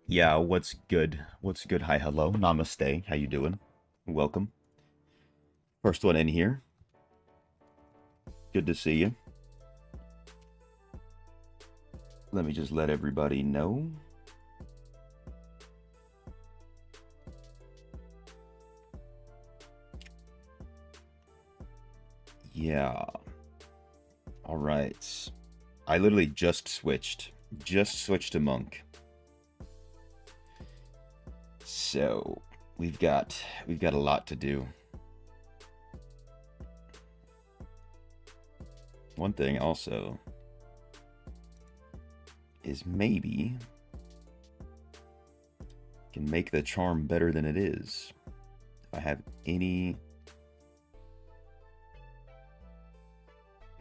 Yeah, what's good? What's good? Hi, hello, namaste. How you doing? Welcome. First one in here. Good to see you. Let me just let everybody know. Yeah. All right. I literally just switched. Just switched to monk. So, we've got a lot to do. One thing also is maybe can make the charm better than it is. If I have any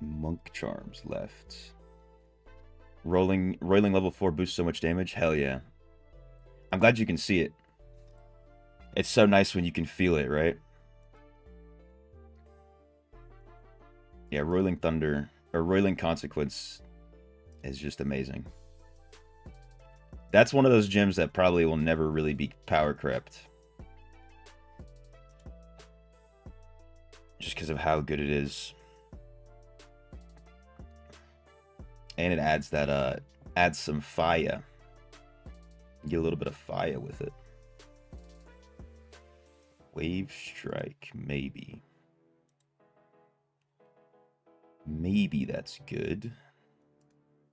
monk charms left. Roiling level 4 boosts so much damage? Hell yeah. I'm glad you can see it. It's so nice when you can feel it, right? Yeah, Roiling Thunder, or Roiling Consequence is just amazing. That's one of those gems that probably will never really be power crept. Just because of how good it is. And it adds that, adds some fire. Get a little bit of fire with it. Wave Strike, maybe. Maybe that's good.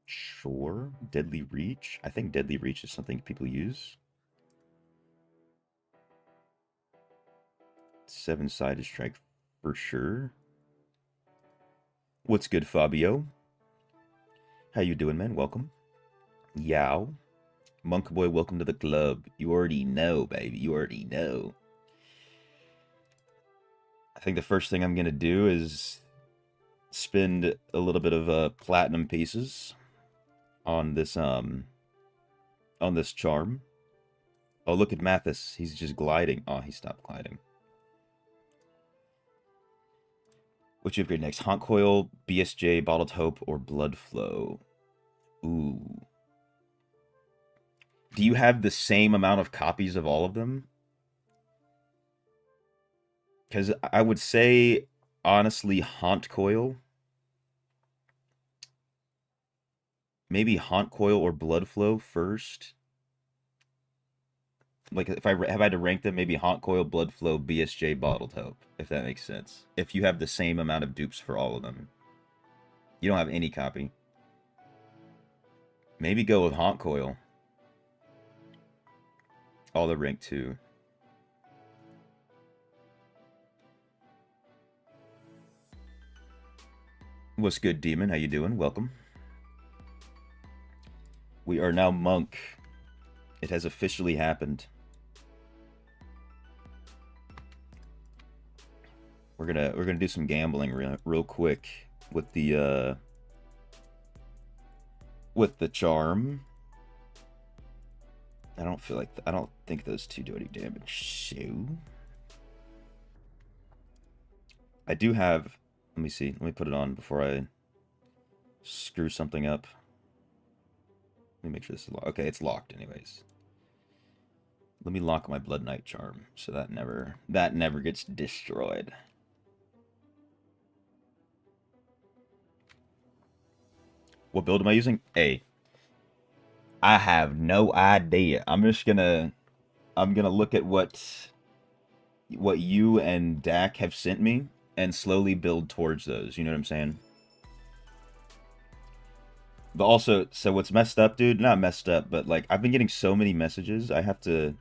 Sure. Deadly Reach. I think Deadly Reach is something people use. Seven-sided strike for sure. What's good, Fabio? How you doing, man? Welcome. Yao. Monk Boy, welcome to the club. You already know, baby. You already know. I think the first thing I'm gonna do is spend a little bit of platinum pieces on this charm. Oh, look at Mathis. He's just gliding. Oh, he stopped gliding. Which you upgrade next? Haunt Coil, BSJ, Bottled Hope, or Blood Flow? Ooh. Do you have the same amount of copies of all of them? Because I would say, honestly, Haunt Coil. Maybe Haunt Coil or Blood Flow first. Like, if I have had to rank them, maybe Haunt Coil, Blood Flow, BSJ, Bottled Hope, if that makes sense. If you have the same amount of dupes for all of them. You don't have any copy. Maybe go with Haunt Coil. All the rank 2. What's good, Demon? How you doing? Welcome. We are now Monk. It has officially happened. We're gonna do some gambling real quick with the charm. I don't think those two do any damage. So I do have. Let me see. Let me put it on before I screw something up. Let me make sure this is locked. Okay, it's locked anyways. Let me lock my Blood Knight charm so that never gets destroyed. What build am I using? A. I have no idea. I'm gonna look at what you and Dak have sent me and slowly build towards those. You know what I'm saying? But also, so what's messed up, dude? Not messed up, but like I've been getting so many messages. I have to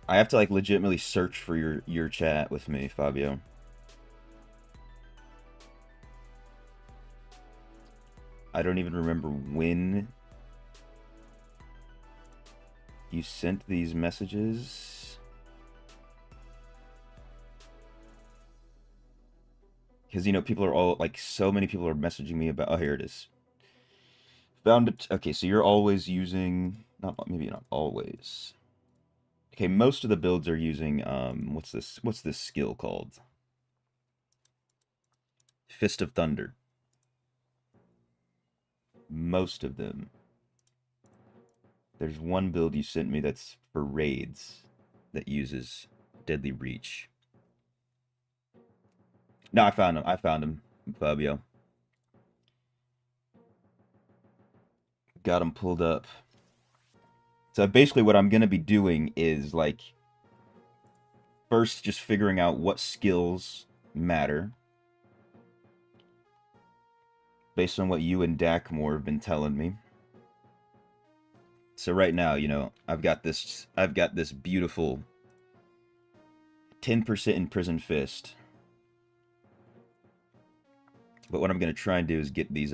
like legitimately search for your chat with me, Fabio. I don't even remember when you sent these messages. Because, you know, people are all, like, so many people are messaging me about, oh, here it is. Found it. Okay, so you're always using, maybe not always. Okay, most of the builds are using, what's this skill called? Fist of Thunder. Most of them. There's one build you sent me that's for raids that uses Deadly Reach. No, I found him. I found him, Fabio. Got him pulled up. So basically what I'm going to be doing is, like, first just figuring out what skills matter based on what you and Dakmore have been telling me. So right now, you know, I've got this beautiful 10% Imprisoned Fist. But what I'm going to try and do is get these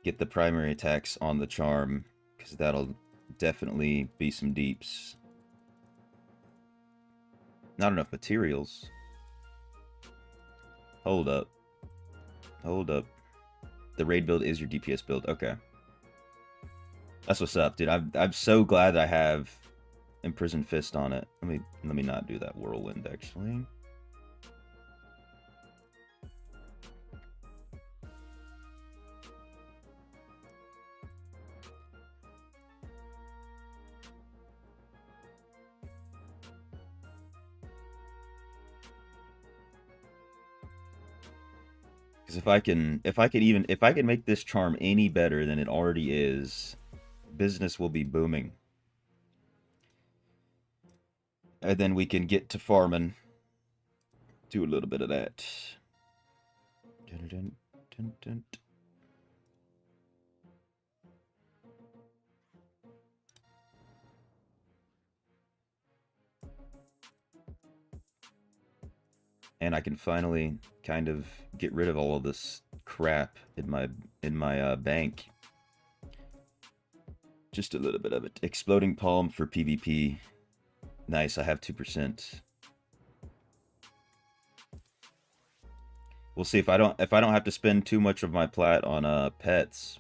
get the primary attacks on the charm, because that'll definitely be some deeps. Not enough materials. Hold up. Hold up. The raid build is your DPS build. Okay. That's what's up, dude. I'm so glad I have Imprisoned Fist on it. Let me not do that whirlwind, actually. Because if I can make this charm any better than it already is, business will be booming. And then we can get to farming. Do a little bit of that. Dun, dun, dun, dun. And I can finally kind of get rid of all of this crap in my bank. Just a little bit of it. Exploding Palm for PvP. Nice, I have 2%. We'll see if I don't have to spend too much of my plat on pets.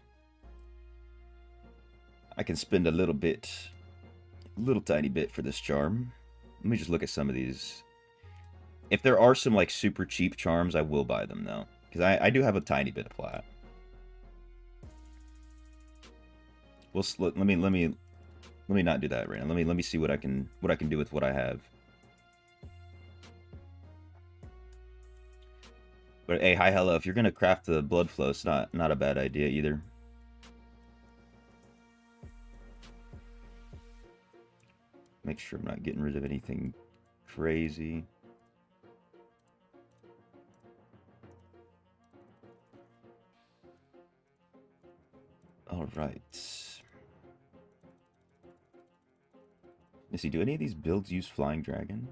I can spend a little tiny bit for this charm. Let me just look at some of these. If there are some like super cheap charms, I will buy them though, because I do have a tiny bit of plat. Let me not do that right now. Let me see what I can do with what I have. But hey, hi, hello. If you're gonna craft the blood flow, it's not a bad idea either. Make sure I'm not getting rid of anything crazy. All right. Let's see, do any of these builds use Flying Dragon?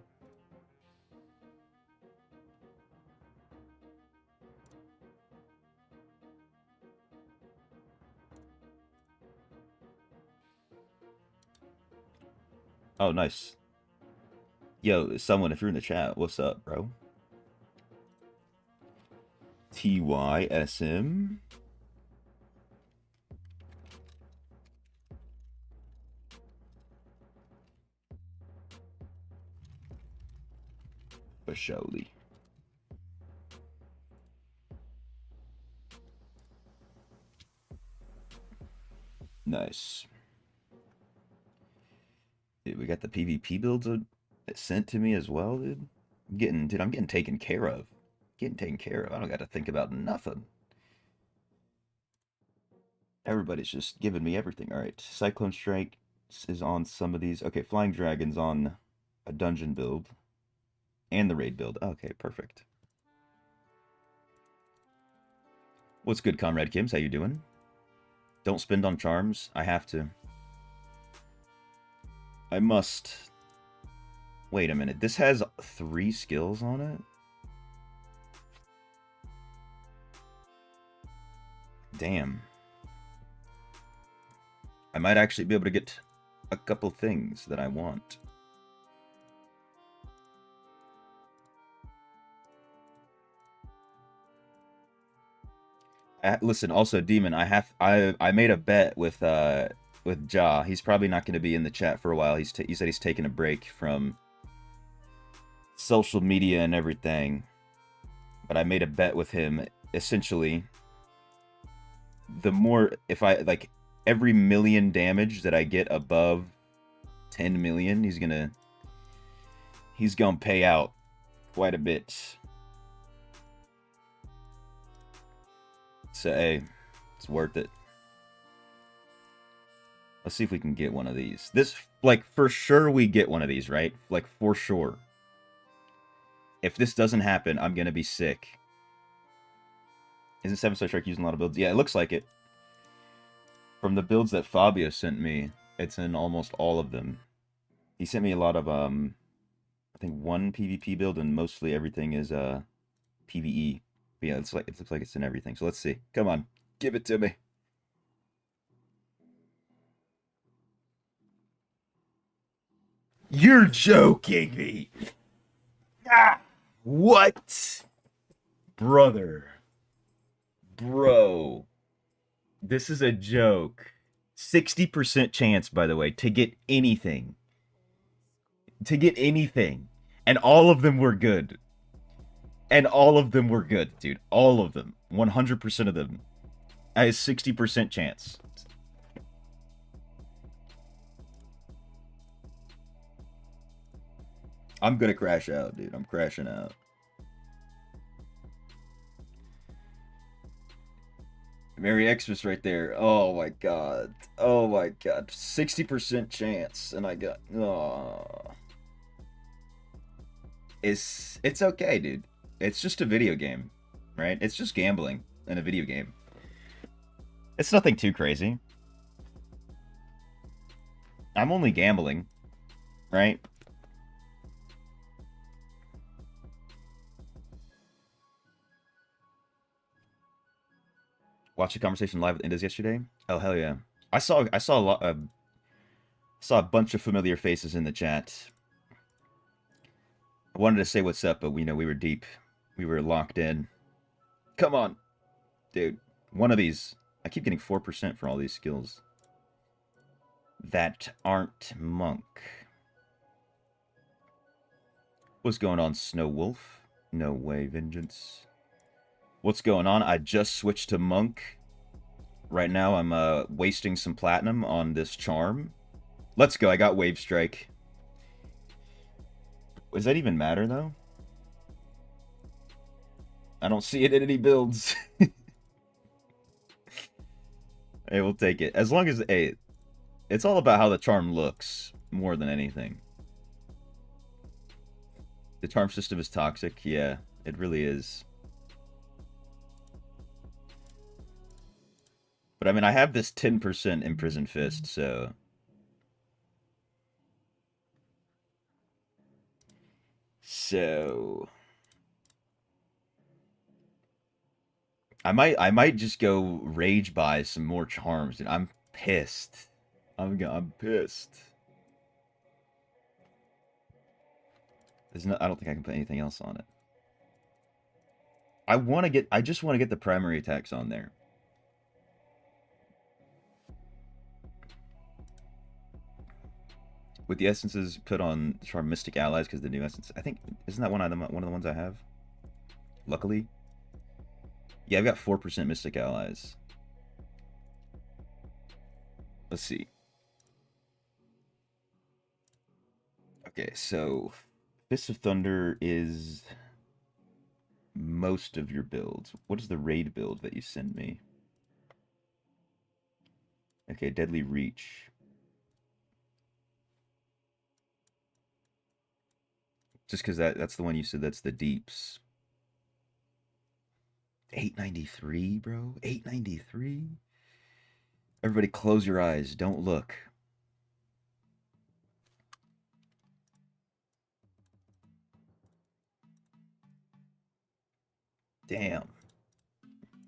Oh, nice. Yo, someone, if you're in the chat, what's up, bro? TYSM. For surely. Nice. Dude, we got the PvP builds sent to me as well, dude. I'm getting taken care of. Getting taken care of. I don't got to think about nothing. Everybody's just giving me everything. All right, Cyclone Strike is on some of these. Okay, Flying Dragon's on a dungeon build and the raid build. Okay, perfect. What's good, Comrade Kims? How you doing? Don't spend on charms. I have to. I must. Wait a minute. This has 3 skills on it? Damn. I might actually be able to get a couple things that I want. Listen, also, Demon, I made a bet with Ja. He's probably not going to be in the chat for a while. He said he's taking a break from social media and everything. But I made a bet with him, essentially. the more, if I, like, every million damage that I get above 10 million, he's gonna pay out quite a bit. So, hey, it's worth it. Let's see if we can get one of these. This, like, for sure we get one of these, right? Like, for sure. If this doesn't happen, I'm gonna be sick. Isn't 7-Star Strike using a lot of builds? Yeah, it looks like it. From the builds that Fabio sent me, it's in almost all of them. He sent me a lot of, I think one PvP build, and mostly everything is, PvE. But yeah, it looks like it's in everything. So let's see. Come on. Give it to me. You're joking me. Ah, what? Brother. Bro. This is a joke. 60% chance, by the way, to get anything. To get anything. And all of them were good. And all of them were good, dude. All of them. 100% of them. I have 60% chance. I'm gonna crash out, dude. I'm crashing out. Merry Xmas right there. Oh my god. Oh my god. 60% chance. And I got... Oh. It's okay, dude. It's just a video game, right? It's just gambling in a video game. It's nothing too crazy. I'm only gambling, right? Watched a conversation live with Indus yesterday. Oh hell yeah! I saw a lot. Saw a bunch of familiar faces in the chat. I wanted to say what's up, but we were deep. We were locked in. Come on, dude. One of these. I keep getting 4% for all these skills that aren't monk. What's going on, Snow Wolf? No way, Vengeance. What's going on? I just switched to monk. Right now I'm wasting some platinum on this charm. Let's go. I got Wave Strike. Does that even matter, though? I don't see it in any builds. Hey, we'll take it. As long as... Hey, it's all about how the charm looks, more than anything. The charm system is toxic. Yeah, it really is. But I mean, I have this 10% Imprisoned Fist, so... So... I might just go rage buy some more charms, and I'm pissed. I'm pissed. I don't think I can put anything else on it. I just want to get the primary attacks on there. With the essences put on Charm Mystic Allies, because the new essence, I think, isn't that one of the ones I have? Luckily. Yeah, I've got 4% Mystic Allies. Let's see. Okay, so Fist of Thunder is most of your builds. What is the raid build that you send me? Okay, Deadly Reach. Just because that's the one you said, that's the deeps. 893, bro? 893? Everybody close your eyes. Don't look. Damn.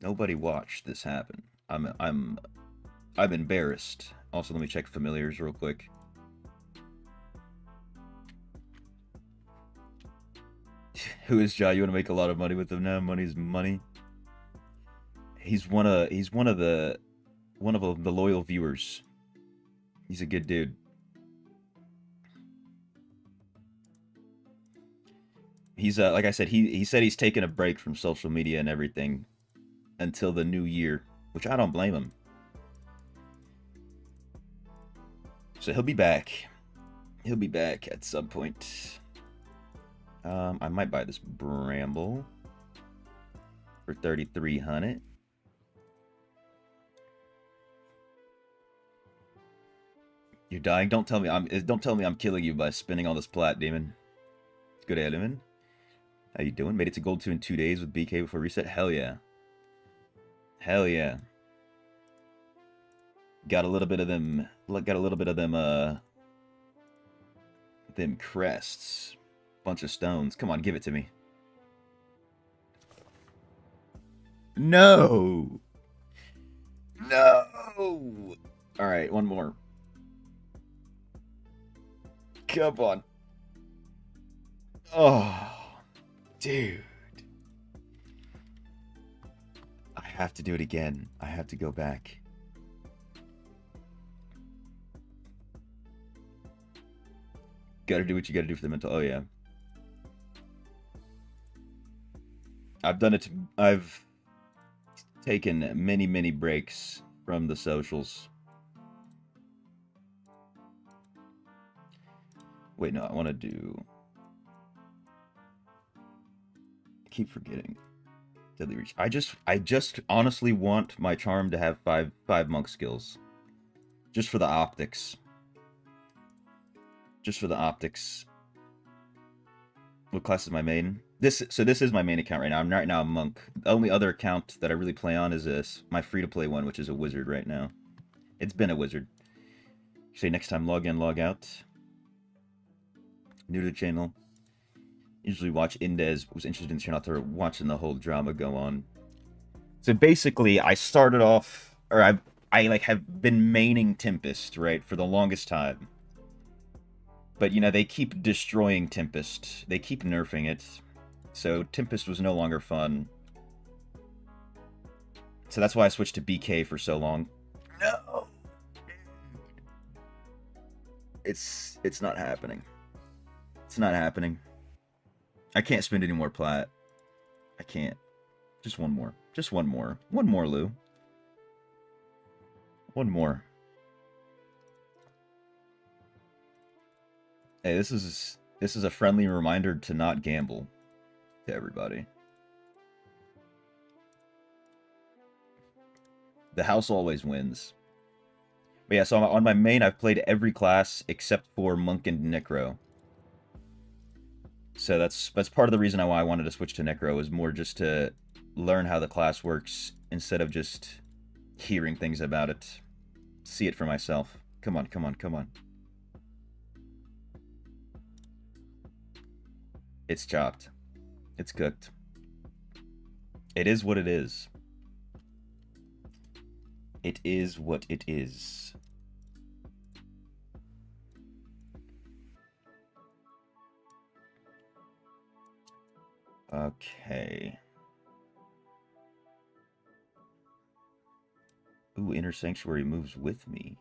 Nobody watched this happen. I'm embarrassed. Also, let me check familiars real quick. Who is Ja? You want to make a lot of money with him now? Money's money. He's one of the loyal viewers. He's a good dude. He's like I said, he said he's taking a break from social media and everything until the new year. which I don't blame him. So he'll be back. He'll be back at some point. I might buy this Bramble for 3,300. You're dying. Don't tell me I'm killing you by spinning all this plat, demon. Good element. How you doing? Made it to gold 2 in 2 days with BK before reset. Hell yeah. Hell yeah. Got a little bit of them. Got a little bit of them. Them crests. Bunch of stones. Come on, give it to me. No. No. All right, one more. Come on. Oh, dude. I have to do it again. I have to go back. Gotta do what you gotta do for the mental. Oh, yeah. I've done it. I've taken many, many breaks from the socials. Wait, no, I want to do... I keep forgetting. Deadly Reach. I just honestly want my charm to have five monk skills. Just for the optics. Just for the optics. What class is my main? So this is my main account right now. I'm right now a monk. The only other account that I really play on is this, my free-to-play one, which is a wizard right now. It's been a wizard. Say next time log in, log out. New to the channel. Usually watch Indez. Was interested in the channel after watching the whole drama go on. So basically, I started off, or I like have been maining Tempest, right, for the longest time. But, you know, they keep destroying Tempest. They keep nerfing it. So Tempest was no longer fun. So that's why I switched to BK for so long. No! It's not happening. It's not happening. I can't spend any more plat. I can't. Just one more. Just one more. One more, Lou. One more. Hey, this is a friendly reminder to not gamble to everybody. The house always wins. But yeah, so on my main, I've played every class except for Monk and Necro. So that's part of the reason why I wanted to switch to Necro, is more just to learn how the class works instead of just hearing things about it. See it for myself. Come on, come on, come on. It's chopped. It's cooked. It is what it is. It is what it is. Okay. Ooh, Inner Sanctuary moves with me.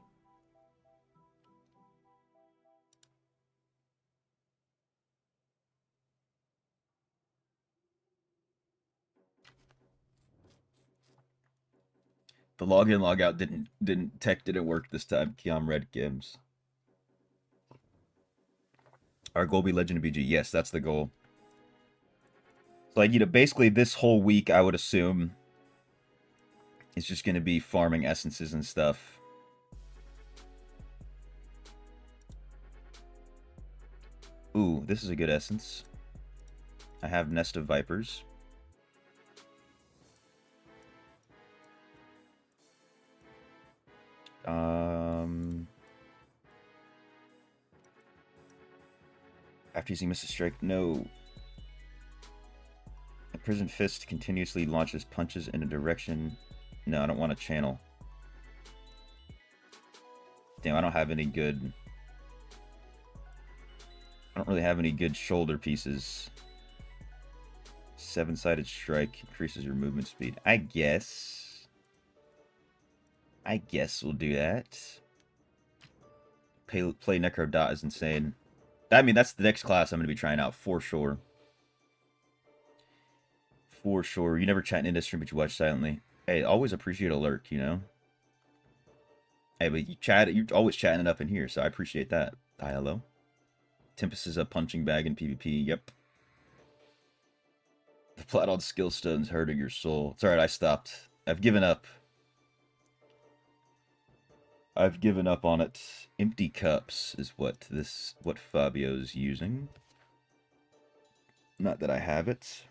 The login logout didn't work this time. Kiam Red Gims. Our goal be Legend of BG. Yes, that's the goal. So, like, you know, basically this whole week, I would assume, is just going to be farming essences and stuff. Ooh, this is a good essence. I have Nest of Vipers. After using Mrs. Strike, no. A Prison Fist continuously launches punches in a direction. No, I don't want a channel. Damn, I don't have any good... I don't really have any good shoulder pieces. 7-sided strike increases your movement speed. I guess we'll do that. Play Necro Dot is insane. I mean, that's the next class I'm going to be trying out, for sure. For sure. You never chat in industry, but you watch silently. Hey, always appreciate a lurk, you know? Hey, but you're always chatting it up in here, so I appreciate that. Hi, hello. Tempest is a punching bag in PvP, yep. The plot on skill stones hurting your soul. It's alright, I stopped. I've given up. I've given up on it. Empty cups is what Fabio's using. Not that I have it.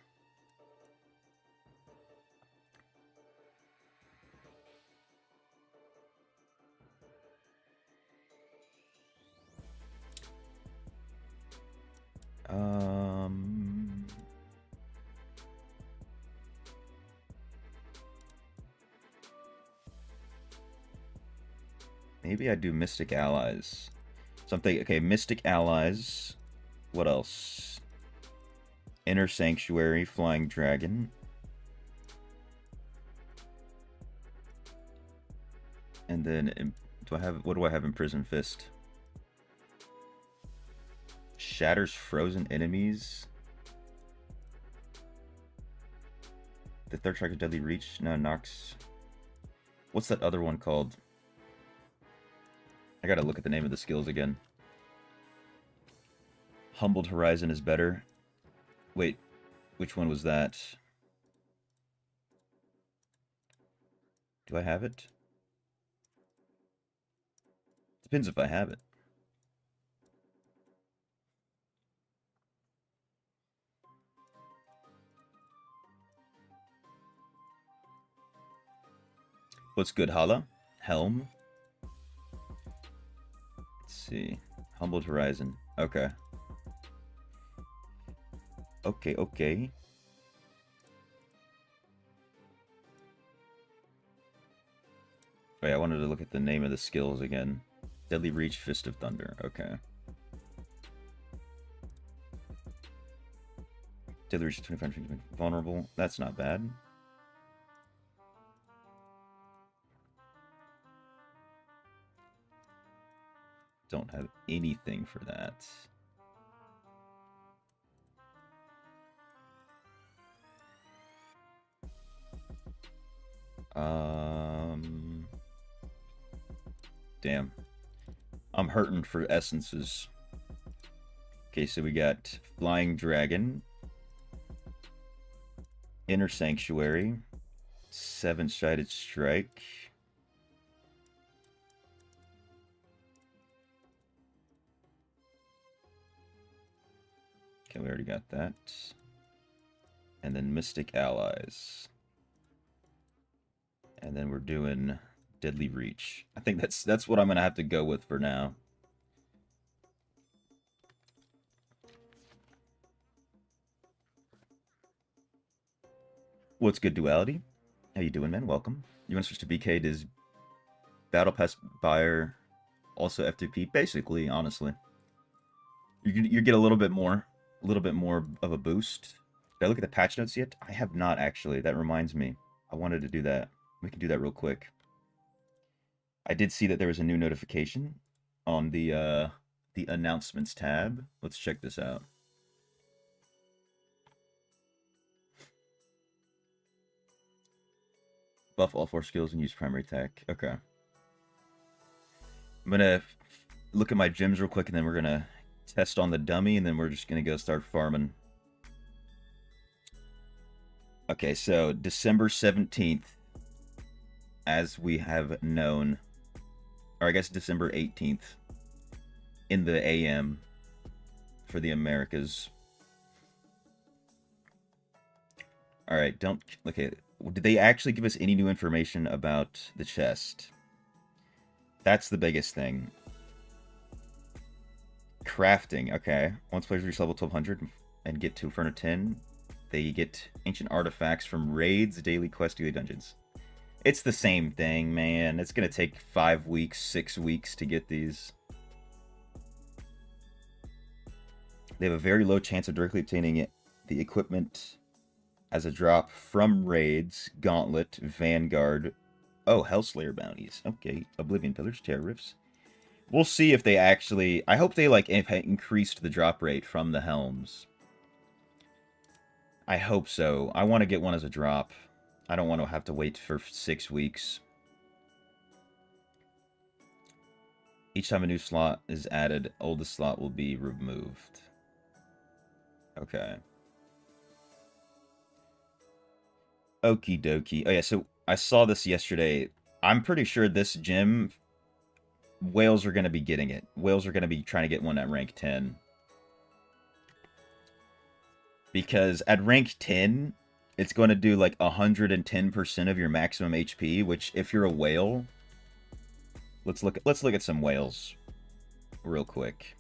Maybe I do Mystic Allies. Something, okay, Mystic Allies. What else? Inner Sanctuary, Flying Dragon. And then, what do I have in Prison Fist? Shatters frozen enemies. The third strike of Deadly Reach. No, knocks. What's that other one called? I gotta look at the name of the skills again. Humbled Horizon is better. Wait, which one was that? Do I have it? Depends if I have it. What's good, Hala? Helm? Let's see. Humbled Horizon. Okay. Okay. Wait, I wanted to look at the name of the skills again. Deadly Reach, Fist of Thunder. Okay. Deadly Reach, 25 vulnerable. That's not bad. Don't have anything for that. Damn. I'm hurting for essences. Okay, so we got Flying Dragon, Inner Sanctuary, Seven-Sided Strike. Okay, we already got that. And then Mystic Allies. And then we're doing Deadly Reach. I think that's what I'm gonna have to go with for now. What's good, Duality? How you doing, man? Welcome. You want to switch to BK? Does Battle Pass buyer also F2P? Basically, honestly, you get a little bit more of a boost. Did I look at the patch notes yet? I have not actually. That reminds me. I wanted to do that. We can do that real quick. I did see that there was a new notification on the announcements tab. Let's check this out. Buff all 4 skills and use primary attack. Okay. I'm gonna look at my gems real quick, and then we're gonna test on the dummy, and then we're just gonna go start farming. Okay, so December 17th, as we have known, or I guess December 18th, in the AM for the Americas. Alright, okay, did they actually give us any new information about the chest? That's the biggest thing. Crafting, okay. Once players reach level 1200 and get to Inferno 10, they get ancient artifacts from raids, daily quests, daily dungeons. It's the same thing, man. It's gonna take 5 weeks, 6 weeks to get these. They have a very low chance of directly obtaining the equipment as a drop from raids, Gauntlet, Vanguard. Oh, Hellslayer bounties. Okay, Oblivion Pillars, Terror Rifts. We'll see if they actually... I hope they, like, increased the drop rate from the Helms. I hope so. I want to get one as a drop. I don't want to have to wait for 6 weeks. Each time a new slot is added, oldest slot will be removed. Okay. Okie dokie. Oh yeah, so I saw this yesterday. I'm pretty sure this gym, whales are going to be getting it. Whales are going to be trying to get one at rank 10. Because at rank 10, it's going to do like 110% of your maximum HP, which if you're a whale, let's look at some whales real quick.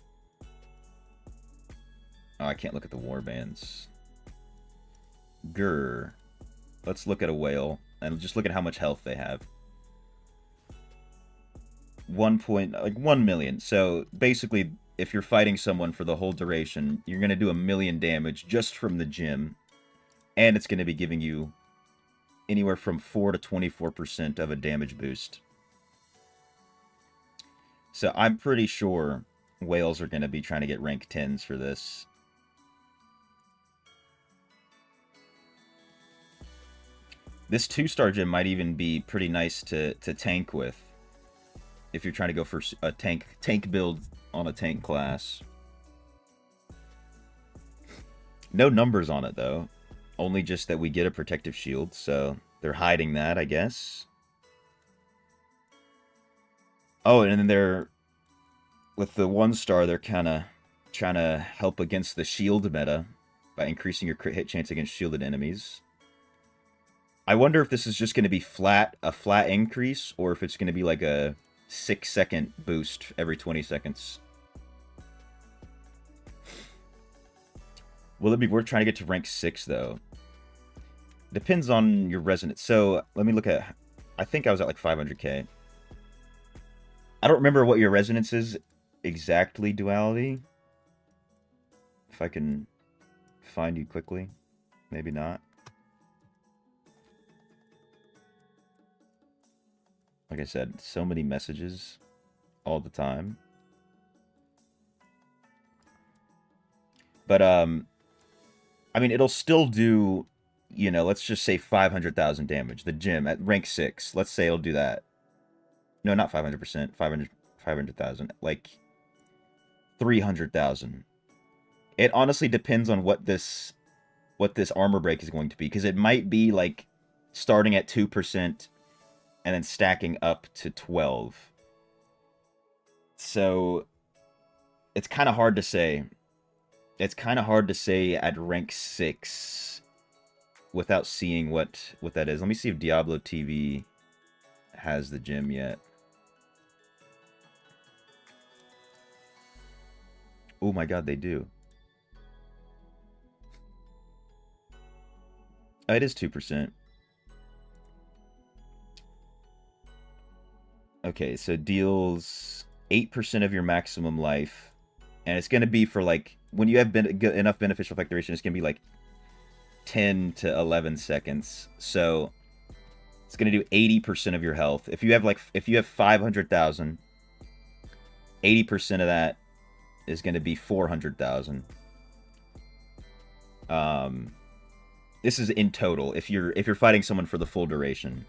Oh, I can't look at the warbands. Grr. Let's look at a whale and just look at how much health they have. 1 million. So basically, if you're fighting someone for the whole duration, you're going to do 1 million damage just from the gym. And it's going to be giving you anywhere from 4 to 24% of a damage boost. So I'm pretty sure whales are going to be trying to get rank 10s for this. This 2-star gym might even be pretty nice to tank with. If you're trying to go for a tank build on a tank class. No numbers on it, though. Only just that we get a protective shield, so they're hiding that, I guess. Oh, and then they're... With the 1-star, they're kind of trying to help against the shield meta by increasing your crit hit chance against shielded enemies. I wonder if this is just going to be a flat increase, or if it's going to be like a 6-second boost every 20 seconds. Will it be worth trying to get to rank 6, though? Depends on your resonance. So, let me look at... I think I was at like 500k. I don't remember what your resonance is exactly, Duality. If I can find you quickly. Maybe not. Like I said, so many messages all the time. But, I mean, it'll still do, you know, let's just say 500,000 damage. The gym at rank 6. Let's say it'll do that. No, not 500%. 500,000. Like, 300,000. It honestly depends on what this armor break is going to be. Because it might be, like, starting at 2%... and then stacking up to 12. So, it's kind of hard to say. It's kind of hard to say at rank 6 without seeing what that is. Let me see if Diablo TV has the gym yet. Oh my god, they do. Oh, it is 2%. Okay, so deals 8% of your maximum life. And it's going to be for, like, when you have enough beneficial effect duration, it's going to be, like, 10 to 11 seconds. So, it's going to do 80% of your health. If you have 500,000, 80% of that is going to be 400,000. This is in total, if you're fighting someone for the full duration.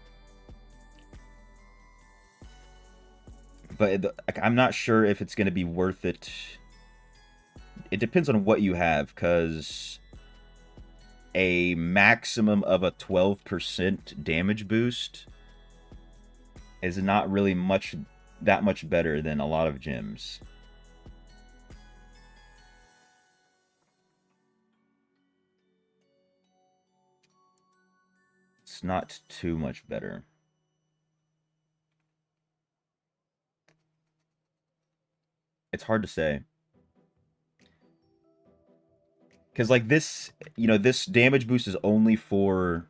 But I'm not sure if it's going to be worth it. It depends on what you have, because a maximum of a 12% damage boost is not really that much better than a lot of gyms. It's not too much better. It's hard to say. Because, like, this, you know, this damage boost is only for,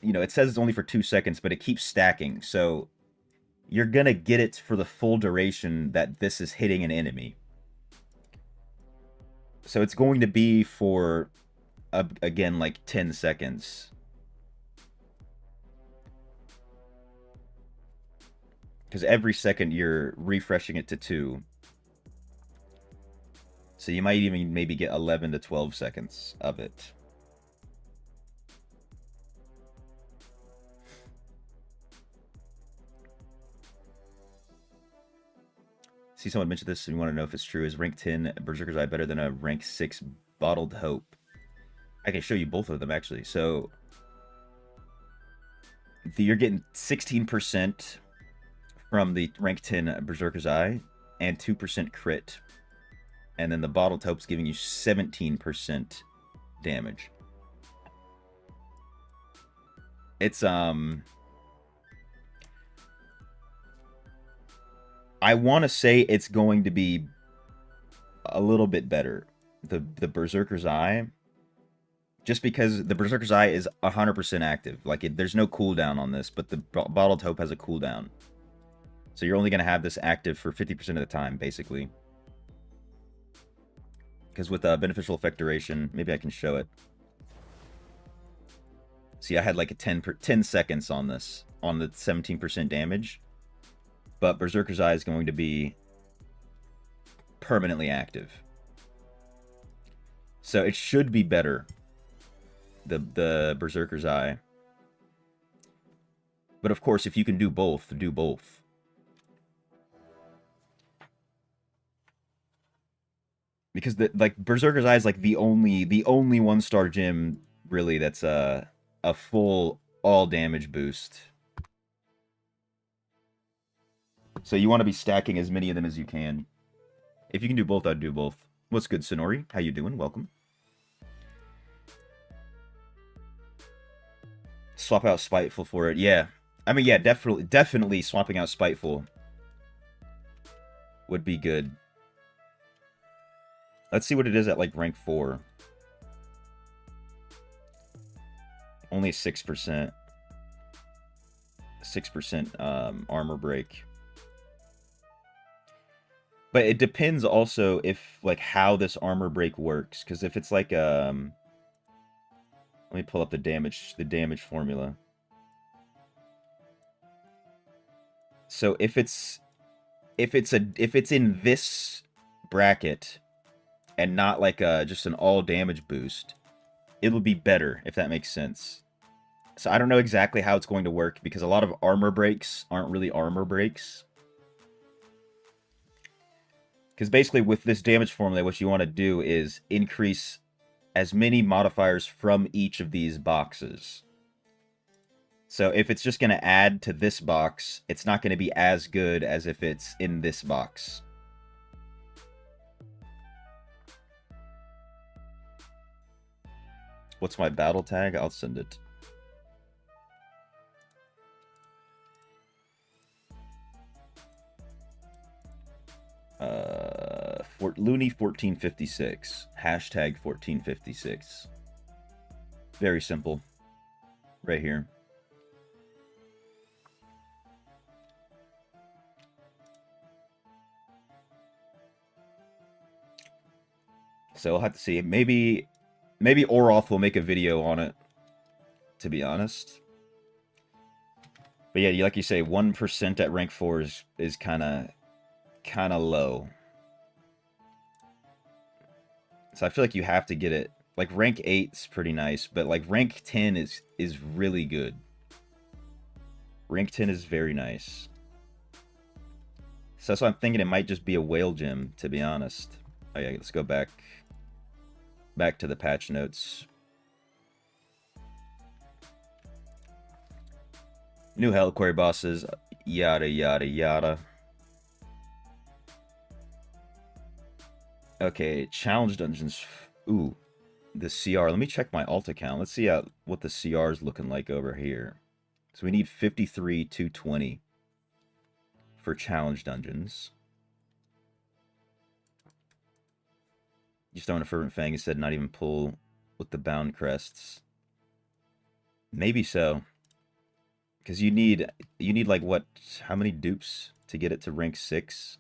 you know, it says it's only for 2 seconds, but it keeps stacking. So, you're going to get it for the full duration that this is hitting an enemy. So, it's going to be for, again, like, 10 seconds. Because every second you're refreshing it to 2. So you might even maybe get 11 to 12 seconds of it. See someone mention this and you want to know if it's true. Is rank 10 Berserker's Eye better than a rank 6 Bottled Hope? I can show you both of them, actually. So, you're getting 16% from the rank 10 Berserker's Eye and 2% crit. And then the Bottled Hope's giving you 17% damage. It's, I want to say it's going to be a little bit better. The Berserker's Eye, just because the Berserker's Eye is 100% active. Like, there's no cooldown on this, but the Bottled Hope has a cooldown. So you're only going to have this active for 50% of the time, basically. Because with beneficial effect duration, maybe I can show it. See, I had like a 10 seconds on this, on the 17% damage. But Berserker's Eye is going to be permanently active. So it should be better, the Berserker's Eye. But of course, if you can do both, do both. Because Berserker's Eye is like the only 1-star gym really that's a full all damage boost. So you want to be stacking as many of them as you can. If you can do both, I'd do both. What's good, Sonori? How you doing? Welcome. Swap out Spiteful for it. Yeah. I mean, yeah, definitely swapping out Spiteful would be good. Let's see what it is at, like, rank 4. Only 6%. 6% armor break. But it depends also if, like, how this armor break works. Because if it's like, let me pull up the damage formula. So if it's in this bracket and not like just an all damage boost, it'll be better, if that makes sense. So I don't know exactly how it's going to work because a lot of armor breaks aren't really armor breaks. Because basically with this damage formula, what you want to do is increase as many modifiers from each of these boxes. So if it's just going to add to this box, it's not going to be as good as if it's in this box. What's my battle tag? I'll send it. Looney 1456. Hashtag 1456. Very simple. Right here. So we'll have to see. Maybe Oroth will make a video on it, to be honest. But yeah, like you say, 1% at rank 4 is kind of low. So I feel like you have to get it. Like rank 8's pretty nice, but like rank 10 is really good. Rank 10 is very nice. So that's why I'm thinking it might just be a whale gem, to be honest. Oh yeah, let's go back to the patch notes. New Heliquary bosses, yada yada yada. Okay, challenge dungeons. Ooh, the CR. Let me check my alt account. Let's see what the CR is looking like over here. So we need 53, 220 for challenge dungeons. Just throwing a Fervent Fang instead, not even pull with the bound crests. Maybe so. Because you need like what? How many dupes to get it to rank 6?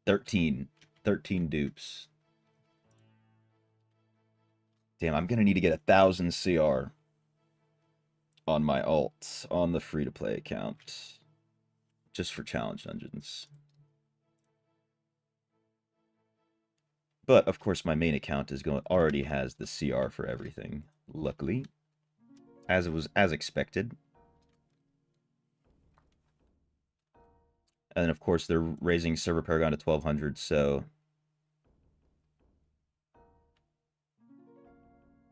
13. 13 dupes. Damn, I'm gonna need to get 1,000 CR on my alt on the free-to-play account. Just for challenge dungeons. But of course my main account already has the CR for everything, luckily. As expected. And then, of course, they're raising Server Paragon to 1200, so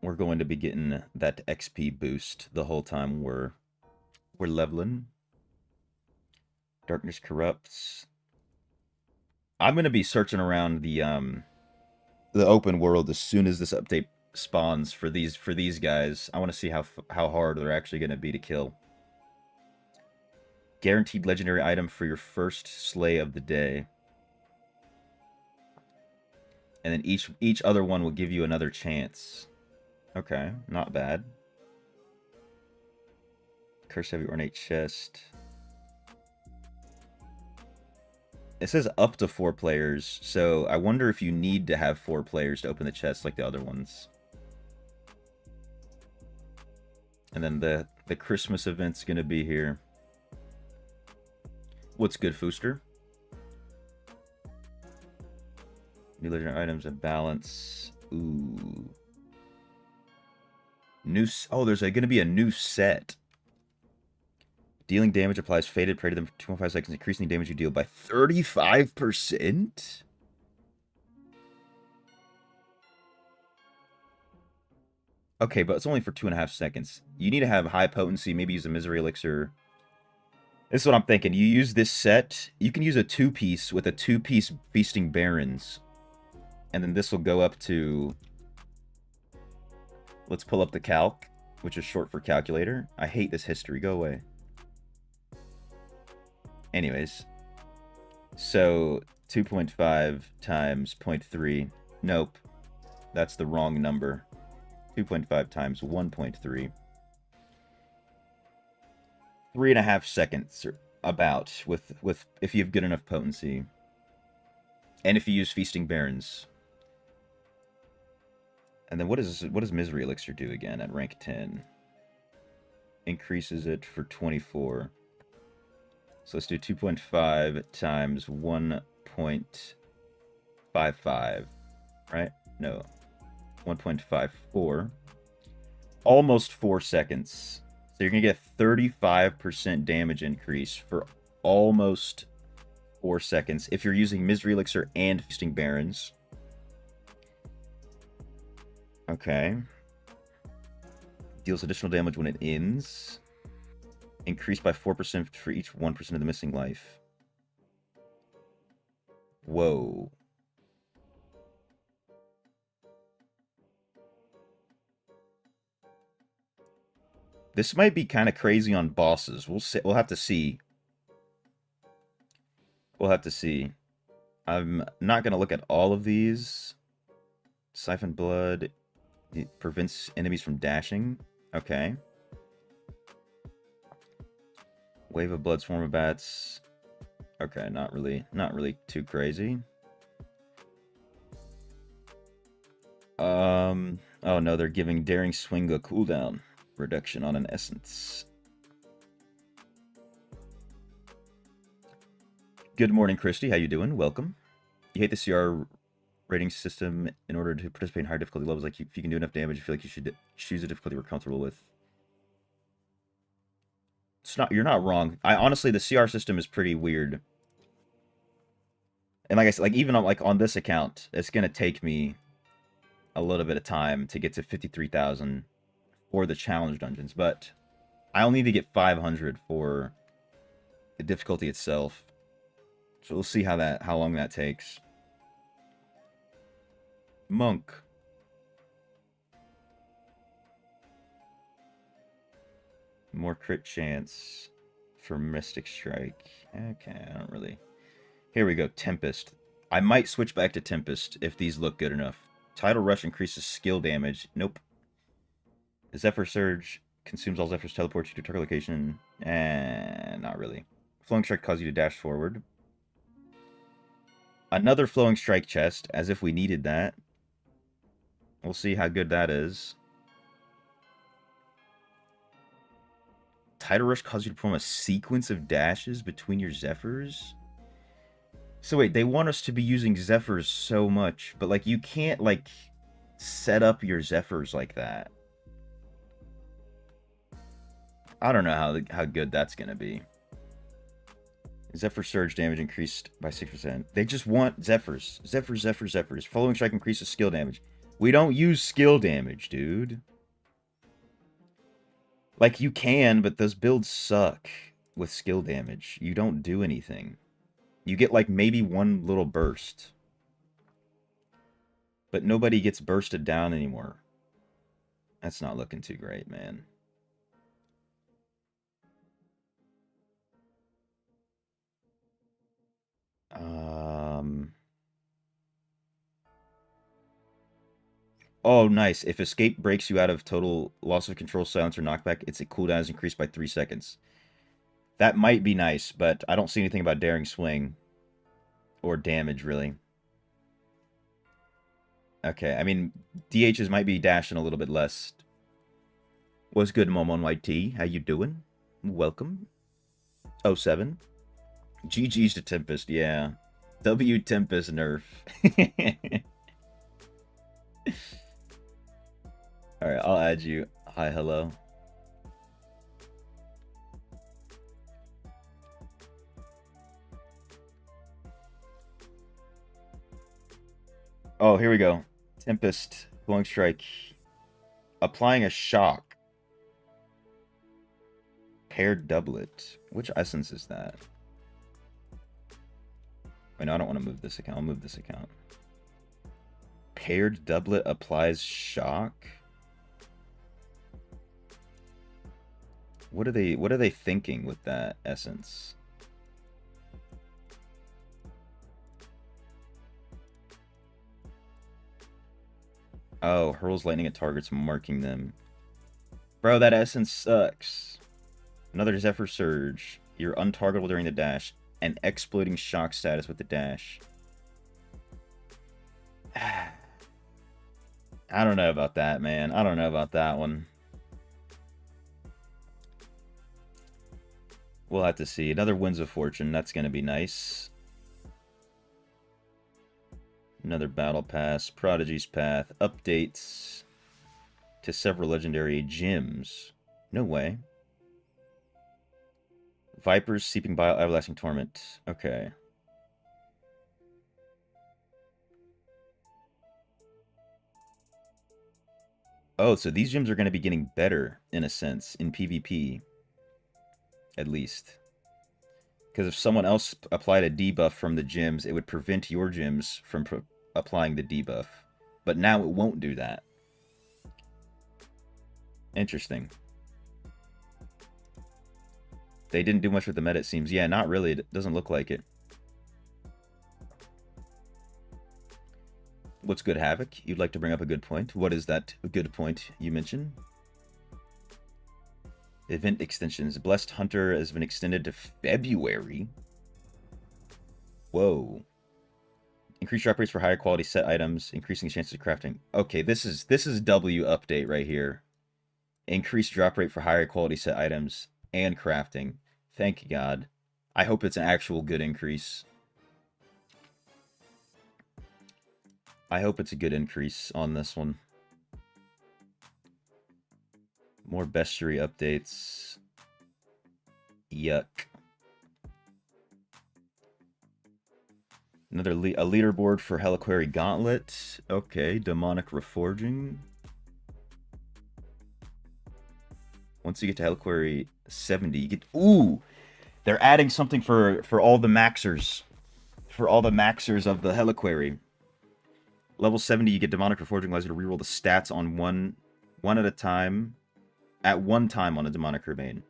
we're going to be getting that XP boost the whole time we're leveling. Darkness corrupts. I'm going to be searching around the open world as soon as this update spawns for these guys. I want to see how hard they're actually going to be to kill. Guaranteed legendary item for your first slay of the day. And then each other one will give you another chance. Okay, not bad. Curse heavy ornate chest. It says up to 4 players, so I wonder if you need to have 4 players to open the chest like the other ones. And then the Christmas event's gonna be here. What's good, Fooster? New legendary items and balance. Ooh. Oh, there's gonna be a new set. Dealing damage applies faded prey to them for 25 seconds, increasing the damage you deal by 35%? Okay, but it's only for 2.5 seconds. You need to have high potency, maybe use a Misery Elixir. This is what I'm thinking. You use this set, you can use a 2-piece with a 2-piece Feasting Barons. And then this will go up to... Let's pull up the calc, which is short for calculator. I hate this history. Go away. Anyways, so 2.5 times 0.3. Nope, that's the wrong number. 2.5 times 1.3. 3.5 seconds, about, with if you have good enough potency, and if you use Feasting Barons. And then what does Misery Elixir do again at rank 10? Increases it for 24. So let's do 2.5 times 1.55, right? No, 1.54. Almost 4 seconds. So you're going to get 35% damage increase for almost 4 seconds if you're using Misery Elixir and Feasting Barons. Okay. Deals additional damage when it ends. Increased by 4% for each 1% of the missing life. Whoa. This might be kind of crazy on bosses. We'll have to see. We'll have to see. I'm not going to look at all of these. Siphon Blood. It prevents enemies from dashing. Okay. Wave of Blood, Swarm of Bats. Okay, not really too crazy. Oh no, they're giving Daring Swing a cooldown reduction on an essence. Good morning, Christy. How you doing? Welcome. You hate the CR rating system in order to participate in higher difficulty levels. Like, if you can do enough damage, you feel like you should choose a difficulty we're comfortable with. You're not wrong. Honestly, the CR system is pretty weird. And like I said, like even on this account, it's gonna take me a little bit of time to get to 53,000 for the challenge dungeons, but I only need to get 500 for the difficulty itself. So we'll see how long that takes. Monk. More crit chance for Mystic Strike. Okay, I don't really... Here we go, Tempest. I might switch back to Tempest if these look good enough. Tidal Rush increases skill damage. Nope. Zephyr Surge consumes all Zephyrs, teleports you to target location. Not really. Flowing Strike causes you to dash forward. Another Flowing Strike chest, as if we needed that. We'll see how good that is. Tidal Rush causes you to perform a sequence of dashes between your Zephyrs? So wait, they want us to be using Zephyrs so much, but like you can't like set up your Zephyrs like that. I don't know how good that's gonna be. Zephyr Surge damage increased by 6%. They just want Zephyrs. Zephyrs. Following strike increases skill damage. We don't use skill damage, dude. Like, you can, but those builds suck with skill damage. You don't do anything. You get, like, maybe one little burst. But nobody gets bursted down anymore. That's not looking too great, man. Oh, nice. If escape breaks you out of total loss of control, silence, or knockback, its cooldown is increased by 3 seconds. That might be nice, but I don't see anything about daring swing. Or damage, really. Okay, I mean, DHs might be dashing a little bit less. What's good, Momon YT? How you doing? Welcome. 07. GG's to Tempest, yeah. W Tempest nerf. Alright, I'll add you. Hi, hello. Oh, here we go. Tempest, Blowing Strike. Applying a shock. Paired doublet. Which essence is that? Wait, no, I don't want to move this account. I'll move this account. Paired doublet applies shock? What are they thinking with that essence? Oh, hurls lightning at targets, marking them. Bro, that essence sucks. Another Zephyr Surge. You're untargetable during the dash. And exploiting shock status with the dash. I don't know about that, man. I don't know about that one. We'll have to see. Another Winds of Fortune. That's going to be nice. Another Battle Pass. Prodigy's Path. Updates to several legendary gems. No way. Vipers, Seeping Bile, Everlasting Torment. Okay. Oh, so these gems are going to be getting better, in a sense, in PvP. At least. Because if someone else applied a debuff from the gems, it would prevent your gems from applying the debuff. But now it won't do that. Interesting. They didn't do much with the meta, it seems. Yeah, not really. It doesn't look like it. What's good, Havoc? You'd like to bring up a good point. What is that good point you mentioned? Event extensions. Blessed Hunter has been extended to February. Whoa. Increased drop rates for higher quality set items, increasing chances of crafting. Okay, this is W update right here. Increased drop rate for higher quality set items and crafting. Thank God. I hope it's an actual good increase. I hope it's a good increase on this one. More bestiary updates. Yuck. Another a leaderboard for Heliquary Gauntlet. Okay, Demonic Reforging. Once you get to Heliquary 70, you get... Ooh! They're adding something for all the maxers. For all the maxers of the Heliquary. Level 70, you get Demonic Reforging, allows you to reroll the stats on one at a time. At one time on a Demonic Remain.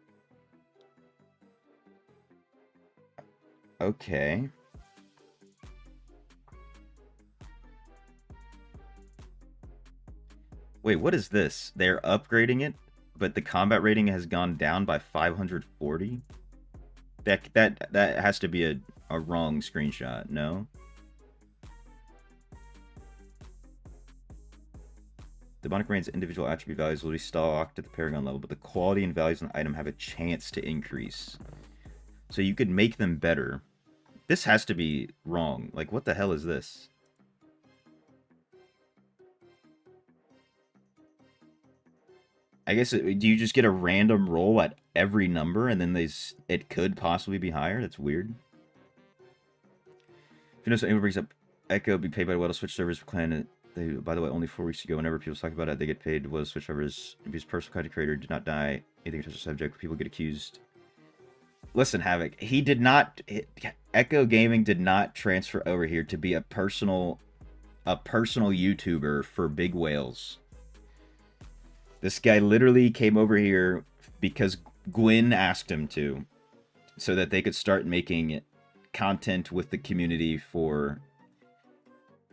Okay. Wait, what is this? They're upgrading it, but the combat rating has gone down by 540? That has to be a wrong screenshot, no? Demonic Rain's individual attribute values will be stocked at the Paragon level, but the quality and values on the item have a chance to increase. So you could make them better. This has to be wrong. Like, what the hell is this? I guess, do you just get a random roll at every number, and then it could possibly be higher? That's weird. If you know, so anyone brings up Echo be paid by Weta Switch servers for clan. They, by the way, only 4 weeks ago, whenever people talk about it, they get paid. Weta Switch servers. Abuse personal content creator did not die. Anything touch the subject, people get accused. Listen, Havoc, he did not. Echo Gaming did not transfer over here to be a personal YouTuber for big whales. This guy literally came over here because Gwyn asked him to, so that they could start making content with the community for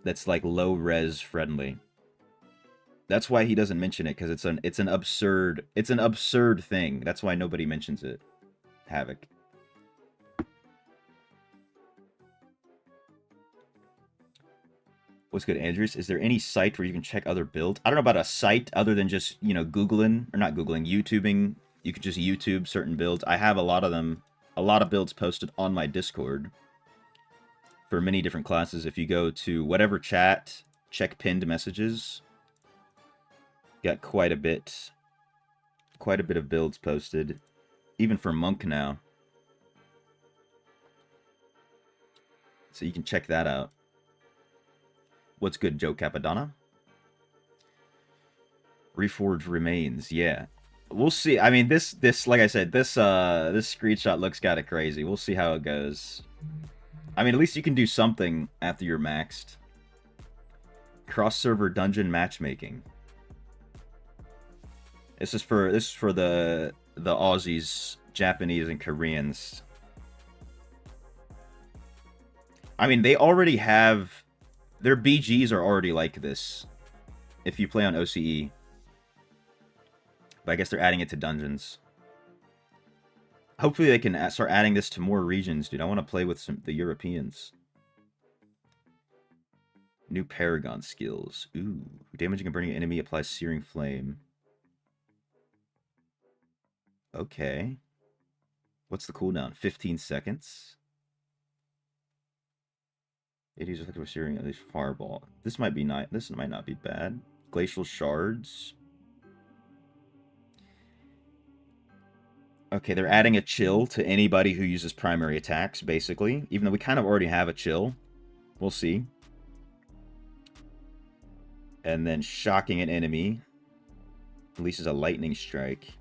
that's like low res friendly. That's why he doesn't mention it, because it's an absurd thing. That's why nobody mentions it. Havoc. What's good, Andrews? Is there any site where you can check other builds? I don't know about a site other than just, you know, YouTubing. You could just YouTube certain builds. I have a lot of them, a lot of builds posted on my Discord for many different classes. If you go to whatever chat, check pinned messages. Got quite a bit of builds posted, even for Monk now. So you can check that out. What's good, Joe Capadonna? Reforged remains, yeah. We'll see. I mean, this like I said, this screenshot looks kind of crazy. We'll see how it goes. I mean, at least you can do something after you're maxed. Cross-server dungeon matchmaking. This is for the Aussies, Japanese, and Koreans. I mean, they already have their BGs are already like this. If you play on OCE, but I guess they're adding it to dungeons. Hopefully, they can start adding this to more regions, dude. I want to play with the Europeans. New Paragon skills. Ooh, damaging a burning enemy applies searing flame. Okay. What's the cooldown? 15 seconds. It is effective searing at least fireball. This might be not. This might not be bad. Glacial shards. Okay, they're adding a chill to anybody who uses primary attacks, basically. Even though we kind of already have a chill. We'll see. And then shocking an enemy. Releases a lightning strike.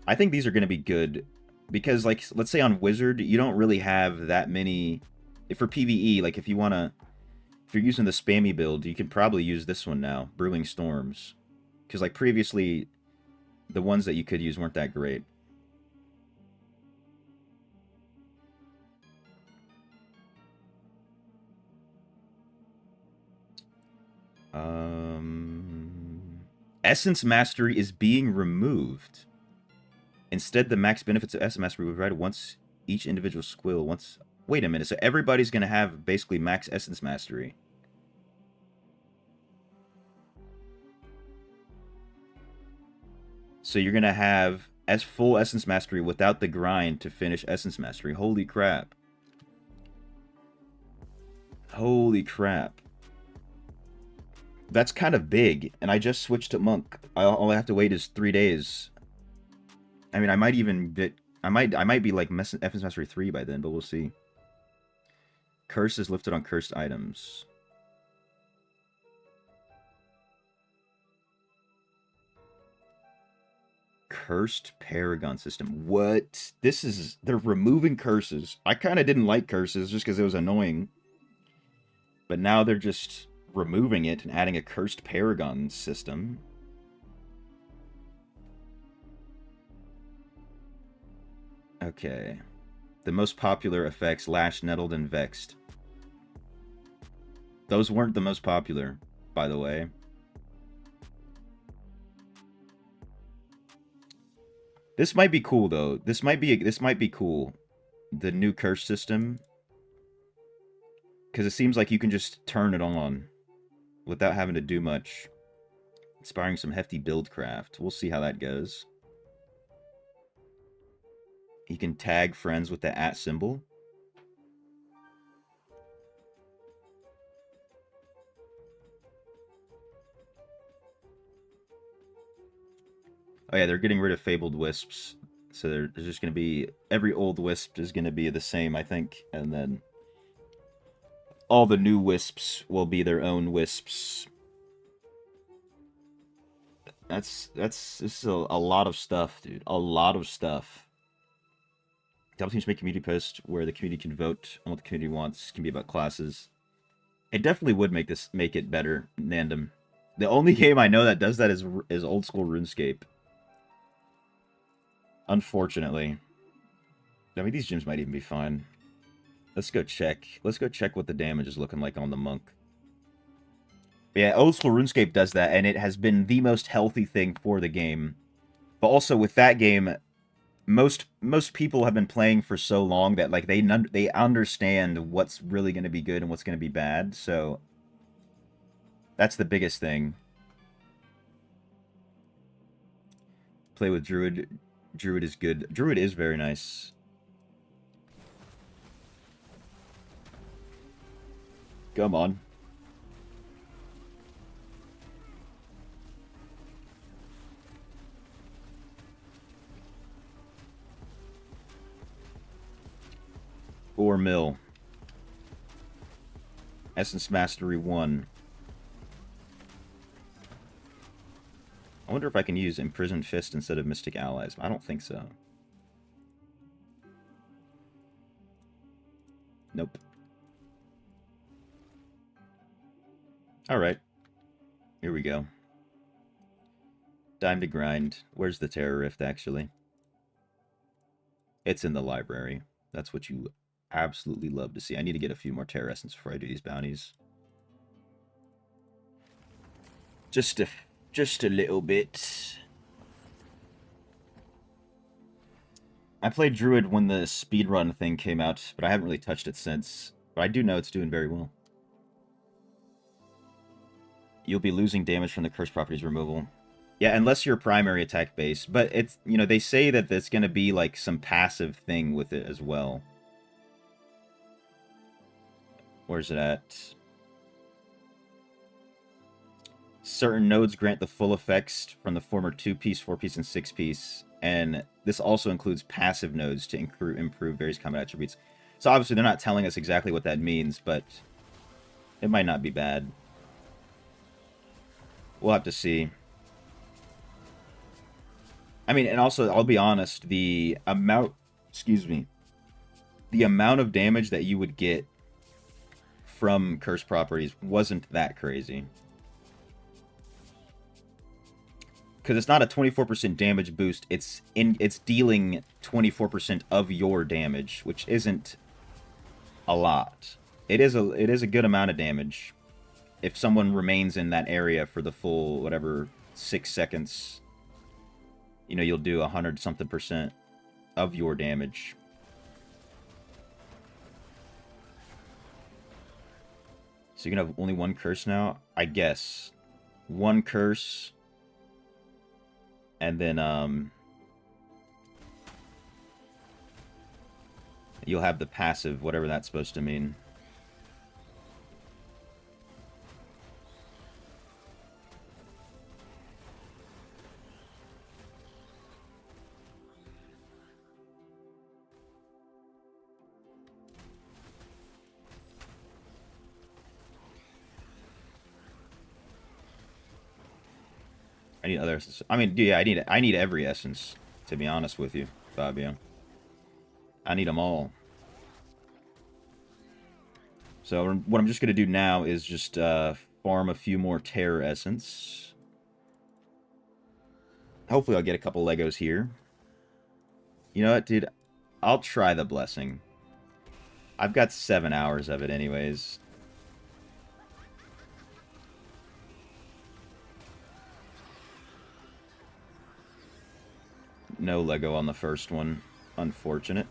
I think these are going to be good. Because, like, let's say on Wizard, you don't really have that many... If for PvE, like, if you're using the spammy build, you can probably use this one now. Brewing Storms. Because, like, previously... The ones that you could use weren't that great. Essence Mastery is being removed. Instead, the max benefits of Essence Mastery will be provided once each individual skill once... Wait a minute, so everybody's going to have basically max Essence Mastery. So you're going to have full Essence Mastery without the grind to finish Essence Mastery. Holy crap. Holy crap. That's kind of big, and I just switched to Monk. All I have to wait is 3 days. I mean, I might even get... I might be like Essence Mastery 3 by then, but we'll see. Curse is lifted on cursed items. Cursed Paragon system. What? This is... They're removing curses. I kind of didn't like curses just because it was annoying. But now they're just removing it and adding a Cursed Paragon system. Okay. The most popular effects, Lashed, Nettled, and Vexed. Those weren't the most popular, by the way. This might be cool, though. This might be cool. The new curse system. Because it seems like you can just turn it on without having to do much. Inspiring some hefty build craft. We'll see how that goes. You can tag friends with the @ symbol. Oh yeah, they're getting rid of Fabled Wisps. So there's just going to be... Every old Wisp is going to be the same, I think. And then all the new wisps will be their own wisps. This is a lot of stuff, dude. A lot of stuff. Double teams make community posts where the community can vote on what the community wants. Can be about classes. It definitely would make it better, Nandom. The only game I know that does that is old school RuneScape. Unfortunately. I mean, these gyms might even be fine. Let's go check. Let's go check what the damage is looking like on the monk. Yeah, old school RuneScape does that, and it has been the most healthy thing for the game. But also with that game, most people have been playing for so long that like they understand what's really going to be good and what's going to be bad. So that's the biggest thing. Play with Druid. Druid is good. Druid is very nice. Come on. Or mill. Essence Mastery 1. I wonder if I can use Imprisoned Fist instead of Mystic Allies. I don't think so. Nope. Alright. Here we go. Time to grind. Where's the Terror Rift, actually? It's in the library. That's what you absolutely love to see. I need to get a few more Terror Essence before I do these bounties. Just a little bit. I played Druid when the speedrun thing came out, but I haven't really touched it since. But I do know it's doing very well. You'll be losing damage from the curse properties removal. Yeah, unless you're primary attack base. But it's, you know, they say that it's going to be like some passive thing with it as well. Where's it at? Certain nodes grant the full effects from the former 2-piece, 4-piece, and 6-piece. And this also includes passive nodes to improve various combat attributes. So obviously they're not telling us exactly what that means, but it might not be bad. We'll have to see. I mean, and also, I'll be honest, the amount of damage that you would get from curse properties wasn't that crazy. Because it's not a 24% damage boost, it's dealing 24% of your damage, which isn't a lot. It is a good amount of damage if someone remains in that area for the full, whatever, 6 seconds. You know, you'll do 100-something% of your damage. So you can have only one curse now? I guess. One curse. And then, you'll have the passive, whatever that's supposed to mean. I need other essence. I mean, yeah, I need every essence, to be honest with you, Fabio. I need them all. So what I'm just going to do now is just farm a few more Terror Essence. Hopefully I'll get a couple Legos here. You know what, dude? I'll try the Blessing. I've got 7 hours of it anyways. No Lego on the first one. Unfortunate.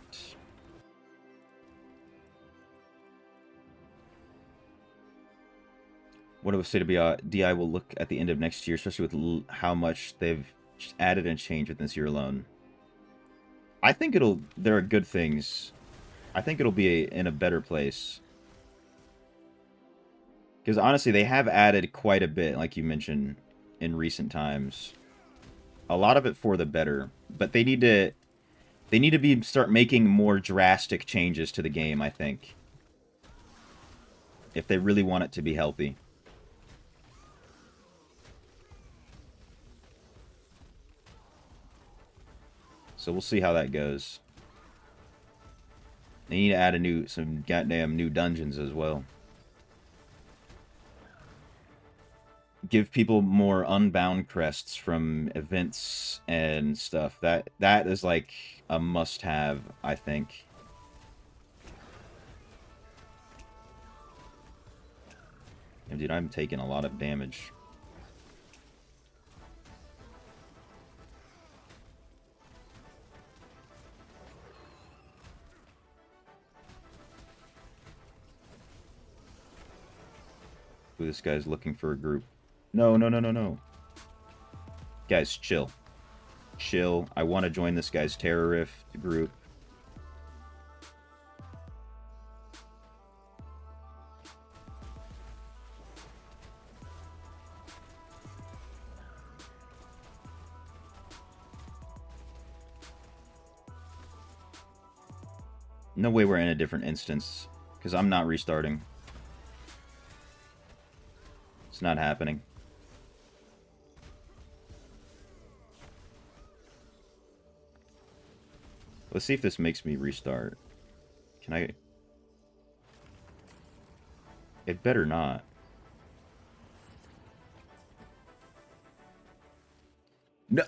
What a state of DI will look at the end of next year, especially with how much they've added and changed within this year alone. I think there are good things. I think it'll be in a better place. Because honestly, they have added quite a bit, like you mentioned, in recent times. A lot of it for the better, but they need to start making more drastic changes to the game, I think. if they really want it to be healthy. So we'll see how that goes. They need to add some goddamn new dungeons as well. Give people more unbound crests from events and stuff. That is like a must-have, I think. And dude, I'm taking a lot of damage. Ooh, this guy's looking for a group. No, no, no, no, no. Guys, chill. Chill. I want to join this guy's Terror Rift group. No way we're in a different instance, because I'm not restarting. It's not happening. Let's see if this makes me restart. Can I... It better not. No!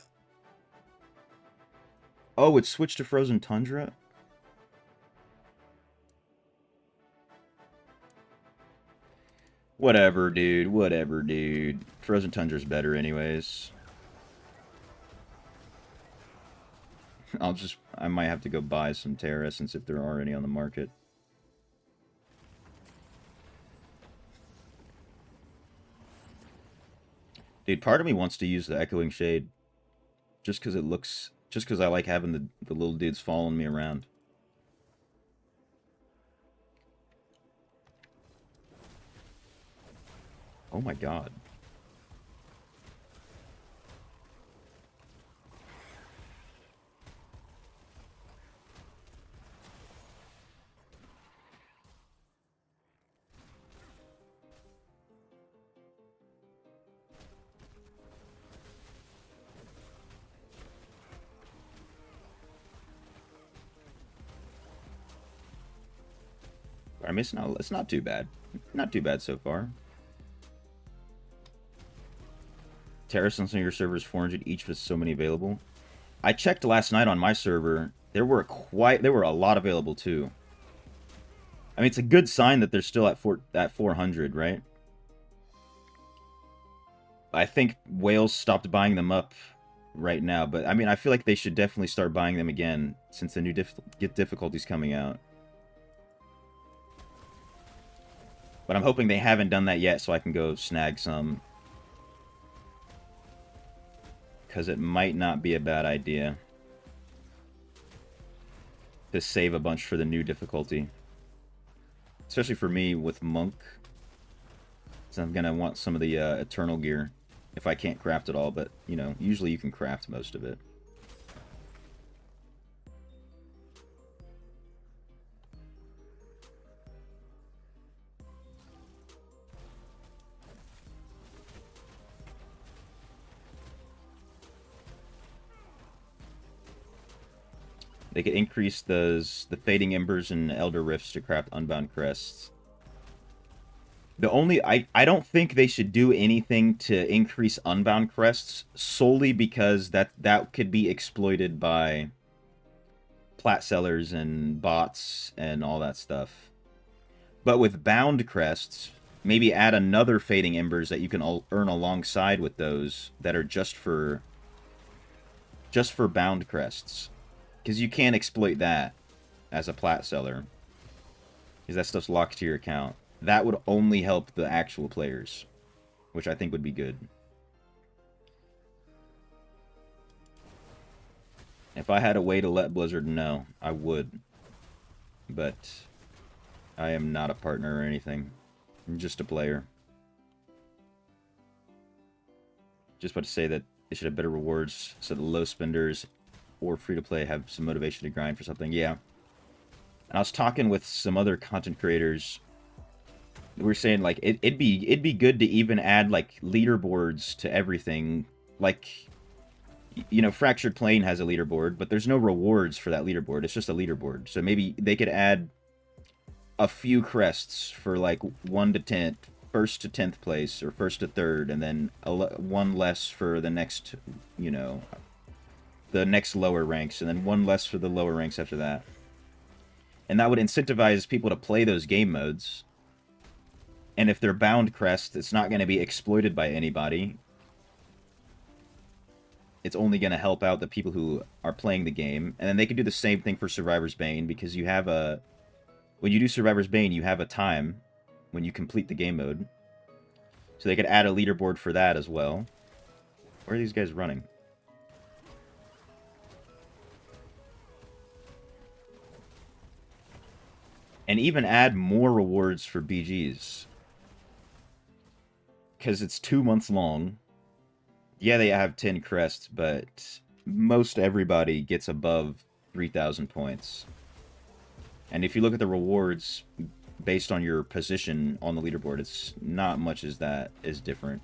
Oh, it switched to Frozen Tundra? Whatever, dude. Whatever, dude. Frozen Tundra's better anyways. I might have to go buy some Terra Essence if there are any on the market. Dude, part of me wants to use the Echoing Shade. Just because it looks... Just because I like having the little dudes following me around. Oh my god. I mean, it's not too bad. Not too bad so far. Terrace on some of your servers 400 each with so many available. I checked last night on my server. There were a lot available too. I mean, it's a good sign that they're still at 400, right? I think Wales stopped buying them up right now, but I mean, I feel like they should definitely start buying them again since the new difficulties coming out. But I'm hoping they haven't done that yet so I can go snag some. Because it might not be a bad idea to save a bunch for the new difficulty. Especially for me with Monk. So I'm going to want some of the Eternal gear if I can't craft it all. But, you know, usually you can craft most of it. They could increase the Fading Embers and Elder Rifts to craft Unbound Crests. The only... I don't think they should do anything to increase Unbound Crests solely because that could be exploited by plat sellers and bots and all that stuff. But with Bound Crests, maybe add another Fading Embers that you can earn alongside with those that are just for Bound Crests. Because you can't exploit that as a plat seller. Because that stuff's locked to your account. That would only help the actual players. Which I think would be good. If I had a way to let Blizzard know, I would. But I am not a partner or anything. I'm just a player. Just about to say that they should have better rewards so the low spenders or free-to-play have some motivation to grind for something. Yeah. And I was talking with some other content creators we're saying like it'd be good to even add like leaderboards to everything. Like, you know, Fractured Plane has a leaderboard, but there's no rewards for that leaderboard. It's just a leaderboard. So maybe they could add a few crests for like 1 to 10th, first to 10th place, or first to third, and then one less for the next, you know, the next lower ranks, and then one less for the lower ranks after that. And that would incentivize people to play those game modes. And if they're bound crests, it's not going to be exploited by anybody. It's only going to help out the people who are playing the game. And then they can do the same thing for Survivor's Bane, because you have a... When you do Survivor's Bane, you have a time when you complete the game mode. So they could add a leaderboard for that as well. Where are these guys running? And even add more rewards for BGs. Because it's 2 months long. Yeah, they have 10 crests, but most everybody gets above 3,000 points. And if you look at the rewards based on your position on the leaderboard, it's not much as that is different.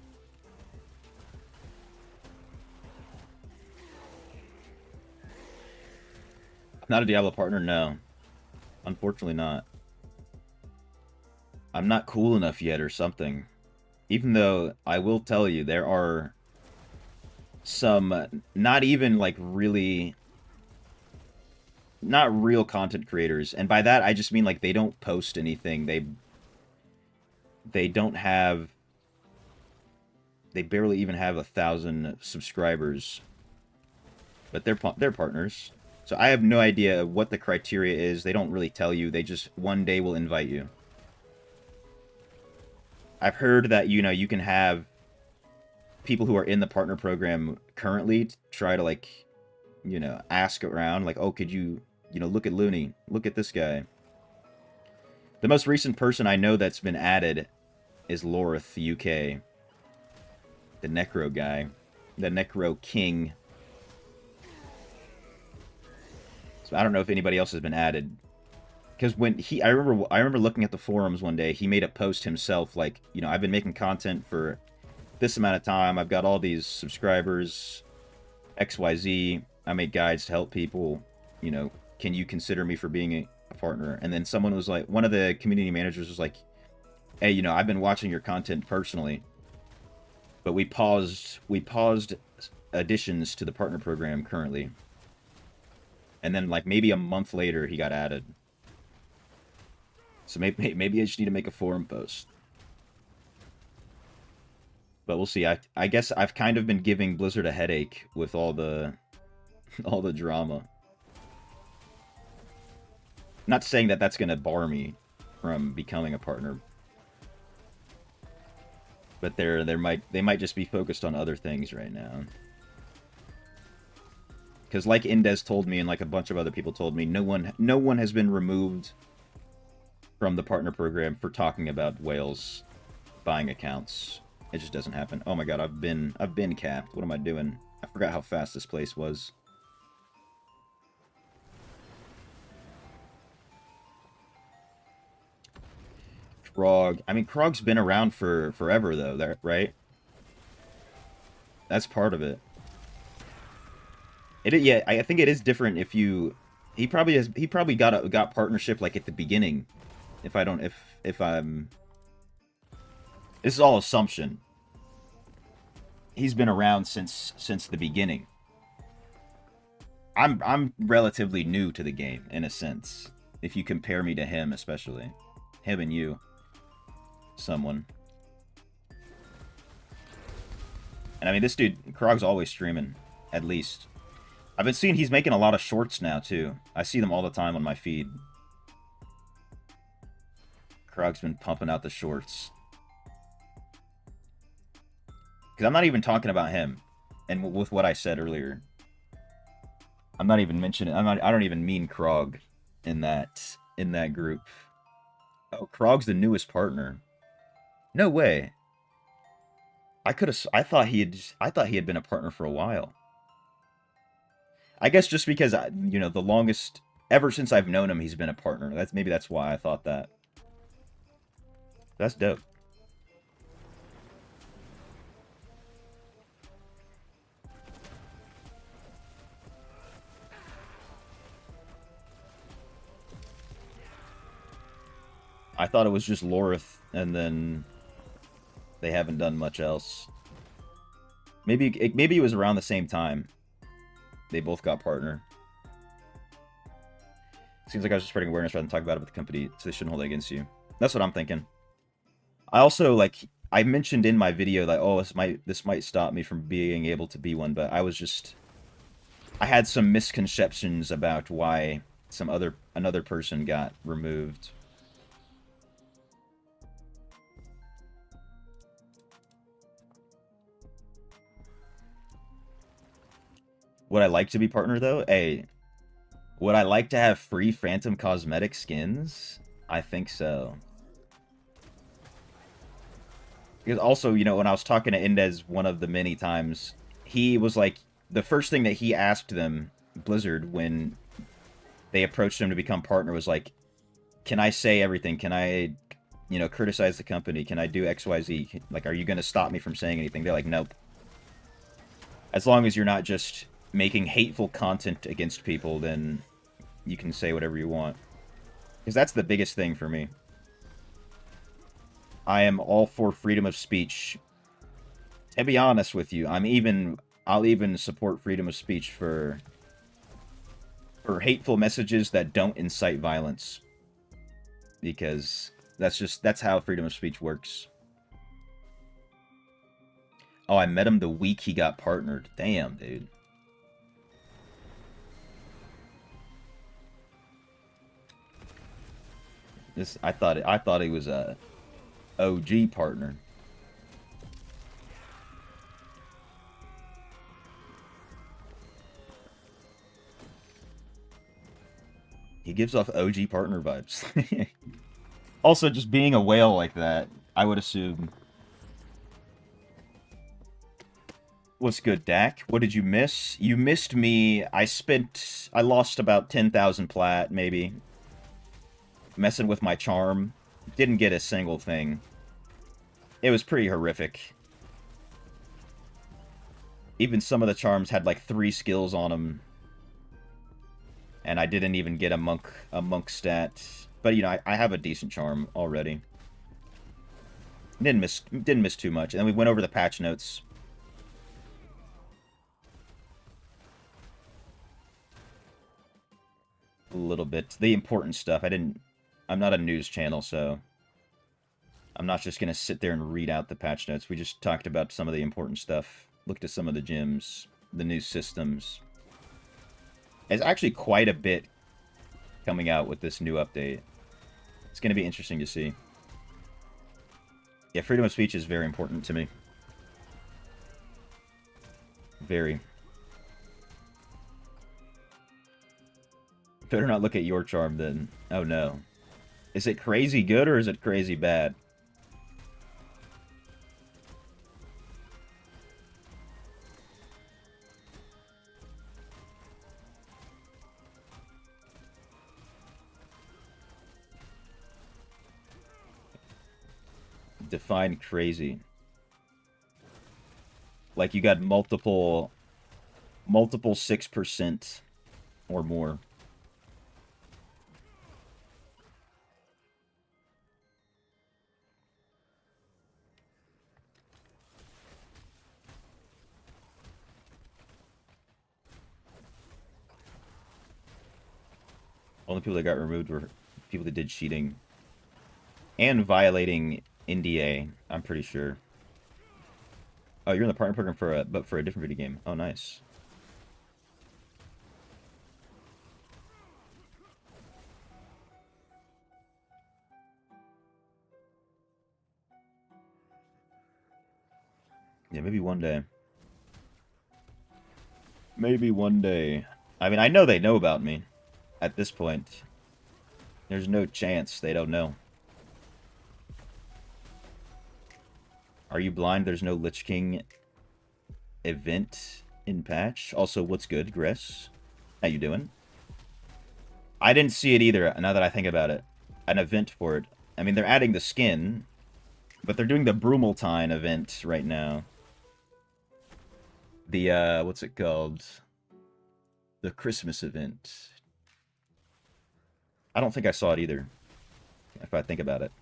Not a Diablo partner? No. Unfortunately not. I'm not cool enough yet or something. Even though I will tell you, there are some not even like really... not real content creators, and by that I just mean like they don't post anything. They don't have... they barely even have 1,000 subscribers, but they're partners. So I have no idea what the criteria is. They don't really tell you. They just one day will invite you. I've heard that, you know, you can have people who are in the partner program currently try to, like, you know, ask around, like, oh, could you, you know, look at Looney, look at this guy. The most recent person I know that's been added is Lorith UK, the Necro guy, the Necro King. So I don't know if anybody else has been added. Because when I remember looking at the forums one day, he made a post himself, like, you know, I've been making content for this amount of time, I've got all these subscribers, XYZ, I make guides to help people, you know, can you consider me for being a partner? And then someone was like, one of the community managers was like, hey, you know, I've been watching your content personally, but we paused additions to the partner program currently. And then, like, maybe a month later, he got added. So maybe I just need to make a forum post. But we'll see. I guess I've kind of been giving Blizzard a headache with all the drama. Not saying that that's going to bar me from becoming a partner. But they might just be focused on other things right now. Because like Indez told me, and like a bunch of other people told me, no one has been removed from the partner program for talking about whales buying accounts. It just doesn't happen. Oh my god, I've been capped. What am I doing? I forgot how fast this place was. Krog. I mean, Krog's been around for forever though, right? That's part of it. Yeah, I think it is different if you... He probably got partnership like at the beginning. If I'm... This is all assumption. He's been around since the beginning. I'm relatively new to the game, in a sense. If you compare me to him, especially. Him and you. Someone. And I mean, this dude, Krog's always streaming. At least. I've been seeing he's making a lot of shorts now, too. I see them all the time on my feed. Krog's been pumping out the shorts. Because I'm not even talking about him. And with what I said earlier. I'm not even mentioning... I don't even mean Krog in that group. Oh, Krog's the newest partner. No way. I thought he had been a partner for a while. I guess just because, you know, the longest... Ever since I've known him, he's been a partner. Maybe that's why I thought that. That's dope. I thought it was just Lorith, and then they haven't done much else. Maybe it was around the same time. They both got partner. Seems like I was just spreading awareness rather than talking about it with the company, so they shouldn't hold it against you. That's what I'm thinking. I also, like, I mentioned in my video that, oh, this might stop me from being able to be one, but I had some misconceptions about why another person got removed. Would I like to be partner, though? Hey, would I like to have free Phantom Cosmetic skins? I think so. Because also, you know, when I was talking to Indez one of the many times, he was like, the first thing that he asked them, Blizzard, when they approached him to become partner was like, can I say everything? Can I, you know, criticize the company? Can I do XYZ? Like, are you going to stop me from saying anything? They're like, nope. As long as you're not just making hateful content against people, then you can say whatever you want. Because that's the biggest thing for me. I am all for freedom of speech. To be honest with you, I'll even support freedom of speech for hateful messages that don't incite violence. Because that's how freedom of speech works. Oh, I met him the week he got partnered. Damn, dude. I thought he was a OG partner. He gives off OG partner vibes. Also, just being a whale like that, I would assume. What's good, Dak? What did you miss? You missed me. I lost about 10,000 plat, maybe. Messing with my charm. Didn't get a single thing. It was pretty horrific. Even some of the charms had like 3 skills on them. And I didn't even get a monk stat. But, you know, I have a decent charm already. Didn't miss too much. And then we went over the patch notes. A little bit. The important stuff. I'm not a news channel, so I'm not just going to sit there and read out the patch notes. We just talked about some of the important stuff. Looked at some of the gyms, the new systems. There's actually quite a bit coming out with this new update. It's going to be interesting to see. Yeah, freedom of speech is very important to me. Very. Better not look at your charm then. Oh no. Is it crazy good or is it crazy bad? Define crazy. Like you got multiple 6% or more. Only people that got removed were people that did cheating and violating NDA, I'm pretty sure. Oh, you're in the partner program for a different video game. Oh, nice. Yeah, maybe one day. Maybe one day. I mean, I know they know about me at this point. There's no chance they don't know. Are you blind? There's no Lich King event in patch. Also, what's good, Gress? How you doing? I didn't see it either, now that I think about it. An event for it. I mean, they're adding the skin, But they're doing the Brumaltine event right now. The, what's it called? The Christmas event. I don't think I saw it either, if I think about it.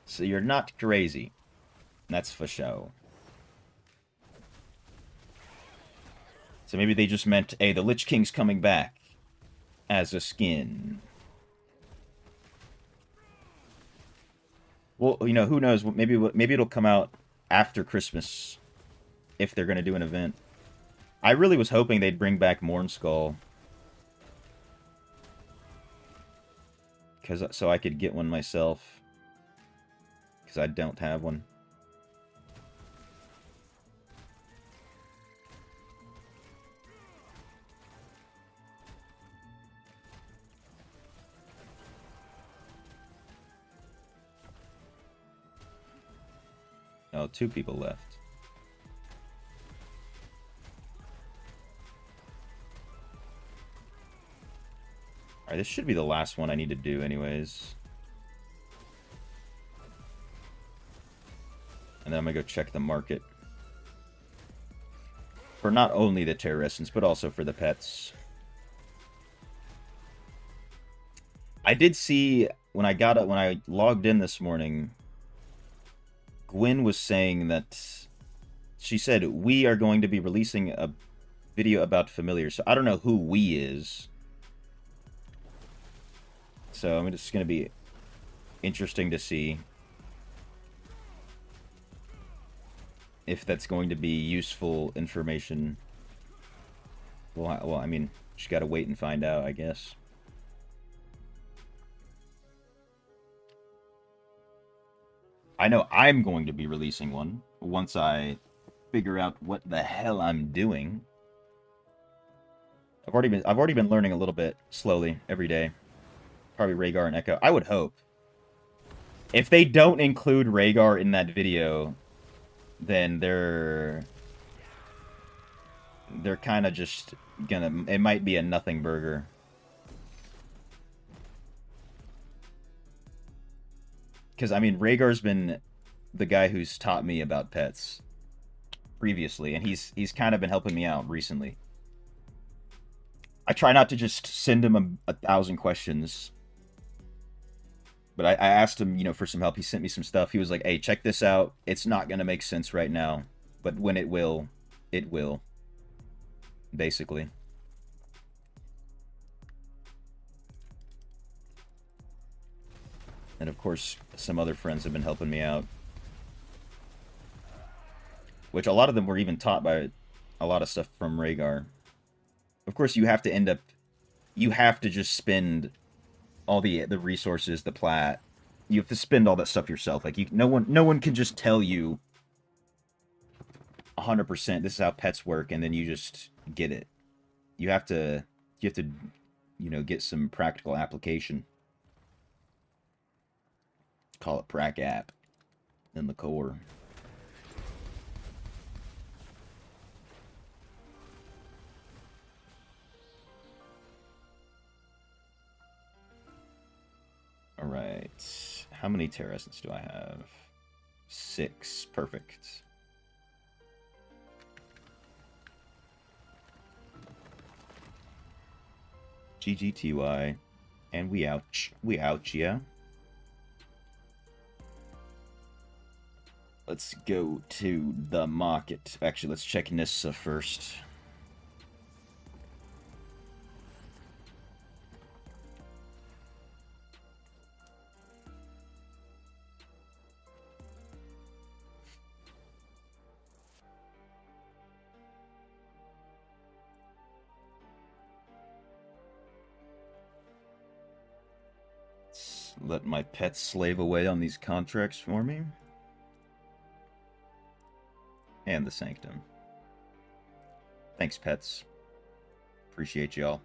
So you're not crazy. That's for show. So maybe they just meant, hey, the Lich King's coming back as a skin. Well, you know, who knows? Maybe it'll come out after Christmas if they're going to do an event. I really was hoping they'd bring back Mornskull. So I could get one myself. Because I don't have one. Oh, 2 people left. Alright, this should be the last one I need to do anyways. And then I'm gonna go check the market. For not only the Terror Essence, but also for the pets. I did see, when I logged in this morning, Gwen was saying that she said we are going to be releasing a video about familiars. So I don't know who we is. So I mean, it's going to be interesting to see if that's going to be useful information. Well, I mean, just got to wait and find out, I guess. I know I'm going to be releasing one once I figure out what the hell I'm doing. I've already been learning a little bit slowly every day. Probably Rhaegar and Echo. I would hope. If they don't include Rhaegar in that video, then they're kind of just gonna... It might be a nothing burger. Because, I mean, Rhaegar's been the guy who's taught me about pets previously, and he's kind of been helping me out recently. I try not to just send him a thousand questions. But I asked him, you know, for some help. He sent me some stuff. He was like, hey, check this out. It's not going to make sense right now. But when it will, it will. Basically. And of course, some other friends have been helping me out. Which a lot of them were even taught by a lot of stuff from Rhaegar. Of course, you have to end up... You have to just spend all the resources, the plat. You have to spend all that stuff yourself. Like, no one can just tell you 100% this is how pets work, and then you just get it. You have to, you know, get some practical application. Call it prac app in the core. Alright. How many Terror Essence do I have? 6. Perfect. GGTY. And we ouch. We ouch, yeah. Let's go to the market. Actually, let's check Nissa first. Let my pets slave away on these contracts for me. And the Sanctum. Thanks, pets. Appreciate y'all.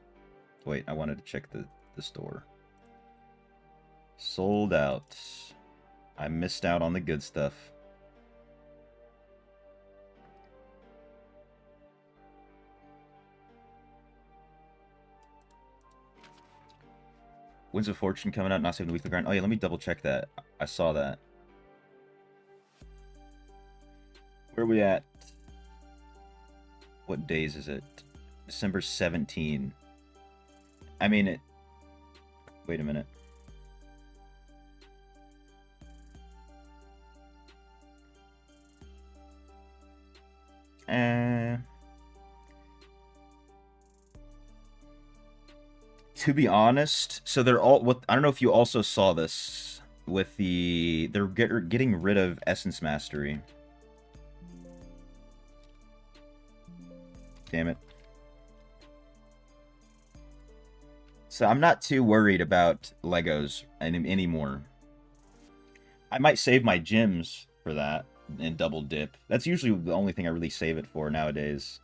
Wait, I wanted to check the store. Sold out. I missed out on the good stuff. Winds of Fortune coming out, not saving the weekly grind. Oh yeah, let me double check that. I saw that. Where are we at? What days is it? December 17. I mean, it... Wait a minute. To be honest, so they're all... What I don't know if you also saw this with the... They're getting rid of Essence Mastery. Damn it. So I'm not too worried about Legos anymore. I might save my gems for that and double dip. That's usually the only thing I really save it for nowadays.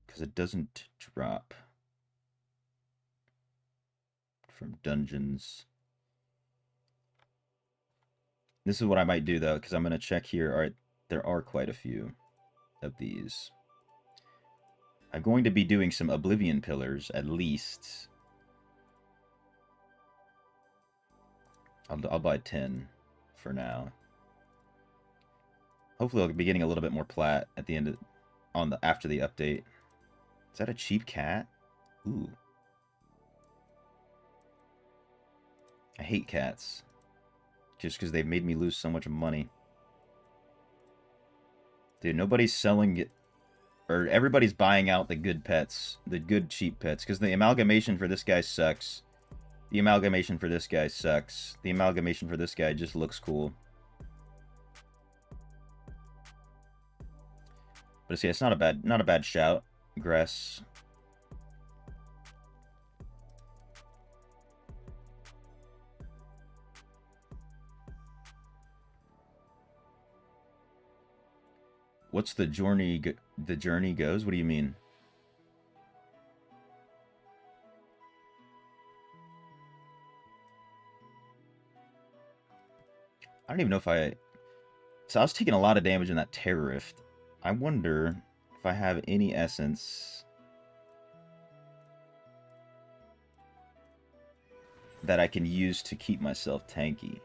Because it doesn't drop from dungeons. This is what I might do, though, because I'm going to check here. All right, there are quite a few of these. I'm going to be doing some Oblivion Pillars, at least. I'll buy 10 for now. Hopefully I'll be getting a little bit more plat at the end of, after the update. Is that a cheap cat? Ooh. I hate cats. Just because they've made me lose so much money. Dude, nobody's selling it. Or everybody's buying out the good pets. The good cheap pets. Because the amalgamation for this guy sucks. The amalgamation for this guy sucks. The amalgamation for this guy just looks cool. But see, it's not a bad shout. Grass. What's the journey? The journey goes? What do you mean? I don't even know if I... So I was taking a lot of damage in that Terror Rift. I wonder if I have any essence that I can use to keep myself tanky.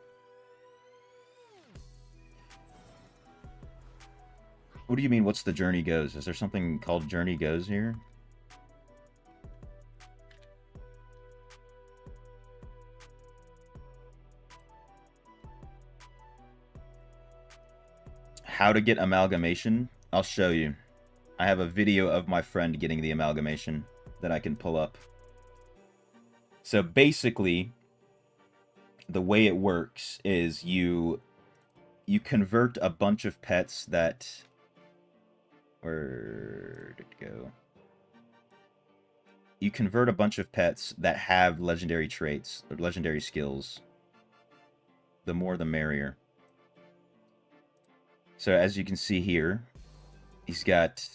What do you mean, what's the journey goes? Is there something called journey goes here? How to get amalgamation? I'll show you. I have a video of my friend getting the amalgamation that I can pull up. So basically, the way it works is you convert a bunch of pets that... Where did it go? You convert a bunch of pets that have legendary traits, or legendary skills. The more the merrier. So as you can see here, he's got...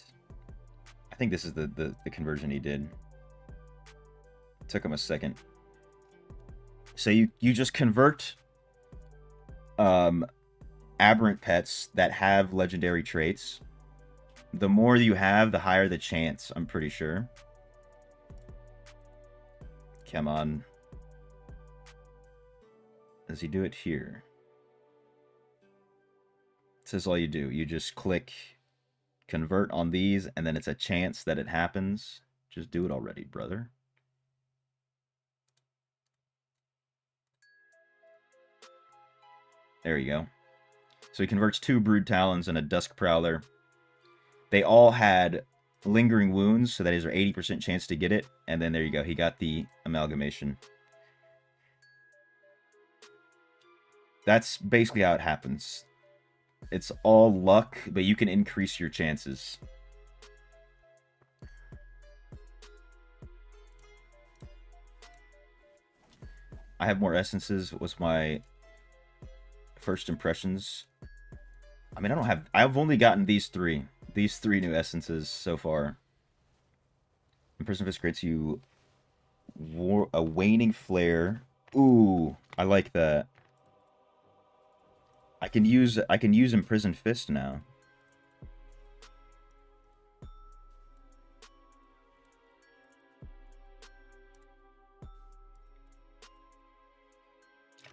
I think this is the conversion he did. It took him a second. So you just convert aberrant pets that have legendary traits. The more you have, the higher the chance, I'm pretty sure. Come on. Does he do it here? It says all you do. You just click convert on these, and then it's a chance that it happens. Just do it already, brother. There you go. So he converts 2 Brood Talons and a Dusk Prowler. They all had lingering wounds, so that is our 80% chance to get it. And then there you go. He got the amalgamation. That's basically how it happens. It's all luck, but you can increase your chances. I have more essences. Was my first impressions. I mean, I've only gotten these three new essences so far. Imprison Fist grants you a waning flare Ooh, I like that. I can use Imprisoned Fist now.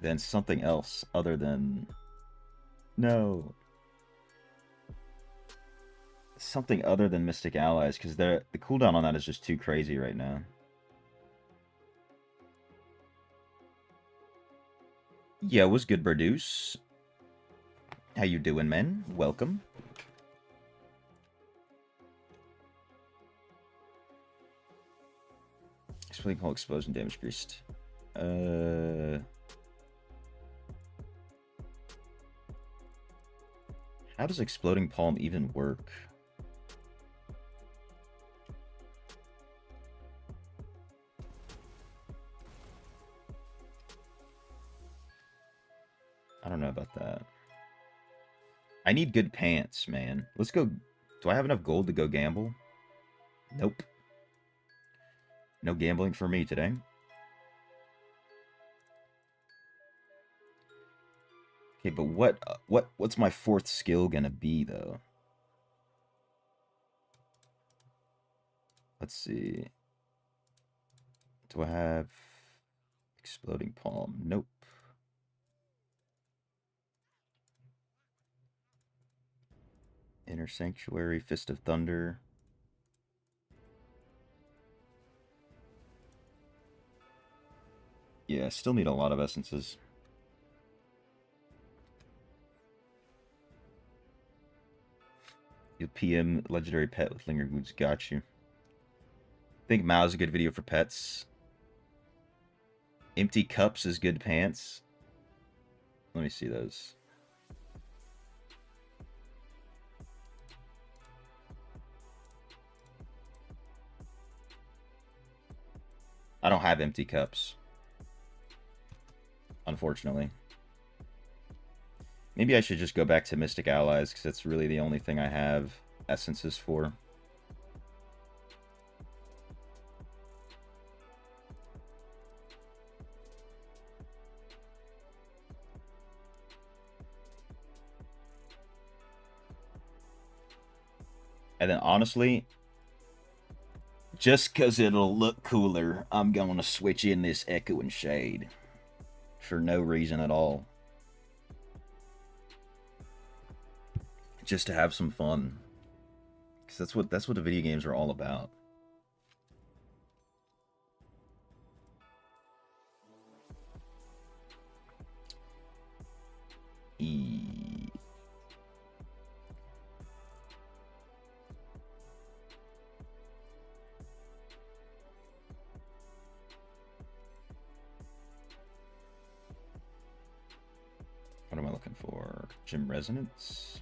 Then something else other than no. Something other than Mystic Allies, because the cooldown on that is just too crazy right now. Yeah, what's good, Berduce? How you doing, man? Welcome. Exploding Hull explosion damage increased. How does Exploding Palm even work? I don't know about that. I need good pants, man. Let's go. Do I have enough gold to go gamble? Nope. No gambling for me today. Okay, but what's my fourth skill gonna be though? Let's see. Do I have Exploding Palm? Nope. Inner Sanctuary, Fist of Thunder. Yeah, still need a lot of essences. You'll PM Legendary Pet with Lingering Wounds. Got you. I think Mao's a good video for pets. Empty Cups is good pants. Let me see those. I don't have empty cups, unfortunately. Maybe I should just go back to Mystic Allies, because that's really the only thing I have essences for. And then, honestly, just because it'll look cooler, I'm going to switch in this Echo and Shade. For no reason at all. Just to have some fun. Because that's what the video games are all about. What am I looking for? Gym Resonance?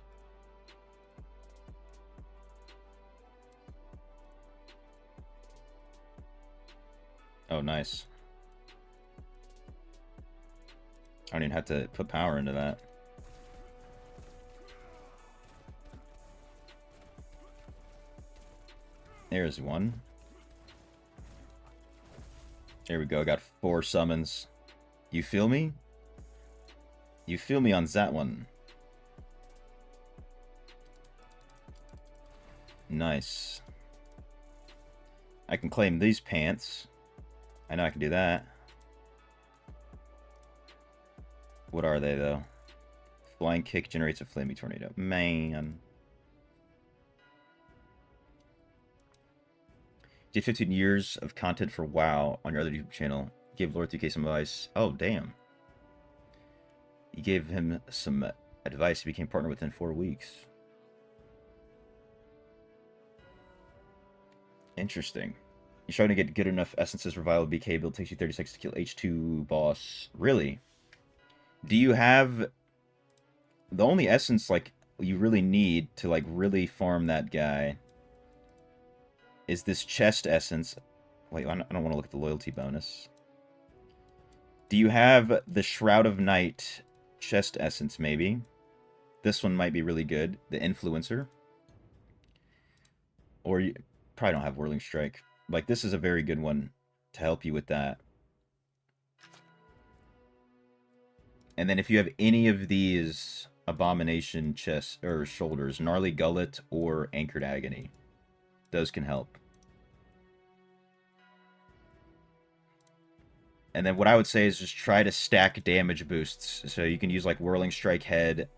Oh, nice. I don't even have to put power into that. There's one. There we go. I got 4 summons. You feel me? You feel me on that one. Nice. I can claim these pants. I know I can do that. What are they, though? Flying Kick generates a Flaming Tornado. Man. Did 15 years of content for WoW on your other YouTube channel. Gave Lord 2K some advice. Oh, damn. You gave him some advice. He became partner within 4 weeks. Interesting. You're trying to get good enough essences for Vial BK build. Takes you 30 seconds to kill H2 boss. Really? Do you have... The only essence, like, you really need to, like, really farm that guy is this chest essence. Wait, I don't want to look at the loyalty bonus. Do you have the Shroud of Night chest essence, maybe? This one might be really good. The Influencer. Or you probably don't have Whirling Strike. Like, this is a very good one to help you with that. And then if you have any of these abomination chest or shoulders, gnarly gullet or anchored agony, those can help. And then what I would say is just try to stack damage boosts. So you can use like Whirling Strike Head.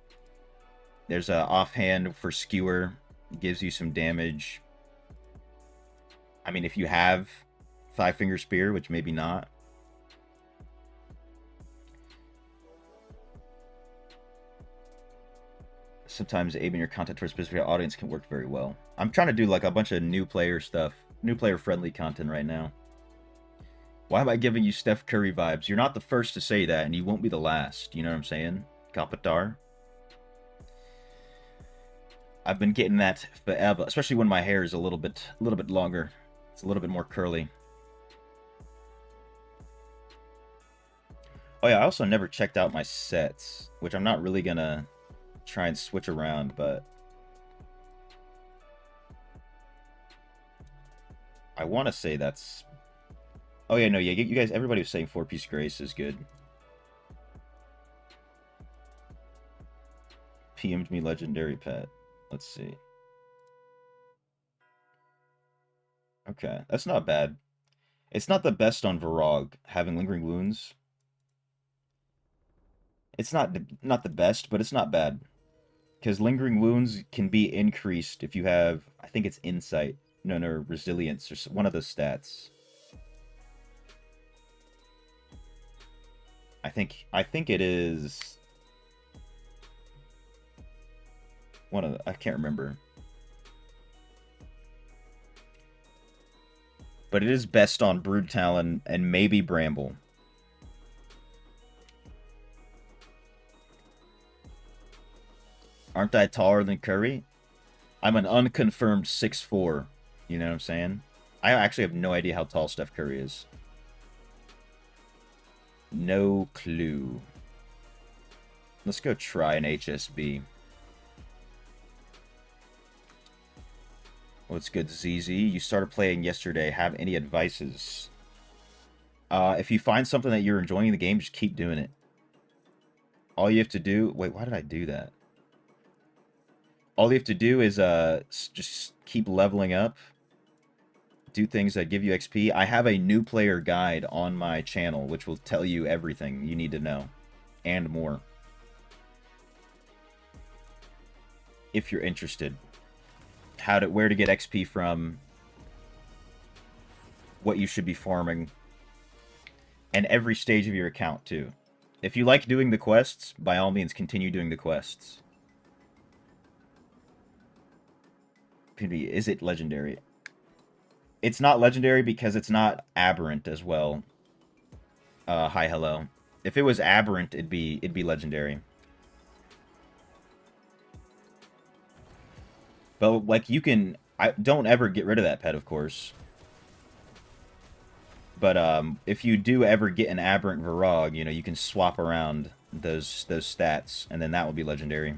There's a offhand for Skewer. Gives you some damage. I mean, if you have Five Finger Spear, which maybe not. Sometimes aiming your content towards a specific audience can work very well. I'm trying to do like a bunch of new player stuff. New player friendly content right now. Why am I giving you Steph Curry vibes? You're not the first to say that, and you won't be the last. You know what I'm saying? Kapatar. I've been getting that forever, especially when my hair is a little bit longer. It's a little bit more curly. Oh yeah, I also never checked out my sets, which I'm not really gonna try and switch around, but I want to say that's... Oh yeah, no, yeah, you guys, everybody was saying 4-piece Grace is good. PM'd me legendary pet. Let's see. Okay, that's not bad. It's not the best on Varog, having lingering wounds. It's not the best, but it's not bad. Because lingering wounds can be increased if you have, I think it's insight. No, resilience, or one of those stats. I think it is one of the, I can't remember. But it is best on Brood Talon and maybe Bramble. Aren't I taller than Curry? I'm an unconfirmed 6'4". You know what I'm saying? I actually have no idea how tall Steph Curry is. No clue. Let's go try an HSB. What's good, ZZ? You started playing yesterday. Have any advices? If you find something that you're enjoying in the game, just keep doing it. All you have to do... Wait, why did I do that? All you have to do is just keep leveling up. Do things that give you XP. I have a new player guide on my channel, which will tell you everything you need to know. And more. If you're interested. Where to get XP from. What you should be farming. And every stage of your account, too. If you like doing the quests, by all means, continue doing the quests. Is it legendary? It's not legendary because it's not aberrant as well. Hi, hello. If it was aberrant, it'd be legendary. But like you can, don't ever get rid of that pet, of course. But if you do ever get an aberrant Varog, you know, you can swap around those stats, and then that will be legendary.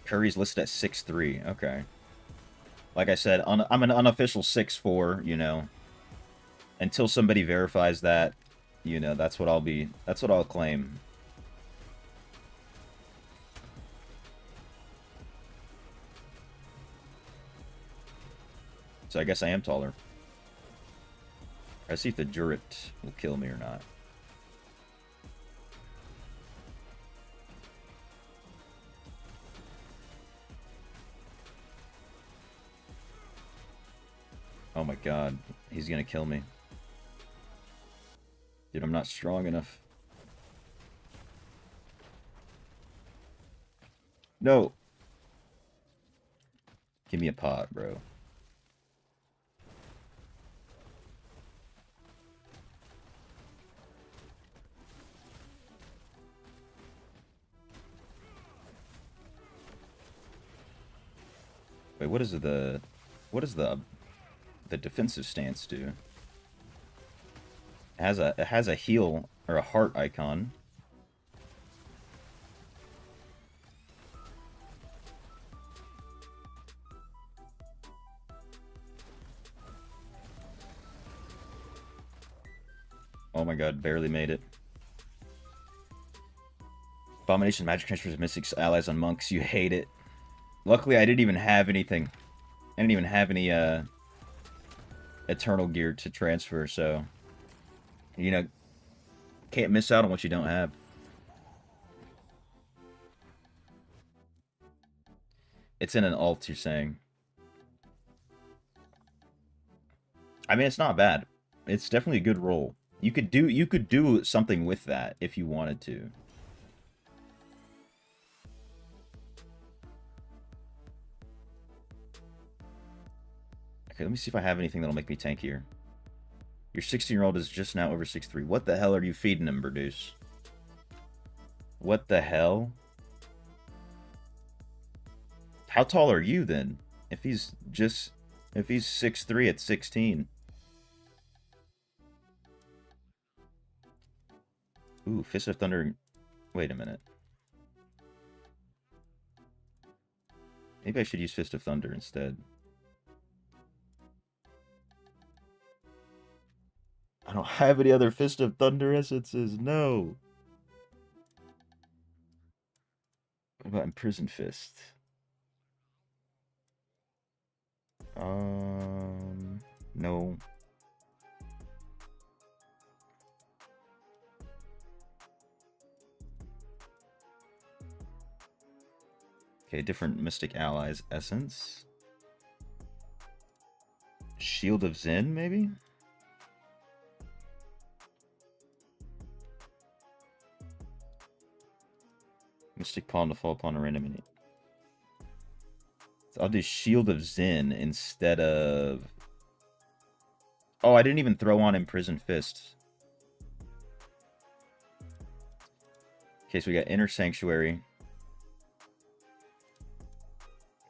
Curry's listed at 6'3". Okay. Like I said, I'm an unofficial 6'4", you know. Until somebody verifies that, you know, that's what I'll claim. So I guess I am taller. Let's see if the Juret will kill me or not. Oh my god, he's gonna kill me. Dude, I'm not strong enough. No! Give me a pot, bro. Wait, what is the defensive stance do? It has a heal Or a heart icon. Oh my god, barely made it. Abomination magic transfers mystics allies on monks. You hate it. Luckily, I didn't even have anything. I didn't even have any, eternal gear to transfer, so... You know, can't miss out on what you don't have. It's in an alt, you're saying. I mean, it's not bad. It's definitely a good roll. You could do something with that if you wanted to. Okay, let me see if I have anything that'll make me tankier. Your 16-year-old is just now over 6'3". What the hell are you feeding him, Berduce? What the hell? How tall are you, then? If he's 6'3" at 16. Ooh, Fist of Thunder. Wait a minute. Maybe I should use Fist of Thunder instead. I don't have any other Fist of Thunder essences. No. What about Imprisoned Fist? No. Okay, different Mystic Allies essence. Shield of Zen, maybe? Mystic Pawn to fall upon a random enemy. So I'll do Shield of Zen instead of... Oh, I didn't even throw on Imprisoned Fist. Okay, so we got Inner Sanctuary.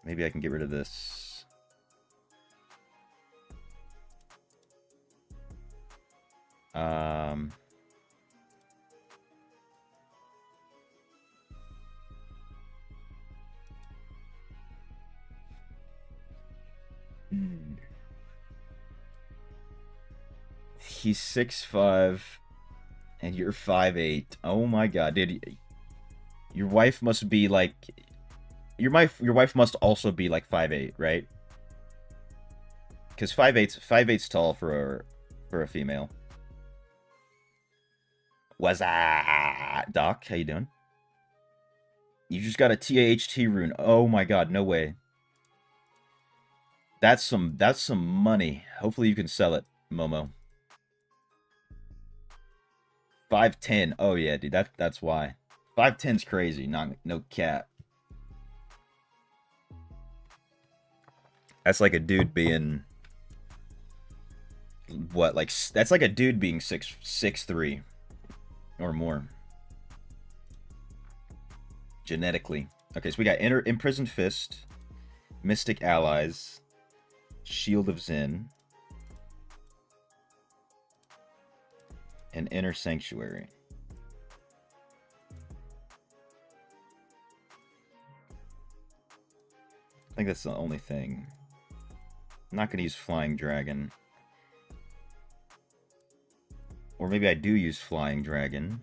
Maybe I can get rid of this. He's 6'5", and you're 5'8". Oh my god, dude. Your wife must be like... Your wife must also be like 5'8", right? Because 5'8's tall for a female. What's that? Doc, how you doing? You just got a TAHT rune. Oh my god, no way. That's some money. Hopefully you can sell it, Momo. 5'10". Oh yeah, dude, that's why. 5'10's crazy, no cap. That's like a dude being what, like that's like a dude being 6'3" or more. Genetically. Okay, so we got Imprisoned Fist, Mystic Allies, Shield of Zen, and Inner Sanctuary. I think that's the only thing. I'm not going to use Flying Dragon. Or maybe I do use Flying Dragon.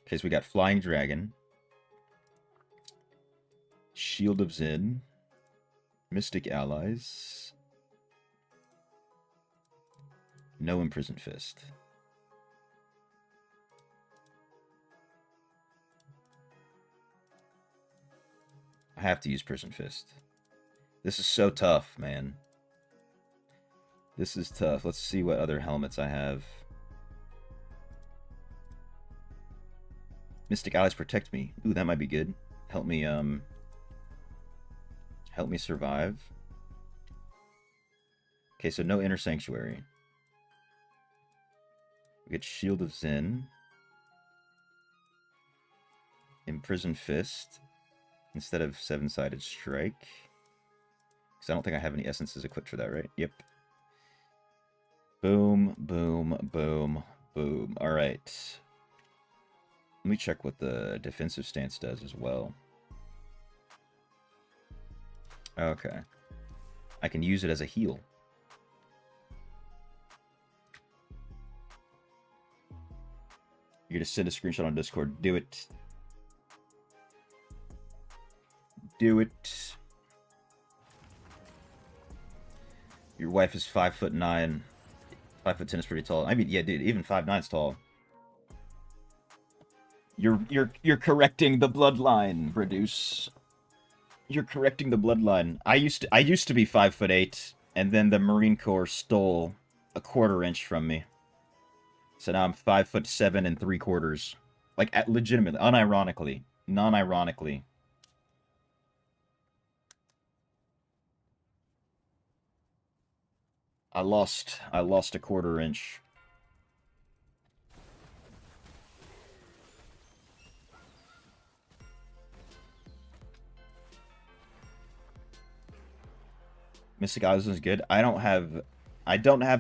Okay, so we got Flying Dragon, Shield of Zen, Mystic Allies, no Imprisoned Fist. I have to use Prison Fist. This is so tough, man. This is tough. Let's see what other helmets I have. Mystic Allies protect me. Ooh, that might be good. Help me survive. Okay, so no Inner Sanctuary. We get Shield of Zen. Imprisoned Fist. Instead of Seven-Sided Strike. Because I don't think I have any essences equipped for that, right? Yep. Boom, boom, boom, boom. All right. Let me check what the defensive stance does as well. Okay. I can use it as a heal. You're gonna send a screenshot on Discord. Do it. Do it. Your wife is 5'9". 5'10" is pretty tall. I mean, yeah, dude, even 5'9" is tall. You're correcting the bloodline, Reduce. You're correcting the bloodline. I used to be 5'8", and then the Marine Corps stole a quarter-inch from me. So now I'm 5'7" and 3/4. Like, legitimately, unironically, non-ironically. I lost a quarter-inch. Mystic Islands is good. I don't have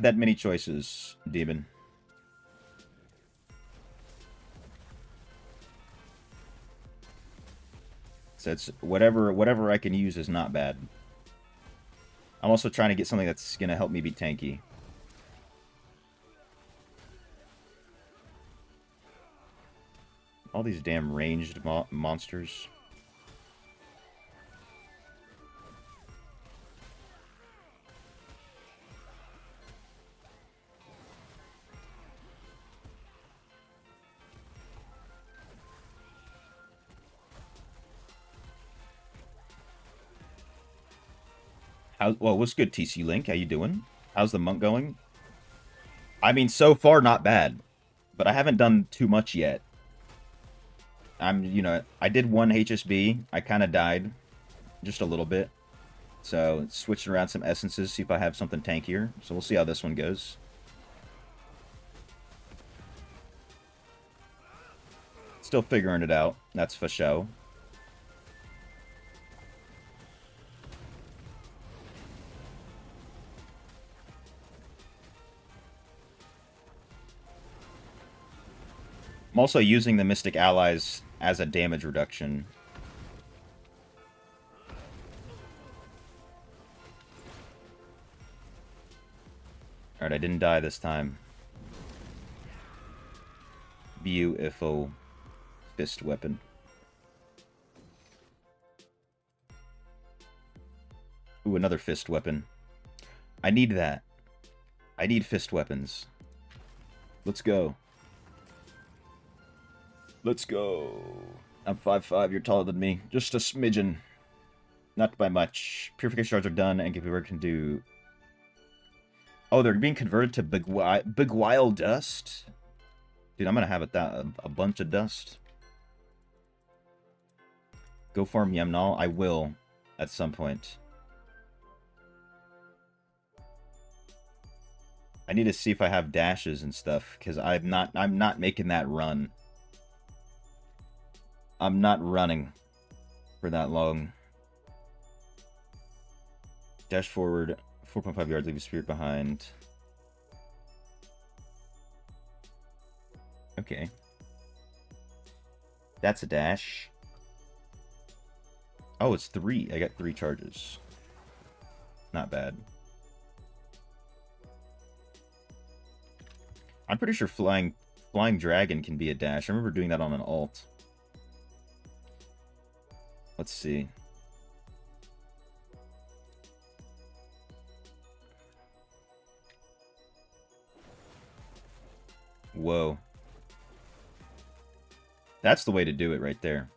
that many choices, Demon. So it's whatever I can use is not bad. I'm also trying to get something that's gonna help me be tanky. All these damn ranged monsters. Well, what's good, TC Link? How you doing? How's the monk going? I mean, so far, not bad. But I haven't done too much yet. I did one HSB. I kind of died. Just a little bit. So, switching around some essences, see if I have something tankier. So, we'll see how this one goes. Still figuring it out. That's for show. I'm also using the Mystic Allies as a damage reduction. Alright, I didn't die this time. Beautiful fist weapon. Ooh, another fist weapon. I need that. I need fist weapons. Let's go. Let's go. I'm 5'5", you're taller than me. Just a smidgen. Not by much. Purification shards are done, and Giveaway can do... Oh, they're being converted to Beguile Dust? Dude, I'm gonna have a bunch of dust. Go farm Yemnal? I will, at some point. I need to see if I have dashes and stuff, because I'm not making that run. I'm not running for that long. Dash forward 4.5 yards, leave a spirit behind. Okay. That's a dash. Oh, it's 3. I got 3 charges. Not bad. I'm pretty sure Flying Dragon can be a dash. I remember doing that on an alt. Let's see. Whoa. That's the way to do it right there.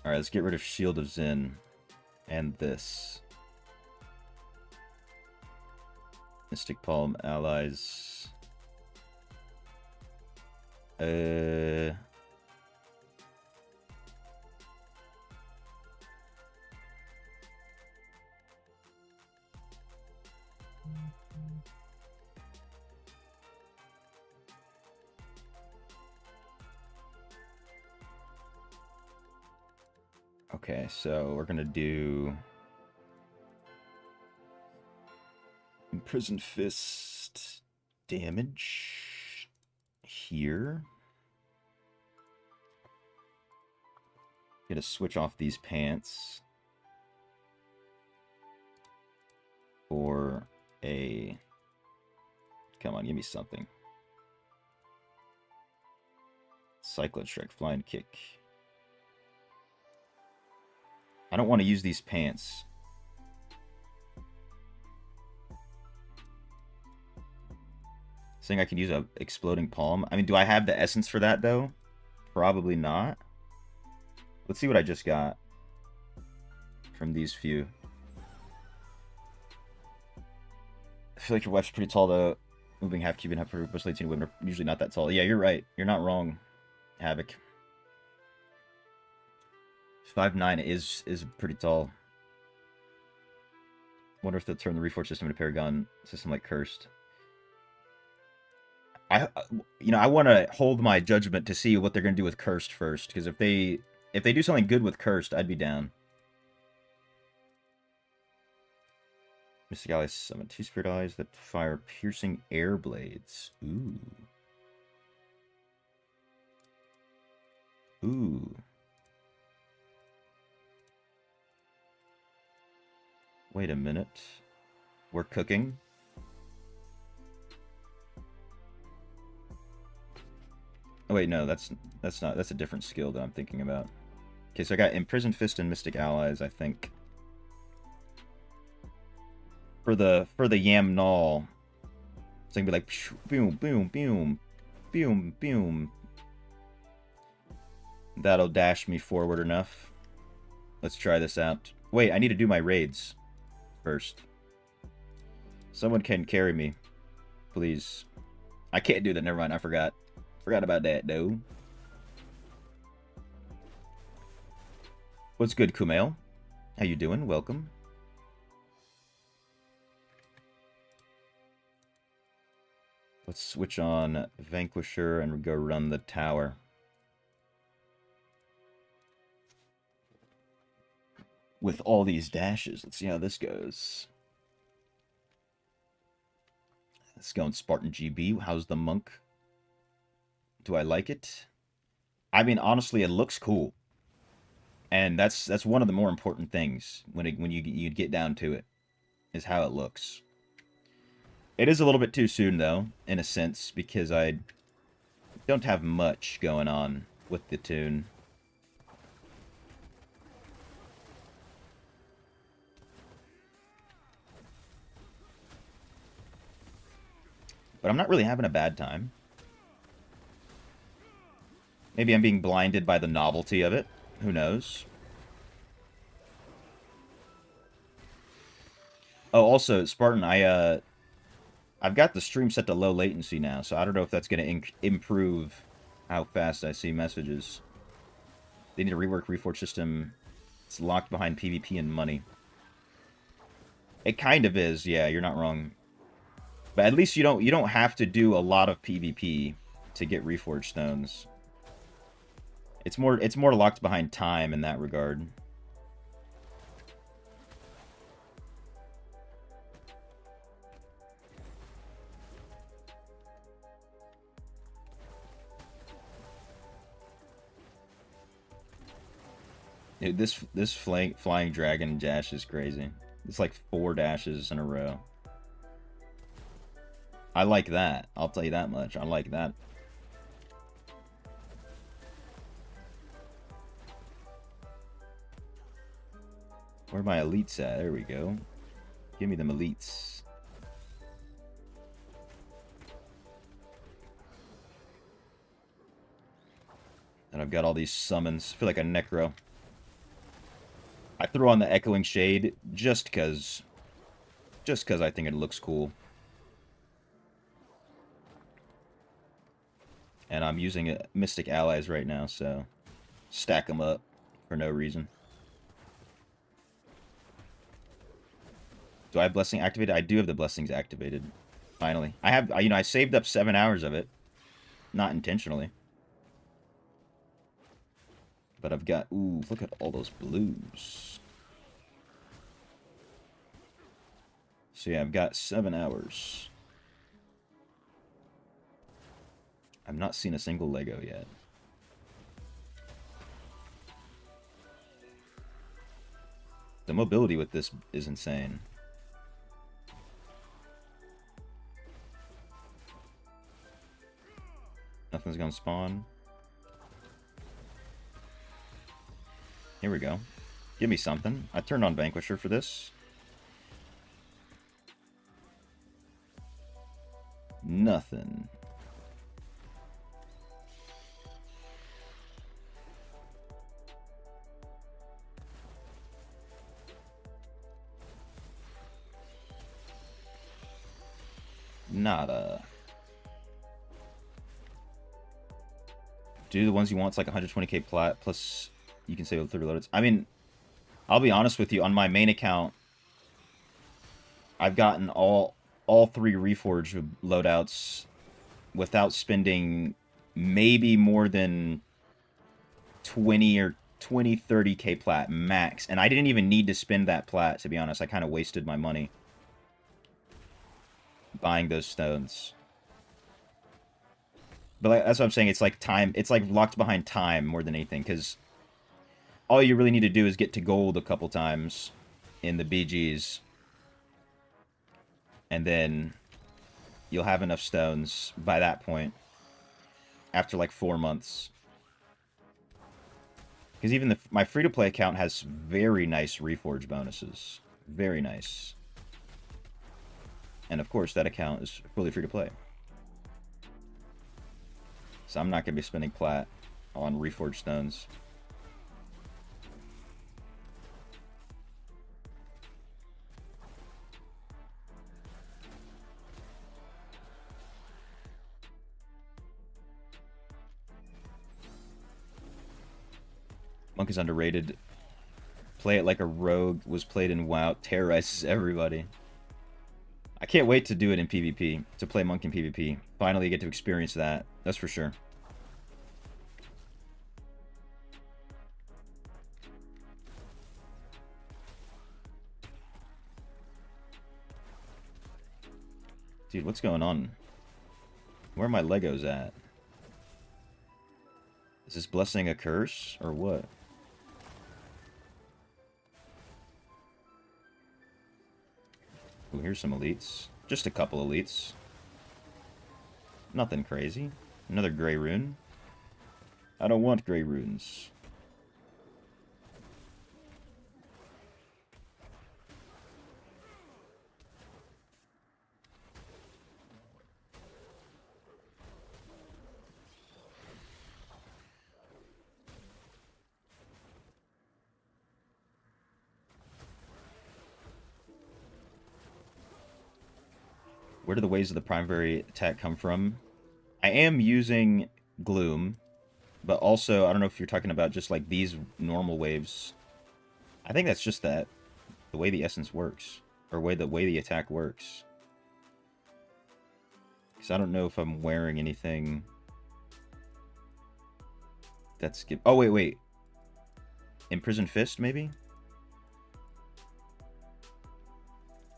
Alright, let's get rid of Shield of Zen. And this. Mystic Palm allies. Okay, so we're gonna do Imprisoned Fist damage here. Gonna switch off these pants for a... Come on, give me something. Cyclone Strike, Flying Kick. I don't want to use these pants. Saying I can use a Exploding Palm. I mean, do I have the essence for that, though? Probably not. Let's see what I just got from these few. I feel like your wife's pretty tall, though. Moving half Cuban, half Peru, most Latina women are usually not that tall. Yeah, you're right. You're not wrong, Havoc. 5'9" is pretty tall. Wonder if they'll turn the Reforged system into Paragon system like Cursed. I want to hold my judgment to see what they're going to do with Cursed first, because if they do something good with Cursed, I'd be down. Mystic Allies summon 2 Spirit Eyes that fire piercing air blades. Ooh. Ooh. Wait a minute. We're cooking. Oh wait, no, that's not. That's a different skill that I'm thinking about. Okay, so I got Imprisoned Fist and Mystic Allies, I think. For the Yam Null, it's gonna be like boom, boom, boom, boom, boom. That'll dash me forward enough. Let's try this out. Wait, I need to do my raids first. Someone can carry me, please. I can't do that. Never mind. I forgot. Forgot about that, though. What's good, Kumail? How you doing? Welcome. Let's switch on Vanquisher and go run the tower. With all these dashes, let's see how this goes. Let's go in Spartan GB. How's the monk? Do I like it? I mean, honestly, it looks cool. And that's one of the more important things when you get down to it, is how it looks. It is a little bit too soon, though, in a sense, because I don't have much going on with the tune. But I'm not really having a bad time. Maybe I'm being blinded by the novelty of it. Who knows? Oh, also, Spartan, I've got the stream set to low latency now, so I don't know if that's going to improve how fast I see messages. They need to rework Reforged system. It's locked behind PvP and money. It kind of is, yeah, you're not wrong. But at least you don't have to do a lot of PvP to get Reforged stones. It's more locked behind time in that regard. Dude, this flying dragon dash is crazy. It's like 4 dashes in a row. I like that. I'll tell you that much. I like that. Where are my elites at? There we go. Give me them elites. And I've got all these summons. I feel like a necro. I throw on the Echoing Shade just because I think it looks cool. And I'm using Mystic Allies right now, so stack them up for no reason. Do I have Blessing activated? I do have the Blessings activated. Finally. I have, I saved up 7 hours of it. Not intentionally. But I've got... Ooh, look at all those blues. So yeah, I've got 7 hours. I've not seen a single Lego yet. The mobility with this is insane. Nothing's gonna spawn. Here we go. Give me something. I turned on Vanquisher for this. Nothing. Nada. Do the ones you want, it's like 120k plat, plus you can save with 30 loadouts. I mean, I'll be honest with you, on my main account, I've gotten all 3 Reforged loadouts without spending maybe more than 30k plat max. And I didn't even need to spend that plat, to be honest. I kind of wasted my money buying those stones. But like, that's what I'm saying. It's like time. It's like locked behind time more than anything. Because all you really need to do is get to gold a couple times in the BGs. And then you'll have enough stones by that point. After like 4 months. Because even my free-to-play account has very nice Reforge bonuses. Very nice. And of course, that account is fully free-to-play. So I'm not going to be spending plat on Reforged stones. Monk is underrated. Play it like a rogue was played in WoW. Terrorizes everybody. I can't wait to do it in PvP. To play Monk in PvP. Finally get to experience that. That's for sure. Dude, what's going on? Where are my Legos at? Is this blessing a curse? Or what? Ooh, here's some elites. Just a couple elites. Nothing crazy. Another gray rune. I don't want gray runes. Where do the waves of the primary attack come from? I am using Gloom, but also, I don't know if you're talking about just like these normal waves. I think that's just that. The way the essence works. Or the way the attack works. Because I don't know if I'm wearing anything that's... Oh, wait. Imprisoned Fist, maybe?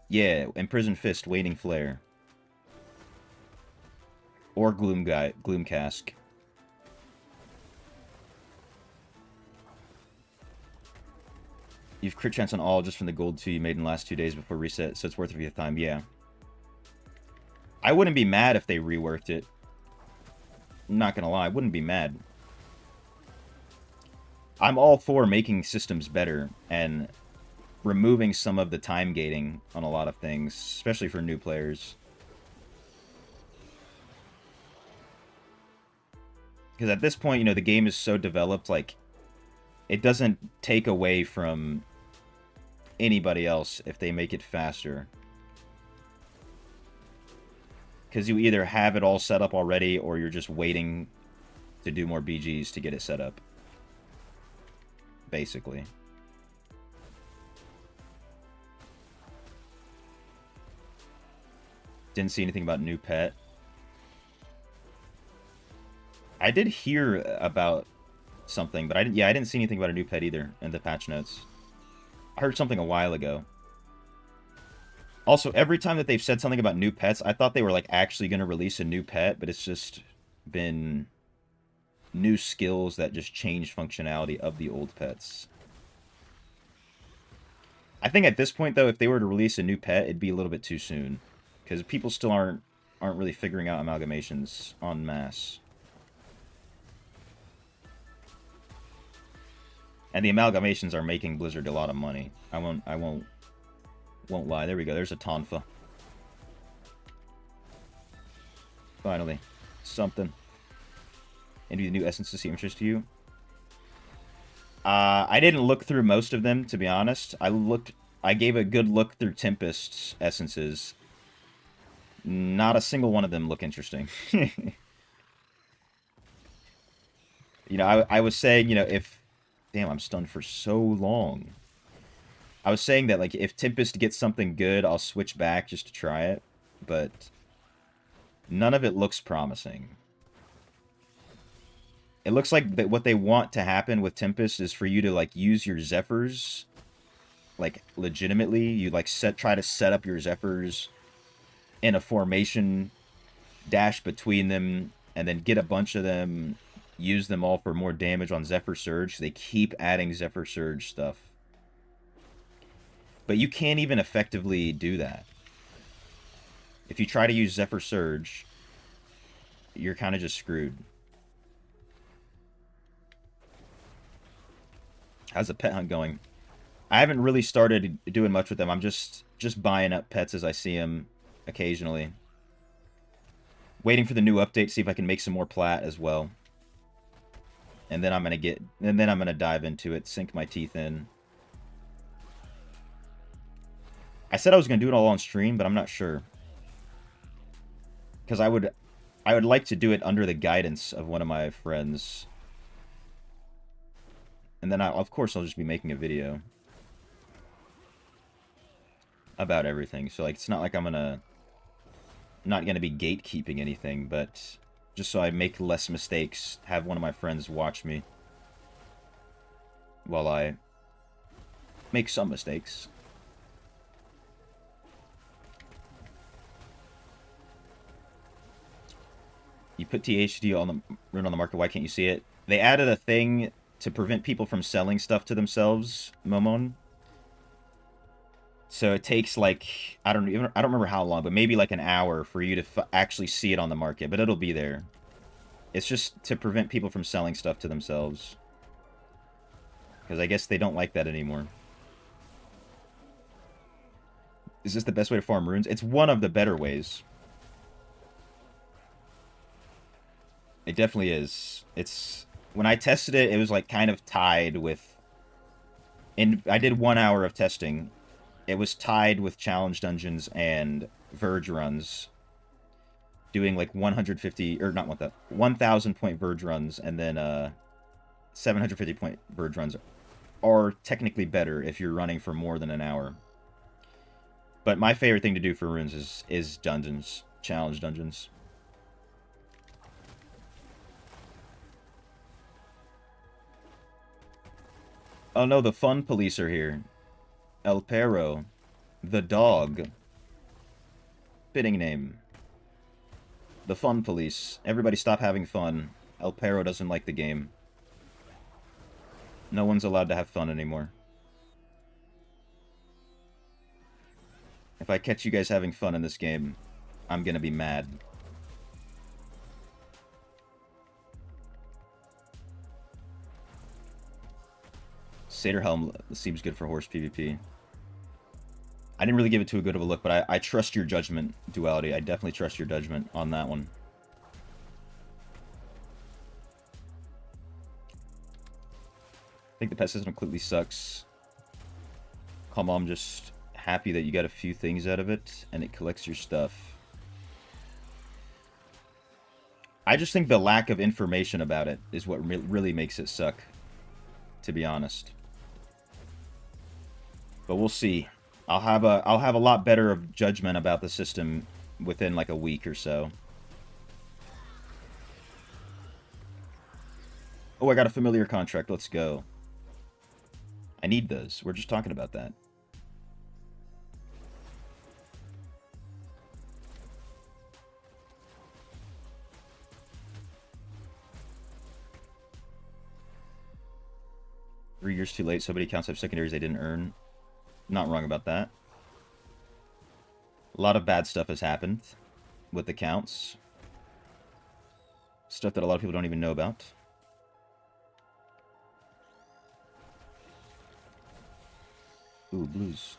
Yeah, Imprisoned Fist, Waiting Flare. Or Gloom Cask. You've crit chance on all just from the gold 2 you made in the last 2 days before reset, so it's worth it for your time. Yeah. I wouldn't be mad if they reworked it. I'm not gonna lie, I wouldn't be mad. I'm all for making systems better and removing some of the time gating on a lot of things, especially for new players. Because at this point, you know, the game is so developed, like, it doesn't take away from anybody else if they make it faster. Because you either have it all set up already, or you're just waiting to do more BGs to get it set up. Basically. Didn't see anything about new pet. I did hear about something, but I didn't see anything about a new pet either in the patch notes. I heard something a while ago. Also, every time that they've said something about new pets, I thought they were like actually going to release a new pet, but it's just been new skills that just change functionality of the old pets. I think at this point, though, if they were to release a new pet, it'd be a little bit too soon, because people still aren't really figuring out amalgamations en masse. And the amalgamations are making Blizzard a lot of money. I won't lie. There we go. There's a Tonfa. Finally, something. Any of the new essences seem interest to you? I didn't look through most of them, to be honest. I gave a good look through Tempest's essences. Not a single one of them look interesting. You know, I was saying, you know, if... Damn, I'm stunned for so long. I was saying that, like, if Tempest gets something good, I'll switch back just to try it. But none of it looks promising. It looks like that what they want to happen with Tempest is for you to, like, use your Zephyrs, like, legitimately. You, like, try to set up your Zephyrs in a formation, dash between them, and then get a bunch of them, use them all for more damage on Zephyr Surge. They keep adding Zephyr Surge stuff. But you can't even effectively do that. If you try to use Zephyr Surge, you're kind of just screwed. How's the pet hunt going? I haven't really started doing much with them. I'm just buying up pets as I see them occasionally. Waiting for the new update, see if I can make some more plat as well. And then I'm gonna dive into it, sink my teeth in. I said I was gonna do it all on stream, but I'm not sure. Because I would like to do it under the guidance of one of my friends. And then, of course, I'll just be making a video about everything. So, like, it's not like I'm not gonna be gatekeeping anything, but just so I make less mistakes, have one of my friends watch me while I make some mistakes. You put THD on the rune on the market, why can't you see it? They added a thing to prevent people from selling stuff to themselves, Momon. So it takes, like, I don't remember how long, but maybe like an hour for you to actually see it on the market, but it'll be there. It's just to prevent people from selling stuff to themselves. Because I guess they don't like that anymore. Is this the best way to farm runes? It's one of the better ways. It definitely is. When I tested it, it was like kind of tied with... And I did 1 hour of testing. It was tied with challenge dungeons and Verge runs. Doing like 150, or not 1,000 point Verge runs, and then 750 point Verge runs are technically better if you're running for more than an hour. But my favorite thing to do for runes is dungeons, challenge dungeons. Oh no, the fun police are here. El Perro. The dog. Fitting name. The fun police. Everybody stop having fun. El Perro doesn't like the game. No one's allowed to have fun anymore. If I catch you guys having fun in this game, I'm gonna be mad. Satyr Helm seems good for horse PvP. I didn't really give it too good of a look, but I trust your judgment, Duality. I definitely trust your judgment on that one. I think the pet system completely sucks. Calm, I'm just happy that you got a few things out of it, and it collects your stuff. I just think the lack of information about it is what really makes it suck, to be honest. But we'll see. I'll have a lot better of judgment about the system within like a week or so. Oh, I got a familiar contract. Let's go. I need those. We're just talking about that. Three years too late. So many accounts have secondaries they didn't earn. Not wrong about that. A lot of bad stuff has happened with accounts. Stuff that a lot of people don't even know about. Ooh, blues.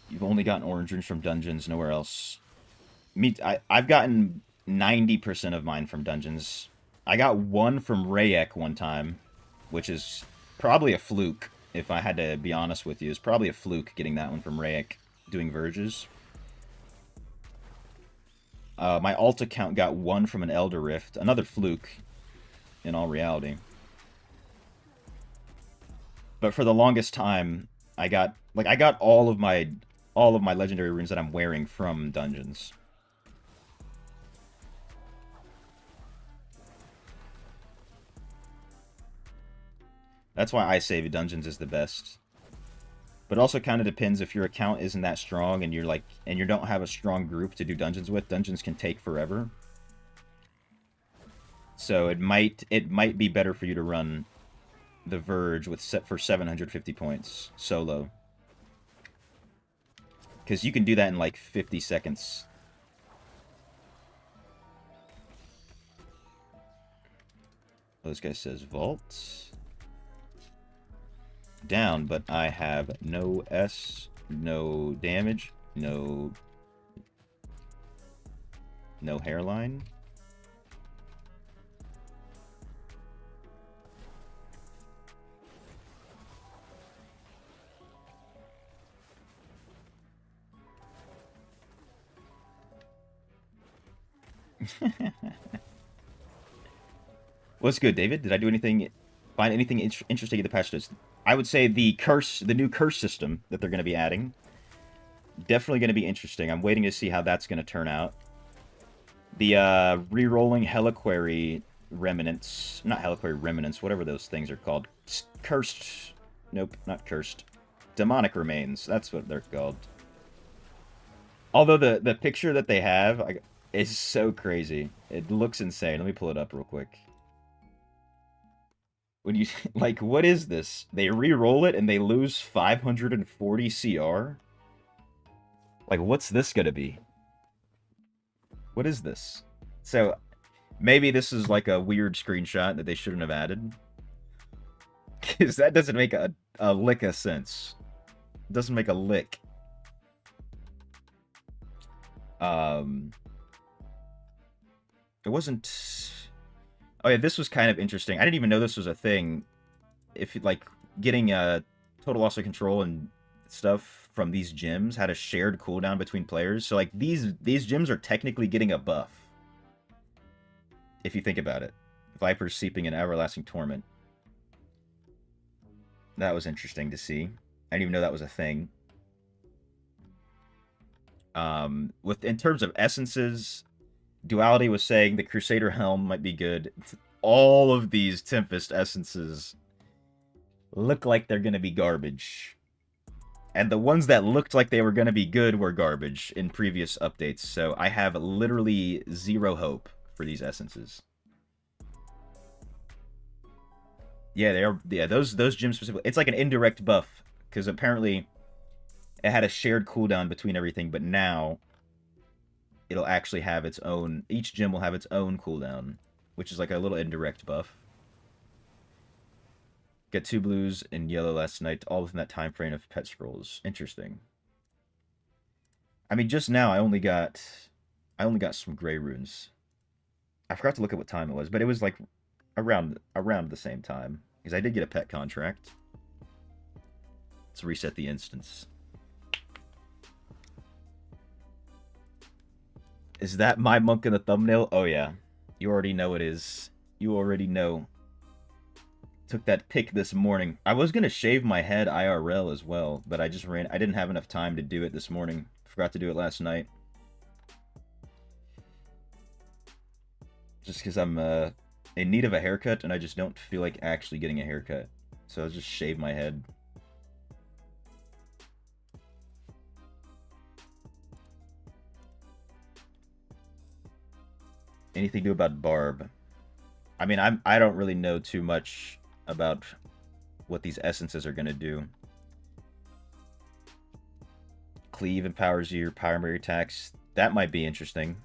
You've only gotten orange rings from dungeons, nowhere else. I've gotten 90% of mine from dungeons. I got one from Rayek one time, which is probably a fluke, if I had to be honest with you. It's probably a fluke getting that one from Rayek doing Verges. My alt account got one from an Elder Rift. Another fluke, in all reality. But for the longest time, I got all of my legendary runes that I'm wearing from dungeons. That's why I say dungeons is the best. But it also kind of depends if your account isn't that strong and you don't have a strong group to do dungeons with. Dungeons can take forever. So it might be better for you to run the Verge for 750 points solo. Because you can do that in like 50 seconds. Oh, this guy says vault. Down, but I have no S, no damage, no hairline. What's good, David? Did I do anything? Find anything interesting in the patch notes? I would say the new curse system that they're going to be adding, definitely going to be interesting. I'm waiting to see how that's going to turn out. The re-rolling Heliquary remnants, not Heliquary remnants, whatever those things are called. Cursed, nope, not cursed. Demonic remains, that's what they're called. Although the picture that they have is so crazy. It looks insane. Let me pull it up real quick. When you like, what is this? They re-roll it and they lose 540 CR? Like, what's this gonna be? What is this? So, maybe this is like a weird screenshot that they shouldn't have added. Because that doesn't make a lick of sense. It doesn't make a lick. It wasn't... Oh yeah, this was kind of interesting. I didn't even know this was a thing. If like getting a total loss of control and stuff from these gyms had a shared cooldown between players. So like these gyms are technically getting a buff. If you think about it. Viper's Seeping and Everlasting Torment. That was interesting to see. I didn't even know that was a thing. In terms of essences, Duality was saying the Crusader Helm might be good. All of these Tempest essences look like they're going to be garbage. And the ones that looked like they were going to be good were garbage in previous updates. So I have literally zero hope for these essences. Yeah, they are. Yeah, those gyms specifically. It's like an indirect buff because apparently it had a shared cooldown between everything, but now it'll actually have its own... Each gym will have its own cooldown, which is like a little indirect buff. Get 2 blues and yellow last night, all within that time frame of pet scrolls. Interesting. I mean, just now I only got some gray runes. I forgot to look at what time it was, but it was like around the same time because I did get a pet contract. Let's reset the instance. Is that my monk in the thumbnail? Oh, yeah. You already know it is. You already know. Took that pic this morning. I was gonna shave my head IRL as well, but I didn't have enough time to do it this morning. Forgot to do it last night. Just because I'm in need of a haircut, and I just don't feel like actually getting a haircut. So I'll just shave my head. Anything new about Barb? I mean, I don't really know too much about what these essences are gonna do. Cleave empowers your primary attacks. That might be interesting.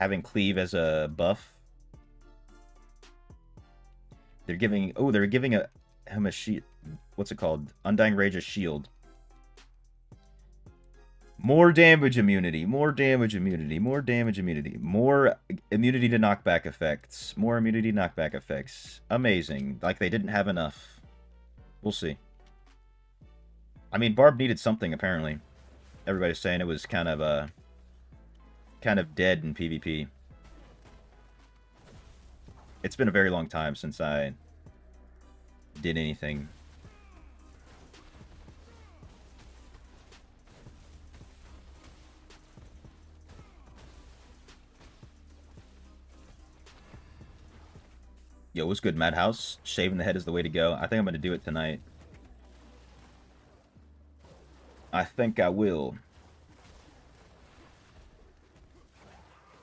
Having Cleave as a buff. They're giving him a shield. What's it called? Undying Rage, a shield. More damage immunity, more damage immunity, more damage immunity, more immunity to knockback effects, more immunity to knockback effects. Amazing. Like they didn't have enough. We'll see. I mean, Barb needed something, apparently. Everybody's saying it was kind of dead in PvP. It's been a very long time since I did anything. Yo, what's good, Madhouse? Shaving the head is the way to go. I think I'm going to do it tonight. I think I will.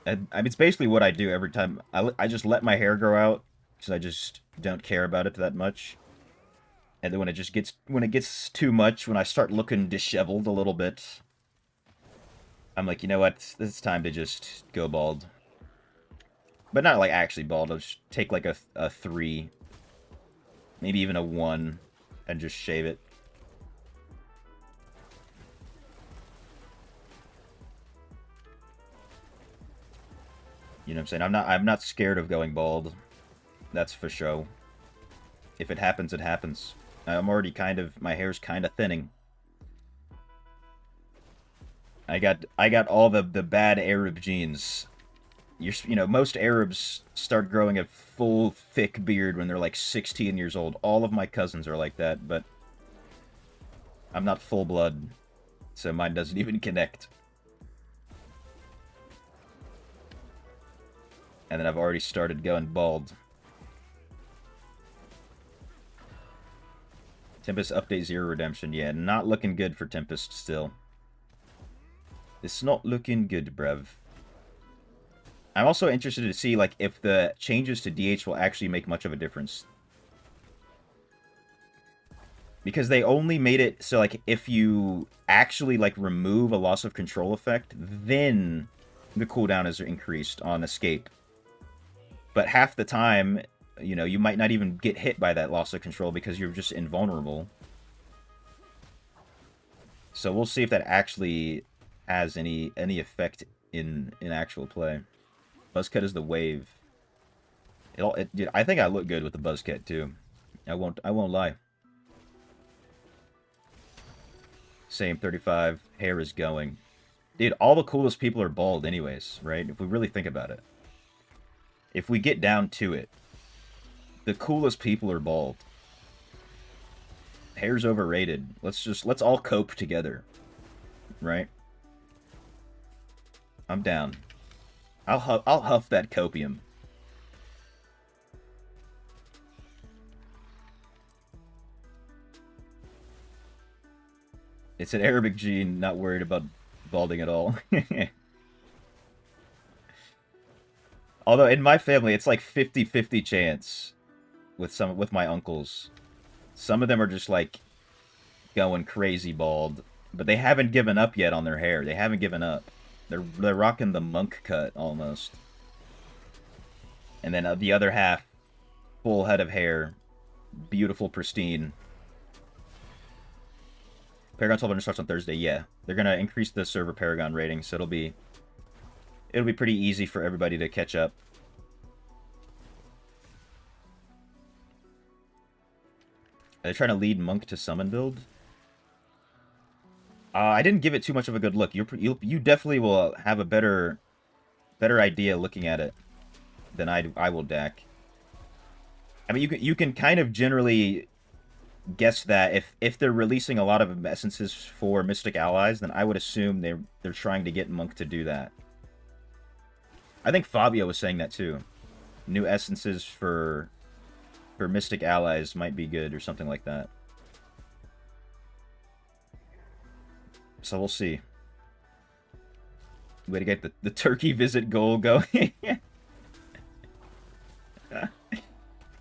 I mean, it's basically what I do every time. I just let my hair grow out because I just don't care about it that much. And then when it gets too much, when I start looking disheveled a little bit, I'm like, you know what? It's time to just go bald. But not like actually bald. I'll just take like a 3, maybe even a 1, and just shave it. You know what I'm saying? I'm not scared of going bald. That's for sure. If it happens, it happens. I'm already my hair's kind of thinning. I got all the bad Arab genes. You know, most Arabs start growing a full, thick beard when they're like 16 years old. All of my cousins are like that, but I'm not full blood, so mine doesn't even connect. And then I've already started going bald. Tempest Update 0 Redemption. Yeah, not looking good for Tempest still. It's not looking good, bruv. I'm also interested to see, like, if the changes to DH will actually make much of a difference. Because they only made it so, like, if you actually, like, remove a loss of control effect, then the cooldown is increased on escape. But half the time, you know, you might not even get hit by that loss of control because you're just invulnerable. So we'll see if that actually has any effect in actual play. Buzzcut is the wave. Dude, I think I look good with the buzzcut too. I won't lie. Same 35. Hair is going. Dude, all the coolest people are bald anyways, right? If we really think about it. If we get down to it, the coolest people are bald. Hair's overrated. Let's all cope together. Right? I'm down. I'll huff that copium. It's an Arabic gene, not worried about balding at all. Although in my family it's like 50-50 chance with my uncles. Some of them are just like going crazy bald, but they haven't given up yet on their hair. They haven't given up. They're rocking the monk cut almost. And then the other half, full head of hair, beautiful, pristine. Paragon 1200 starts on Thursday. Yeah, they're gonna increase the server Paragon rating, so it'll be pretty easy for everybody to catch up. Are they trying to lead monk to summon build? I didn't give it too much of a good look. You definitely will have a better idea looking at it than I will, Dak. I mean, you can kind of generally guess that if they're releasing a lot of essences for Mystic Allies, then I would assume they're trying to get Monk to do that. I think Fabio was saying that too. New essences for Mystic Allies might be good or something like that. So we'll see. Way to get the turkey visit goal going.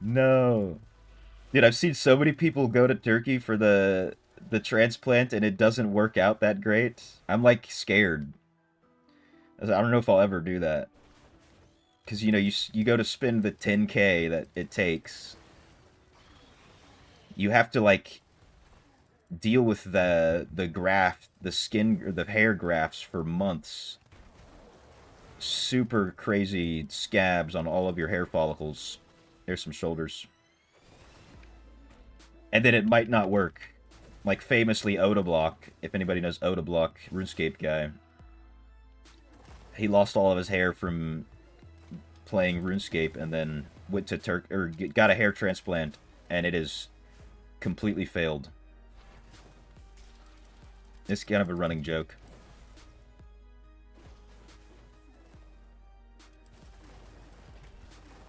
No. Dude, I've seen so many people go to Turkey for the transplant and it doesn't work out that great. I'm like scared. I don't know if I'll ever do that. Cuz you know, you go to spend the 10K that it takes. You have to like deal with the graft, the skin or the hair grafts for months. Super crazy scabs on all of your hair follicles. There's some shoulders. And then it might not work. Like famously Odablock, if anybody knows Odablock, RuneScape guy. He lost all of his hair from playing RuneScape and then went to got a hair transplant and it is completely failed. It's kind of a running joke.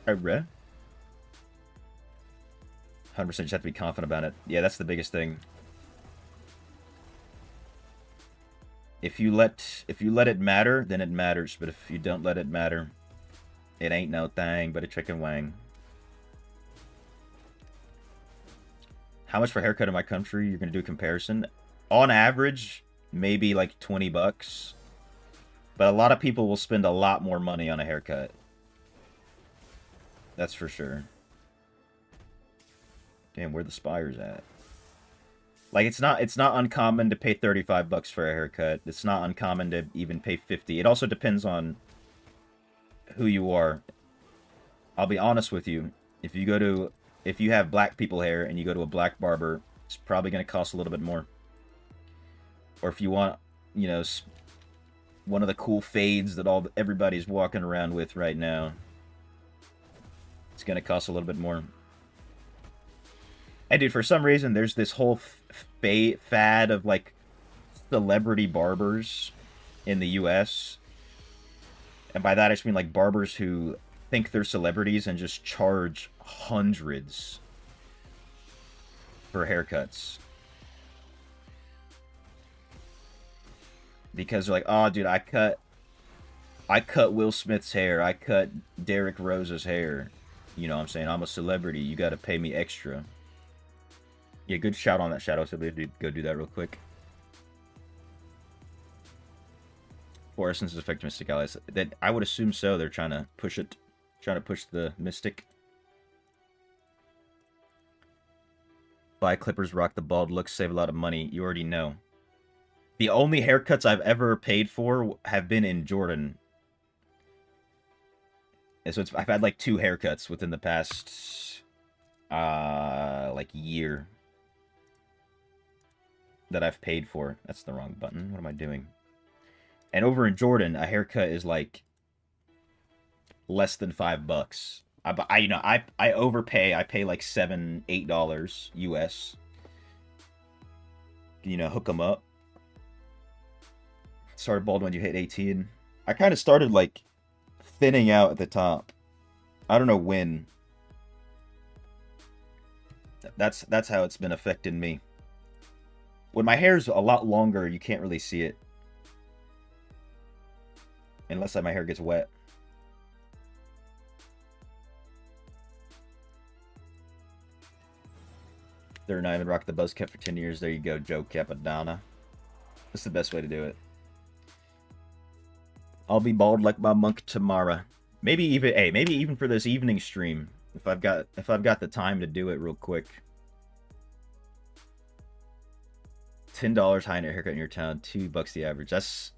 I read. 100% just have to be confident about it. Yeah, that's the biggest thing. If you let it matter, then it matters. But if you don't let it matter, it ain't no thing but a chicken wang. How much for a haircut in my country? You're gonna do a comparison. On average, maybe like 20 bucks. But a lot of people will spend a lot more money on a haircut. That's for sure. Damn, where the spires at? Like it's not uncommon to pay 35 bucks for a haircut. It's not uncommon to even pay 50. It also depends on who you are. I'll be honest with you. If you have black people hair and you go to a black barber, it's probably going to cost a little bit more. Or if you want, you know, one of the cool fades that everybody's walking around with right now, it's going to cost a little bit more. And dude, for some reason, there's this whole fad of like celebrity barbers in the U.S. And by that, I just mean like barbers who think they're celebrities and just charge hundreds for haircuts. Because they're like, oh, dude, I cut Will Smith's hair. I cut Derrick Rose's hair. You know what I'm saying? I'm a celebrity. You got to pay me extra. Yeah, good shout on that, Shadow. So we have to go do that real quick. Or Essences affect Mystic Allies. That I would assume so. They're trying to push it. Trying to push the Mystic. Buy clippers, rock the bald look, save a lot of money. You already know. The only haircuts I've ever paid for have been in Jordan. And so I've had like 2 haircuts within the past like year that I've paid for. That's the wrong button. What am I doing? And over in Jordan, a haircut is like less than $5. I overpay. I pay like $7, $8 US. You know, hook them up. Started bald when you hit 18. I kind of started like thinning out at the top. I don't know when. That's how it's been affecting me. When my hair's a lot longer, you can't really see it. Unless my hair gets wet. 39 and rock the buzz cut for 10 years. There you go, Joe Capadonna. That's the best way to do it. I'll be bald like my monk tomorrow. Maybe even for this evening stream, if I've got the time to do it real quick. $10 high net haircut in your town, $2 the average. That's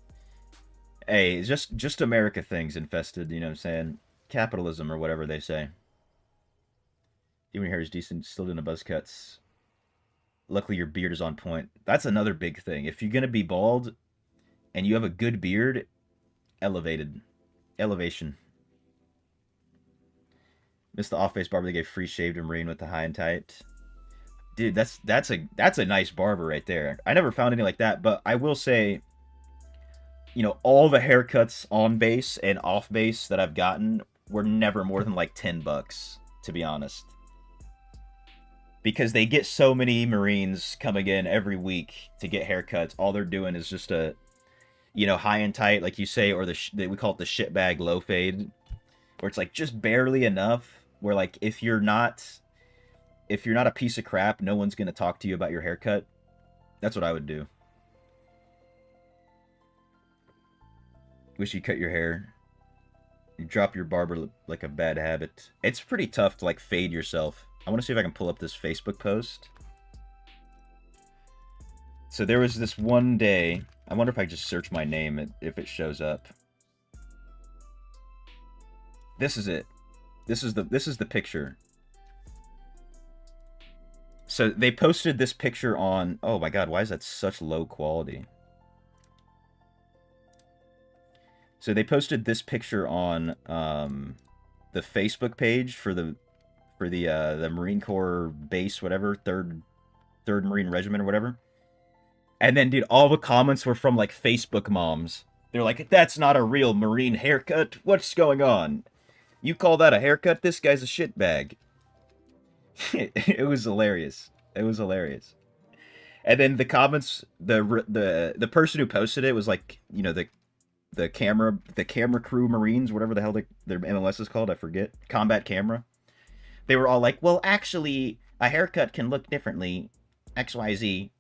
it's just America things infested, you know what I'm saying? Capitalism or whatever they say. Human hair is decent, still doing the buzz cuts. Luckily your beard is on point. That's another big thing. If you're gonna be bald and you have a good beard, elevation. Missed the off-base barber that gave free shave to Marine with the high and tight. Dude, that's a nice barber right there. I never found any like that, but I will say, all the haircuts on base and off base that I've gotten were never more than like $10, to be honest. Because they get so many Marines coming in every week to get haircuts. All they're doing is just a, high and tight, like you say, or we call it the shitbag low fade, where it's like just barely enough. Where like if you're not a piece of crap, no one's gonna talk to you about your haircut. That's what I would do. Wish you cut your hair. You drop your barber like a bad habit. It's pretty tough to like fade yourself. I want to see if I can pull up this Facebook post. So there was this one day. I wonder if I just search my name if it shows up. This is it. This is the picture. So they posted this picture on. Oh my god, why is that such low quality? So they posted this picture on the Facebook page for the Marine Corps base, whatever, third Marine Regiment or whatever. And then, dude, all the comments were from like Facebook moms. They're like, "That's not a real Marine haircut. What's going on? You call that a haircut? This guy's a shitbag." It was hilarious. It was hilarious. And then the comments, the person who posted it was like, the camera crew Marines, whatever the hell their MLS is called, I forget. Combat camera. They were all like, "Well, actually, a haircut can look differently. XYZ."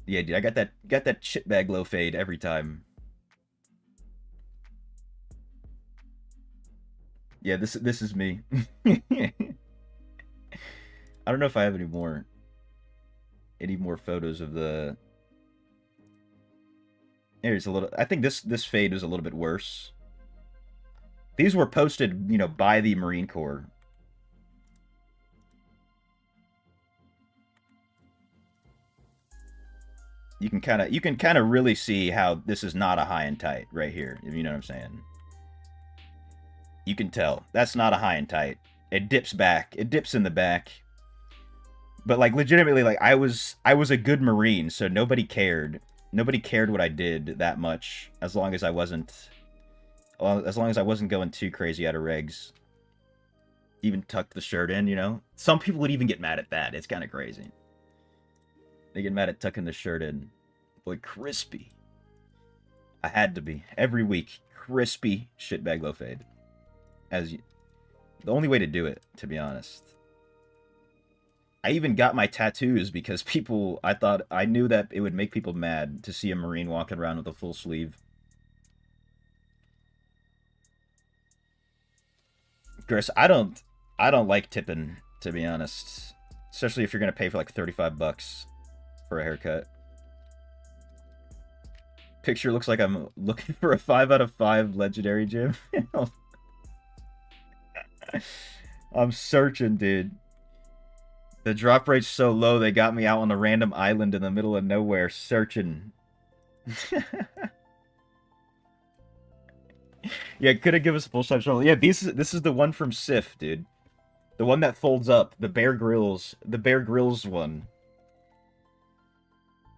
Yeah, dude, I got that shitbag low fade every time. Yeah, this is me. I don't know if I have any more photos of the. There's a little. I think this fade is a little bit worse. These were posted, by the Marine Corps. You can kind of really see how this is not a high and tight right here, if you know what I'm saying. You can tell that's not a high and tight. It dips back. It dips in the back. But like legitimately, like I was a good Marine, so nobody cared. Nobody cared what I did that much, as long as I wasn't going too crazy out of regs. Even tucked the shirt in. Some people would even get mad at that. It's kind of crazy. They get mad at tucking the shirt in. Boy, crispy. I had to be every week. Crispy shitbag low fade. The only way to do it, to be honest. I even got my tattoos because I knew that it would make people mad to see a Marine walking around with a full sleeve. Chris, I don't like tipping, to be honest. Especially if you're gonna pay for like $35 for a haircut. Picture looks like I'm looking for a 5 out of 5 legendary gym. I'm searching, dude. The drop rate's so low, they got me out on a random island in the middle of nowhere, searching. Yeah, could have given us a full shot show. Yeah, this is the one from Sif, dude. The one that folds up, the Bear Grylls one.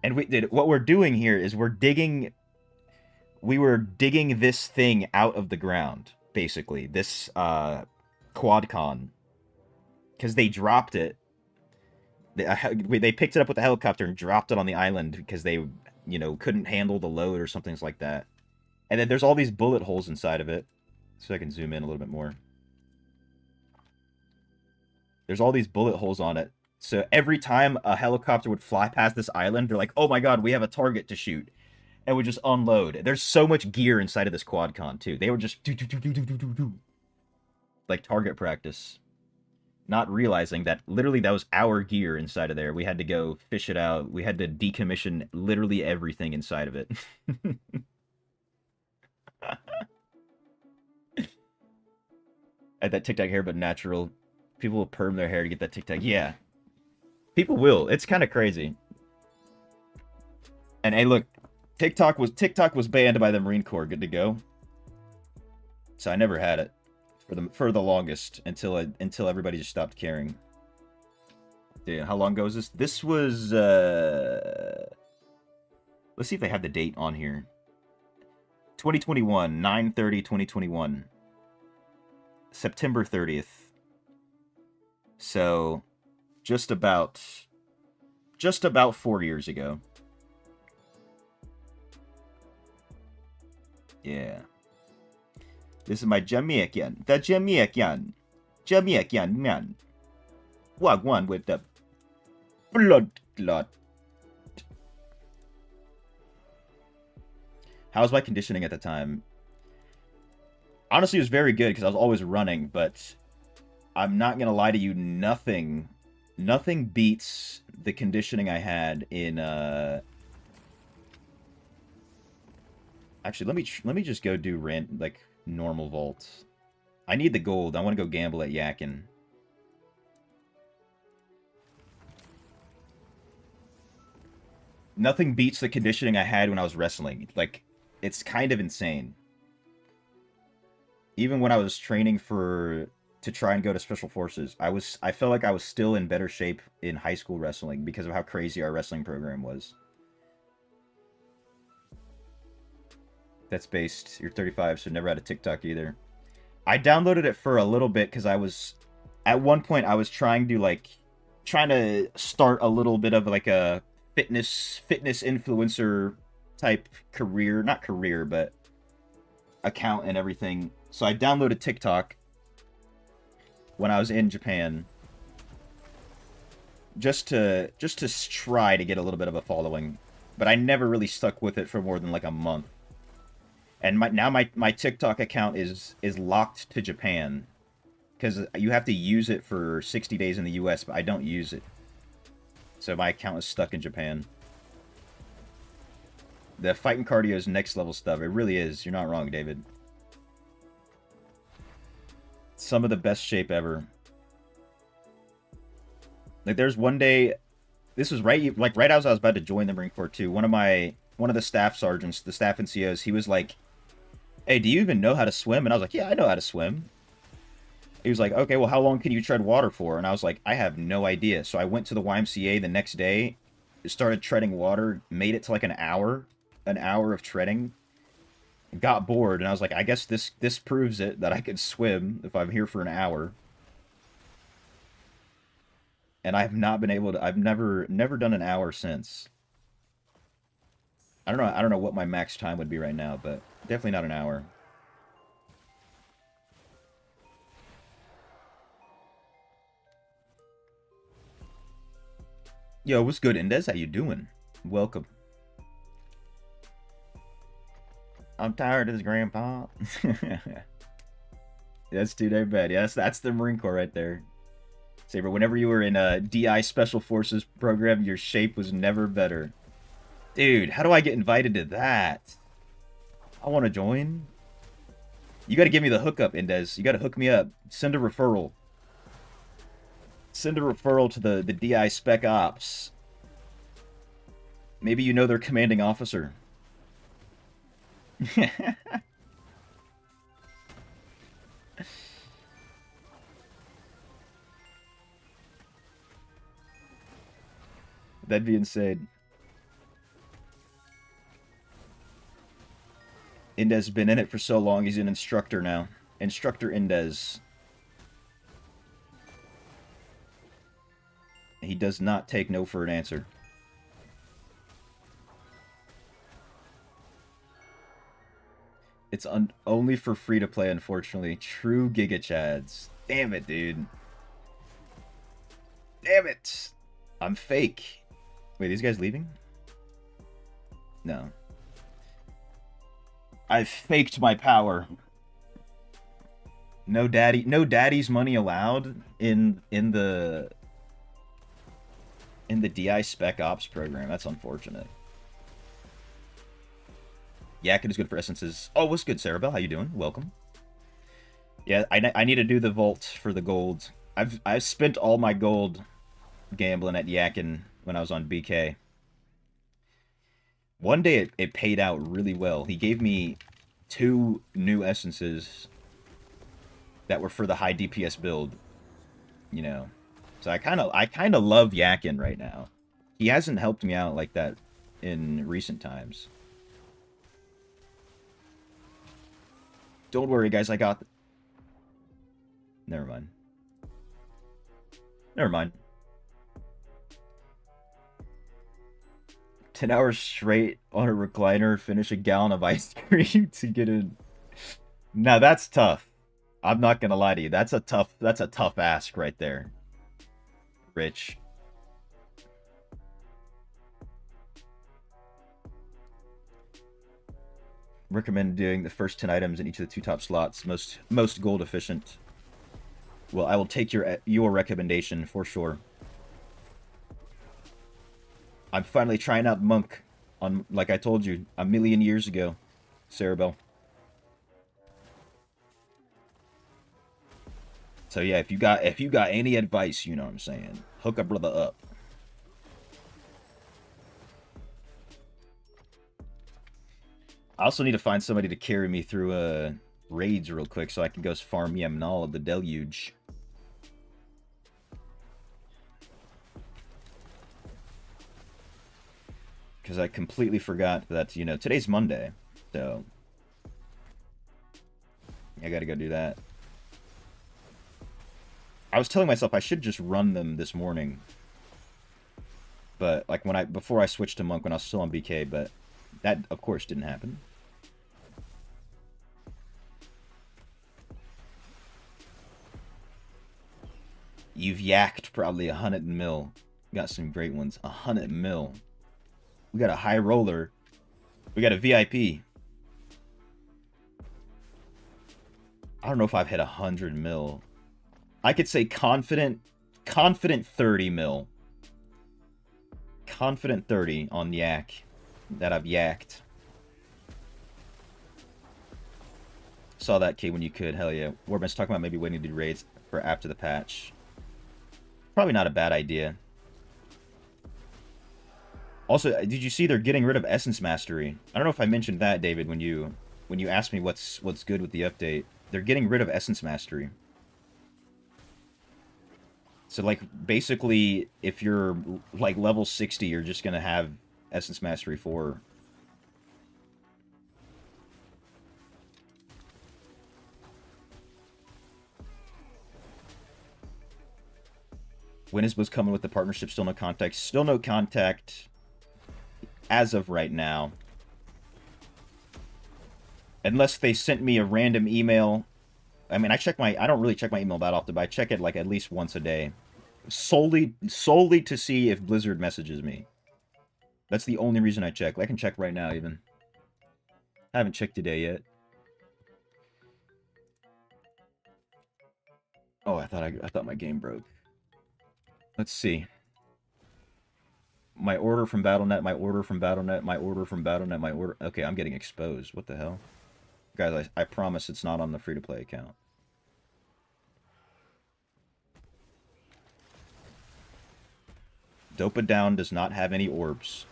And what we're doing here is we were digging this thing out of the ground, basically. This quadcon. Because they dropped it. They picked it up with the helicopter and dropped it on the island because they, couldn't handle the load or something like that. And then there's all these bullet holes inside of it. So I can zoom in a little bit more. There's all these bullet holes on it. So every time a helicopter would fly past this island, they're like, "Oh my god, we have a target to shoot." And would just unload. There's so much gear inside of this quadcon, too. They were just do. Like target practice. Not realizing that literally that was our gear inside of there. We had to go fish it out. We had to decommission literally everything inside of it. I had that Tic Tac hair, but natural. People will perm their hair to get that Tic Tac. Yeah. People will. It's kind of crazy. And hey, look. TikTok was banned by the Marine Corps. Good to go. So I never had it. for the longest until everybody just stopped caring. Dude, how long ago was this? This was let's see if they have the date on here. 2021, 9/30/2021. September 30th. So just about 4 years ago. Yeah. This is my Jamaican. The Jamaican. Jamaican man. Wagwan with the blood clot. How was my conditioning at the time? Honestly, it was very good because I was always running, but I'm not going to lie to you, nothing beats the conditioning I had in Actually, let me just go do normal vaults. I need the gold. I want to go gamble at Yakin. Nothing beats the conditioning I had when I was wrestling. Like, it's kind of insane. Even when I was training to try and go to Special Forces, I felt like I was still in better shape in high school wrestling because of how crazy our wrestling program was. That's based. You're 35, so never had a TikTok either. I downloaded it for a little bit because at one point I was trying to start a little bit of like a fitness influencer type career, not career, but account and everything. So I downloaded TikTok when I was in Japan just to try to get a little bit of a following, but I never really stuck with it for more than like a month. And my TikTok account is locked to Japan because you have to use it for 60 days in the US, but I don't use it. So my account is stuck in Japan. The fighting cardio is next level stuff. It really is. You're not wrong, David. Some of the best shape ever. Like there's one day, this was right as I was about to join the Marine Corps too. One of the staff sergeants, the staff NCOs, he was like, "Hey, do you even know how to swim?" And I was like, "Yeah, I know how to swim." He was like, "Okay, well, how long can you tread water for?" And I was like, "I have no idea." So I went to the YMCA the next day, started treading water, made it to like an hour of treading, got bored, and I was like, I guess this proves it that I can swim if I'm here for an hour. And I've not been able to. I've never done an hour since. I don't know what my max time would be right now, but definitely not an hour. Yo, what's good, Indez? How you doing? Welcome. I'm tired of this, Grandpa. That's too damn bad. Yes, that's the Marine Corps right there. Saber, whenever you were in a DI Special Forces program, your shape was never better. Dude, how do I get invited to that? I want to join. You got to give me the hookup, Indez. You got to hook me up. Send a referral. Send a referral to the DI Spec Ops. Maybe you know their commanding officer. That'd be insane. Indez been in it for so long, he's an instructor now. Instructor Indez. He does not take no for an answer. It's only for free to play, unfortunately. True Giga Chads. Damn it, dude. Damn it. I'm fake. Wait, these guys leaving? No. I've faked my power. No daddy's money allowed in the DI Spec Ops program. That's unfortunate. Yakin is good for essences. Oh, what's good, Sarabelle? How you doing? Welcome. Yeah, I need to do the vault for the gold. I've spent all my gold gambling at Yakin when I was on BK. One day it paid out really well. He gave me 2 new essences that were for the high DPS build, you know. So I kind of love Yakin right now. He hasn't helped me out like that in recent times. Don't worry, guys. I got. Never mind. Never mind. 10 hours straight on a recliner, finish a gallon of ice cream to get in. Now that's tough. I'm not gonna lie to you. That's a tough ask right there. Rich. Recommend doing the first 10 items in each of the 2 top slots, most gold efficient. Well, I will take your recommendation for sure. I'm finally trying out Monk on, like I told you, a million years ago, Cerebel. So yeah, if you got any advice, you know what I'm saying, hook a brother up. I also need to find somebody to carry me through raids real quick so I can go farm Yamnal of the Deluge. Because I completely forgot that, you know, today's Monday, so I gotta go do that. I was telling myself I should just run them this morning, but like before I switched to Monk when I was still on BK, but that of course didn't happen. You've yacked probably 100 mil. Got some great ones. 100 mil. We got a high roller. We got a VIP. I don't know if I've hit 100 mil. I could say confident 30 mil. Confident 30 on yak that I've yacked. Saw that, kid, when you could. Hell yeah. Warben's talking about maybe waiting to do raids for after the patch. Probably not a bad idea. Also, did you see they're getting rid of Essence Mastery? I don't know if I mentioned that, David, when you asked me what's good with the update. They're getting rid of Essence Mastery. So, like, basically, if you're, like, level 60, you're just gonna have Essence Mastery 4. When is Blizz coming with the partnership? Still no contact. Still no contact as of right now. Unless they sent me a random email. I mean, I don't really check my email that often, but I check it like at least once a day. Solely to see if Blizzard messages me. That's the only reason I check. I can check right now even. I haven't checked today yet. Oh, I thought my game broke. Let's see. My order from Battle.net, my order from Battle.net, my order from Battle.net, my order... Okay, I'm getting exposed. What the hell? Guys, I promise it's not on the free-to-play account. Dopa Down does not have any orbs.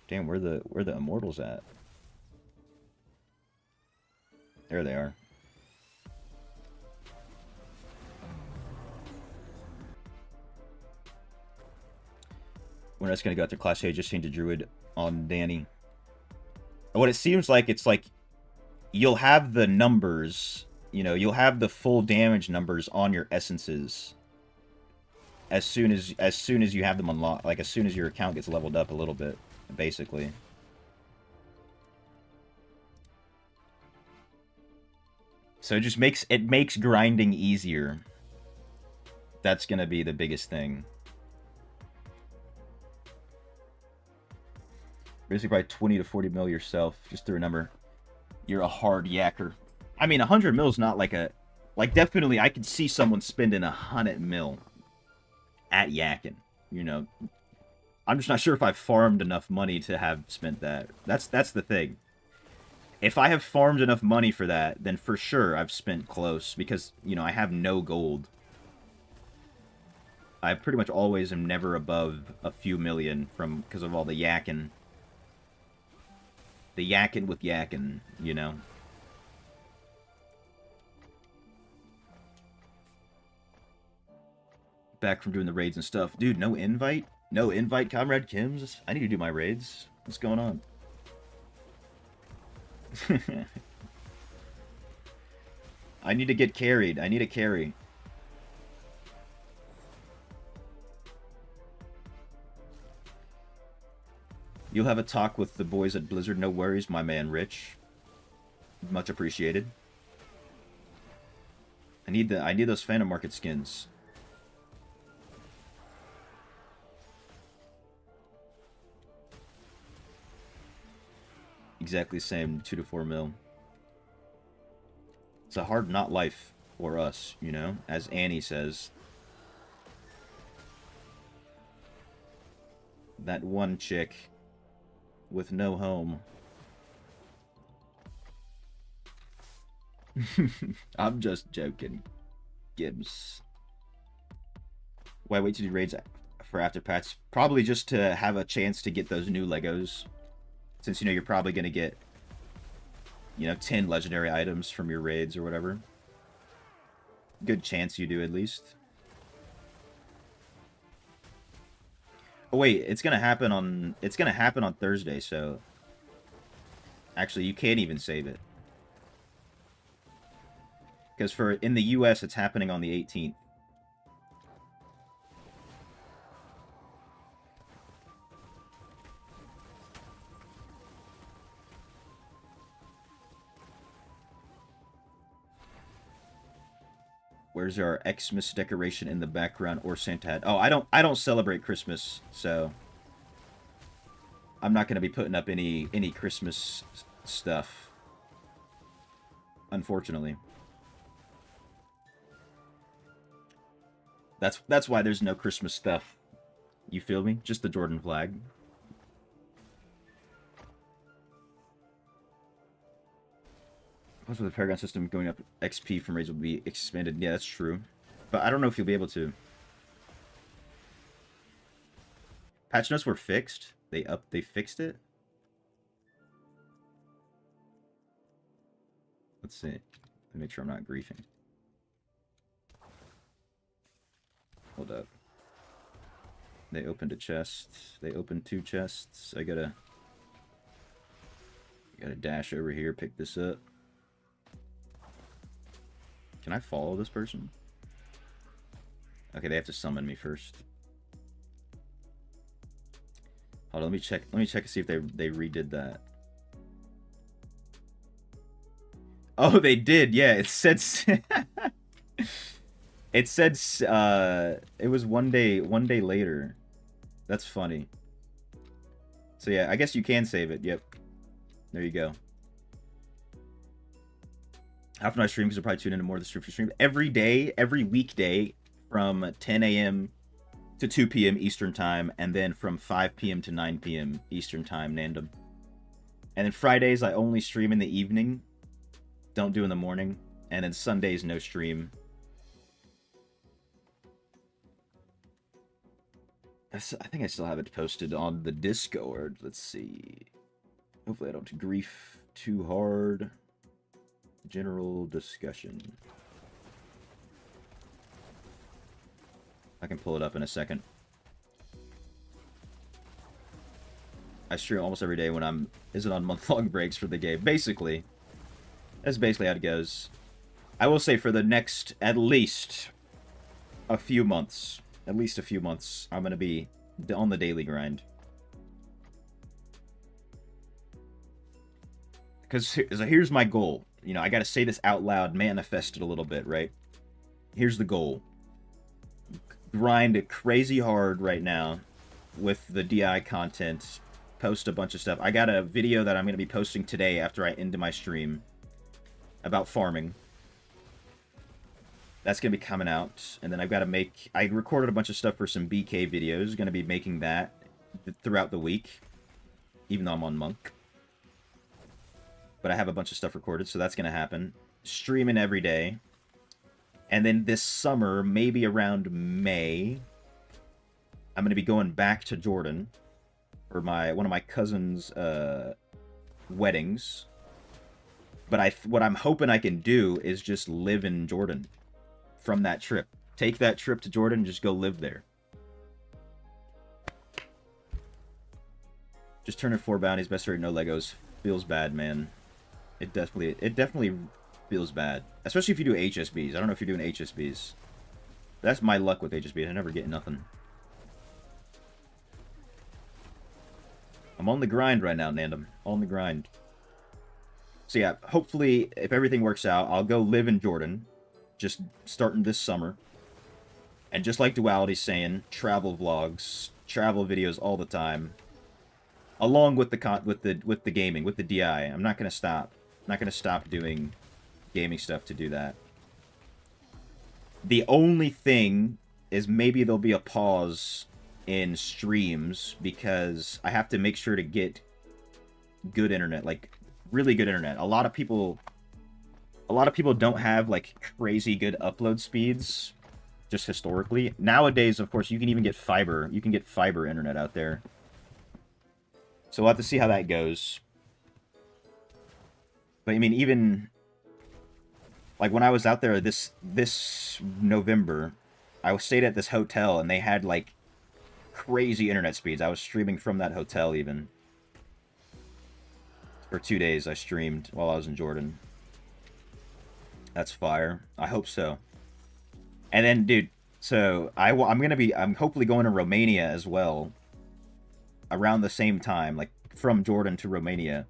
Damn, where the immortals at? There they are. We're just gonna go to Class A, just change a Druid on Danny. What it seems like, it's like you'll have the numbers, you know, you'll have the full damage numbers on your essences as soon as you have them unlocked, like as soon as your account gets leveled up a little bit, basically. So it just makes grinding easier. That's gonna be the biggest thing. Basically, probably 20 to 40 mil yourself, just to remember. You're a hard yacker. I mean, 100 mil is not like a... Like, definitely, I could see someone spending 100 mil at yakking, you know. I'm just not sure if I've farmed enough money to have spent that. That's the thing. If I have farmed enough money for that, then for sure I've spent close, because, you know, I have no gold. I pretty much always am never above a few million because of all the yakking. The yakking with yakking, you know? Back from doing the raids and stuff. Dude, no invite? No invite, Comrade Kims? I need to do my raids. What's going on? I need to get carried. I need a carry. You'll have a talk with the boys at Blizzard. No worries, my man Rich. Much appreciated. I need those Phantom Market skins. Exactly the same, 2 to 4 mil. It's a hard not life for us, you know, as Annie says. That one chick with no home. I'm just joking, Gibbs. Why wait to do raids for after patch? Probably just to have a chance to get those new Legos. Since, you know, you're probably going to get, you know, 10 legendary items from your raids or whatever. Good chance you do, at least. Oh, wait, it's going to happen on Thursday, so... Actually, you can't even save it. Because in the US, it's happening on the 18th. Where's our Xmas decoration in the background or Santa hat? Oh, I don't celebrate Christmas, so I'm not going to be putting up any Christmas stuff. Unfortunately. That's why there's no Christmas stuff. You feel me? Just the Jordan flag. Plus, with the Paragon system going up, XP from raids will be expanded. Yeah, that's true. But I don't know if you'll be able to. Patch notes were fixed. They fixed it. Let's see. Let me make sure I'm not griefing. Hold up. They opened a chest. They opened 2 chests. I gotta dash over here, pick this up. Can I follow this person? Okay, they have to summon me first. Hold on, let me check and see if they redid that. Oh, they did. Yeah, it said it said it was one day later. That's funny. So yeah, I guess you can save it. Yep. There you go. After my stream, because I'll probably tune into more of the stream every day, every weekday from 10 a.m. to 2 p.m. Eastern Time, and then from 5 p.m. to 9 p.m. Eastern Time, Nandom. And then Fridays, I only stream in the evening. Don't do in the morning. And then Sundays, no stream. I think I still have it posted on the Discord. Let's see. Hopefully I don't grief too hard. General discussion. I can pull it up in a second. I stream almost every day when I'm on month-long breaks for the game. Basically. That's basically how it goes. I will say for the next at least a few months. At least a few months. I'm going to be on the daily grind. Because here's my goal. You know, I got to say this out loud, manifest it a little bit, right? Here's the goal. Grind it crazy hard right now with the DI content. Post a bunch of stuff. I got a video that I'm going to be posting today after I end my stream about farming. That's going to be coming out. And then I've got to make... I recorded a bunch of stuff for some BK videos. Going to be making that throughout the week. Even though I'm on Monk. But I have a bunch of stuff recorded, so that's going to happen. Streaming every day. And then this summer, maybe around May, I'm going to be going back to Jordan for one of my cousin's weddings. But what I'm hoping I can do is just live in Jordan from that trip. Take that trip to Jordan and just go live there. Just turn in 4 bounties, best rate, no Legos. Feels bad, man. It definitely feels bad. Especially if you do HSBs. I don't know if you're doing HSBs. That's my luck with HSBs. I never get nothing. I'm on the grind right now, Nandom. On the grind. So yeah, hopefully, if everything works out, I'll go live in Jordan. Just starting this summer. And just like Duality's saying, travel vlogs, travel videos all the time. Along with the gaming, with the DI. I'm not gonna stop. I'm not gonna stop doing gaming stuff to do that. The only thing is maybe there'll be a pause in streams because I have to make sure to get good internet, like really good internet. A lot of people don't have like crazy good upload speeds just historically. Nowadays, of course, you can even get fiber. You can get fiber internet out there. So we'll have to see how that goes. But I mean, even like when I was out there this November, I stayed at this hotel and they had like crazy internet speeds. I was streaming from that hotel even. For 2 days I streamed while I was in Jordan. That's fire. I hope so. And then, dude, so I'm hopefully going to Romania as well. Around the same time, like from Jordan to Romania.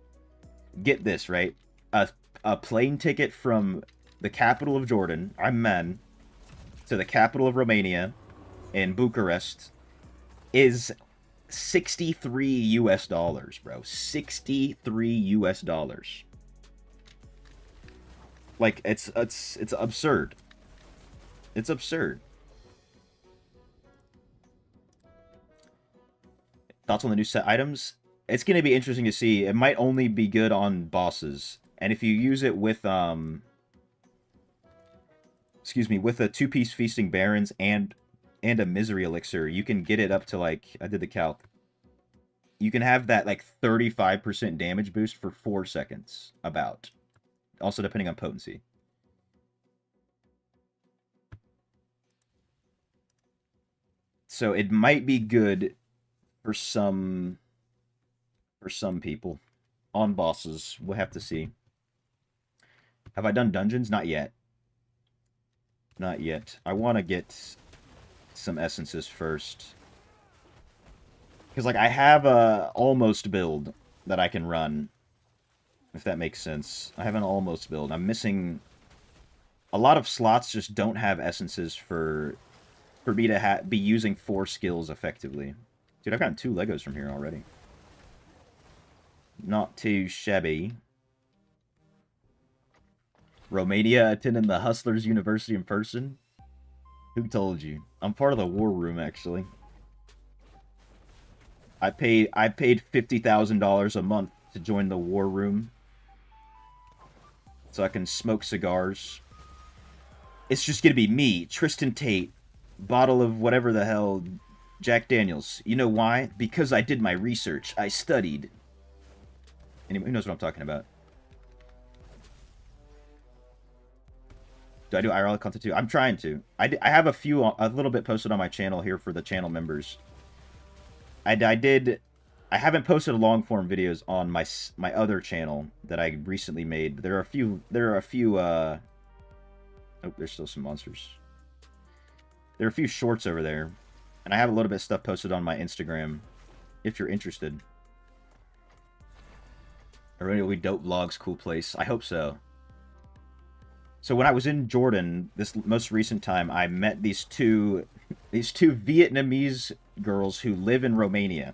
Get this, right? A plane ticket from the capital of Jordan, Amman, to the capital of Romania in Bucharest is $63 US, bro. $63 US. Like it's absurd. It's absurd. Thoughts on the new set items? It's going to be interesting to see. It might only be good on bosses. And if you use it with with a 2-piece Feasting Barons and a Misery Elixir, you can get it up to like, I did the calc. You can have that like 35% damage boost for 4 seconds, about. Also depending on potency. So it might be good for some people. On bosses, we'll have to see. Have I done dungeons? Not yet. Not yet. I want to get some essences first. Because, like, I have a almost build that I can run. If that makes sense. I have an almost build. I'm missing... A lot of slots just don't have essences for me to be using 4 skills effectively. Dude, I've gotten 2 Legos from here already. Not too shabby. Romania attending the Hustlers University in person? Who told you? I'm part of the War Room, actually. I paid $50,000 a month to join the War Room. So I can smoke cigars. It's just gonna be me, Tristan Tate, bottle of whatever the hell, Jack Daniels. You know why? Because I did my research. I studied. Anyway, who knows what I'm talking about? Do I do IRL content too? I'm trying to. I have a little bit posted on my channel here for the channel members. I haven't posted long form videos on my other channel that I recently made. There are a few oh, there's still some monsters. There are a few shorts over there. And I have a little bit of stuff posted on my Instagram if you're interested. Really dope vlogs, cool place. I hope so. So when I was in Jordan this most recent time, I met these two Vietnamese girls who live in Romania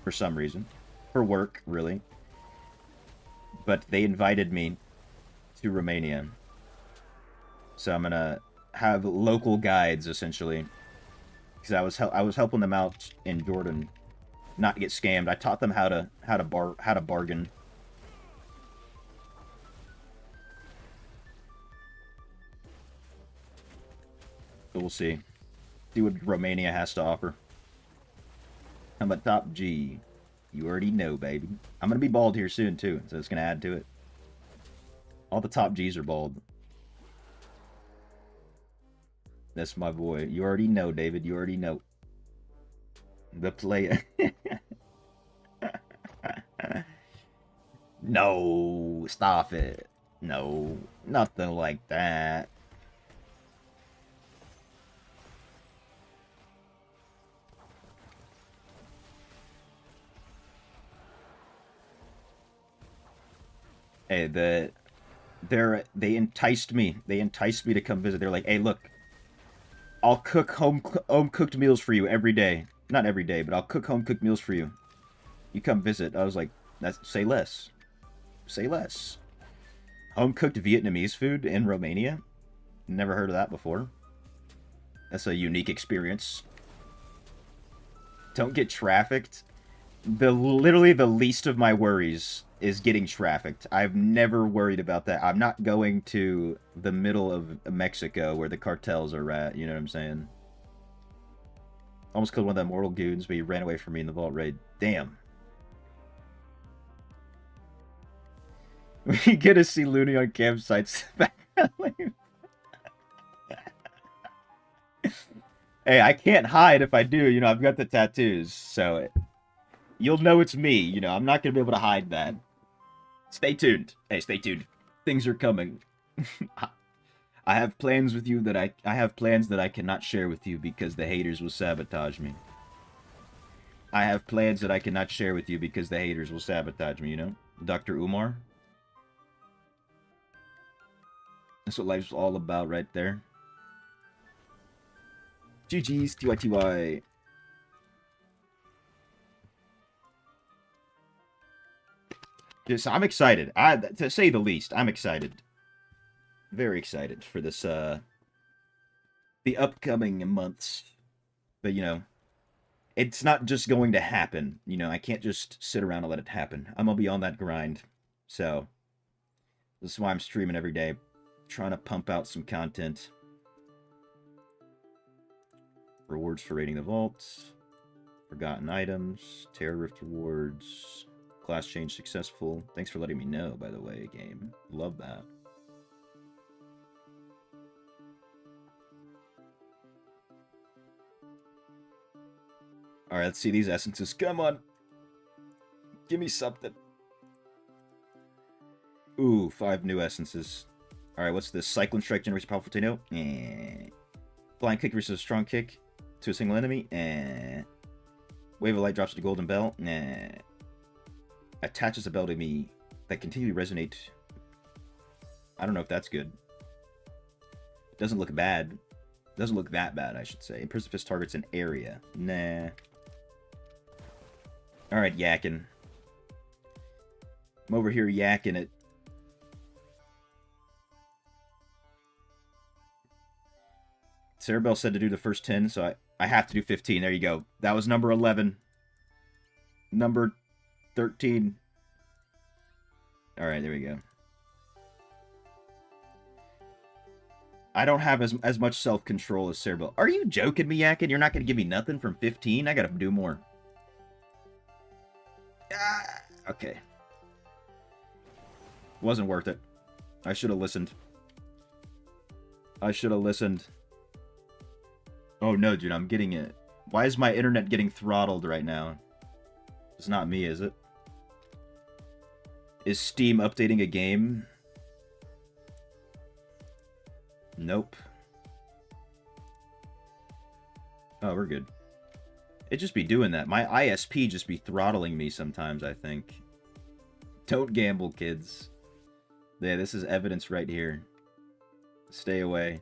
for some reason, for work really. But they invited me to Romania, so I'm gonna have local guides essentially, because I was helping them out in Jordan, not get scammed. I taught them how to bargain. So we'll see. See what Romania has to offer. I'm a top G. You already know, baby. I'm gonna be bald here soon, too, so it's gonna add to it. All the top G's are bald. That's my boy. You already know, David. You already know. The player. No, stop it. No, nothing like that. Hey, they enticed me. They enticed me to come visit. They're like, hey, look, I'll cook home cooked meals for you every day. Not every day, but I'll cook home cooked meals for you. You come visit. I was like, say less. Say less. Home cooked Vietnamese food in Romania? Never heard of that before. That's a unique experience. Don't get trafficked. Literally the least of my worries is getting trafficked. I've never worried about that. I'm not going to the middle of Mexico where the cartels are at, you know what I'm saying? Almost killed one of them mortal goons, but he ran away from me in the vault raid. Damn. We get to see Looney on campsites. Hey, I can't hide if I do. You know, I've got the tattoos, so you'll know it's me. You know, I'm not going to be able to hide that. Stay tuned. Hey, stay tuned. Things are coming. I have plans with you that I have plans that I cannot share with you because the haters will sabotage me. I have plans that I cannot share with you because the haters will sabotage me, you know? Dr. Umar? That's what life's all about right there. GG's, TYTY. Just, I'm excited. To say the least, I'm excited. Very excited for this, the upcoming months. But, you know, it's not just going to happen. You know, I can't just sit around and let it happen. I'm gonna be on that grind. So, this is why I'm streaming every day. Trying to pump out some content. Rewards for raiding the vault. Forgotten items. Terror Rift rewards. Class change successful. Thanks for letting me know, by the way, game. Love that. Alright, let's see these essences. Come on! Give me something. Ooh, 5 new essences. Alright, what's this? Cyclone Strike generates a powerful tornado? Blind Kick versus a Strong Kick to a single enemy? Wave of Light drops to Golden Bell? Attaches a bell to me that continually resonate. I don't know if that's good. Doesn't look bad. Doesn't look that bad, I should say. Imprison Fist targets an area. Nah. Alright, yakking. I'm over here yakking it. Cerebell said to do the first 10, so I have to do 15. There you go. That was number 11. Number 13. Alright, there we go. I don't have as much self-control as Cerebell. Are you joking me, Yakin? You're not going to give me nothing from 15? I got to do more. Okay. Wasn't worth it. I should have listened. I should have listened. Oh no, dude, I'm getting it. Why is my internet getting throttled right now? It's not me, is it? Is Steam updating a game? Nope. Oh, we're good. It just be doing that. My ISP just be throttling me sometimes, I think. Don't gamble, kids. Yeah, this is evidence right here. Stay away.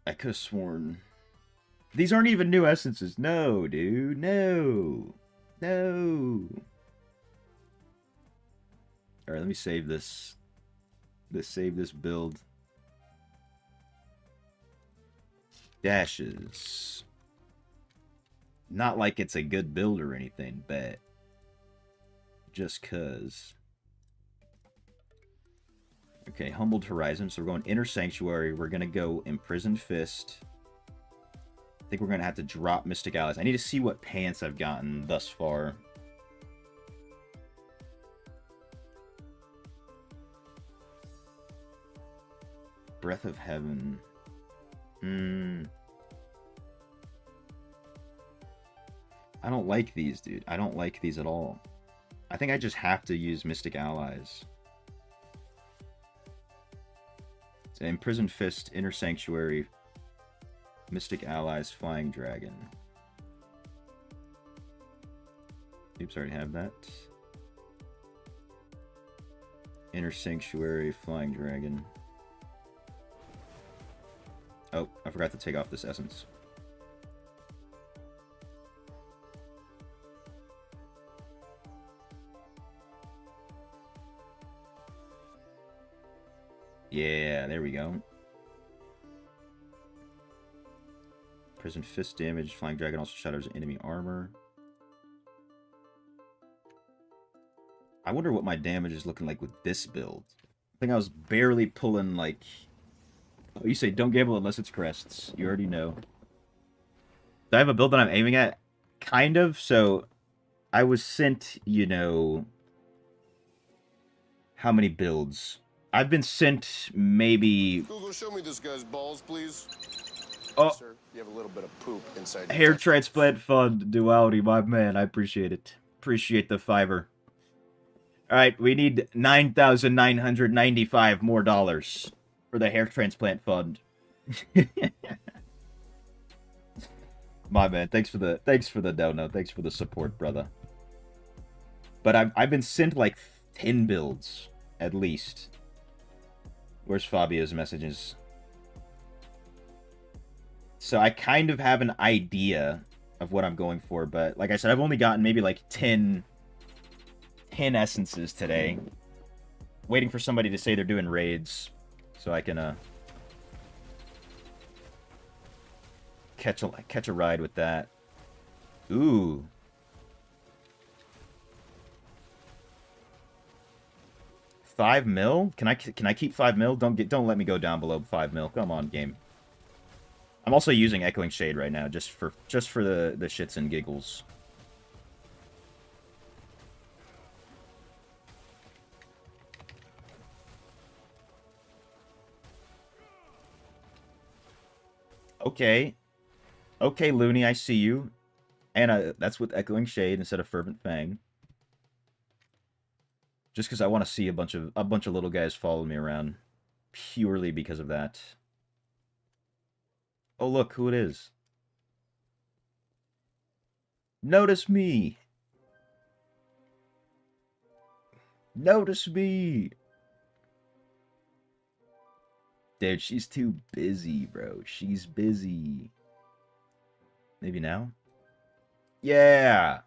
I could have sworn. These aren't even new essences. No, dude. No. No. Alright, let me save this. Save this build. Dashes. Not like it's a good build or anything, but just cause. Okay, Humbled Horizon. So we're going Inner Sanctuary. We're going to go Imprisoned Fist. I think we're going to have to drop Mystic Allies. I need to see what pants I've gotten thus far. Breath of Heaven. I don't like these, dude. I don't like these at all. I think I just have to use Mystic Allies. So Imprisoned Fist, Inner Sanctuary, Mystic Allies, Flying Dragon. Oops, I already have that. Inner Sanctuary, Flying Dragon. Oh, I forgot to take off this essence. Yeah, there we go. Prison Fist damage. Flying Dragon also shatters enemy armor. I wonder what my damage is looking like with this build. I think I was barely pulling, like... Oh, you say don't gamble unless it's crests. You already know. Do I have a build that I'm aiming at? Kind of. So, I was sent, you know... How many builds? I've been sent maybe... Google, show me this guy's balls, please. Oh, sir, you have a little bit of poop inside. Hair transplant fund duality, my man. I appreciate it. Appreciate the $5. All right, we need $9,995 more dollars for the hair transplant fund. My man, thanks for the dono. Thanks for the support, brother. But I've been sent like 10 builds at least. Where's Fabio's messages? So I kind of have an idea of what I'm going for, but like I said, I've only gotten maybe like 10 essences today. Waiting for somebody to say they're doing raids so I can catch a ride with that. Ooh. $5 mil? Can I keep $5 mil? Don't let me go down below $5 mil. Come on, game. I'm also using Echoing Shade right now, just for the shits and giggles. Okay. Okay, Looney, I see you. And that's with Echoing Shade instead of Fervent Fang. Just because I want to see a bunch of little guys follow me around. Purely because of that. Oh, look who it is. Notice me. Notice me. Dude, she's too busy, bro. She's busy. Maybe now? Yeah.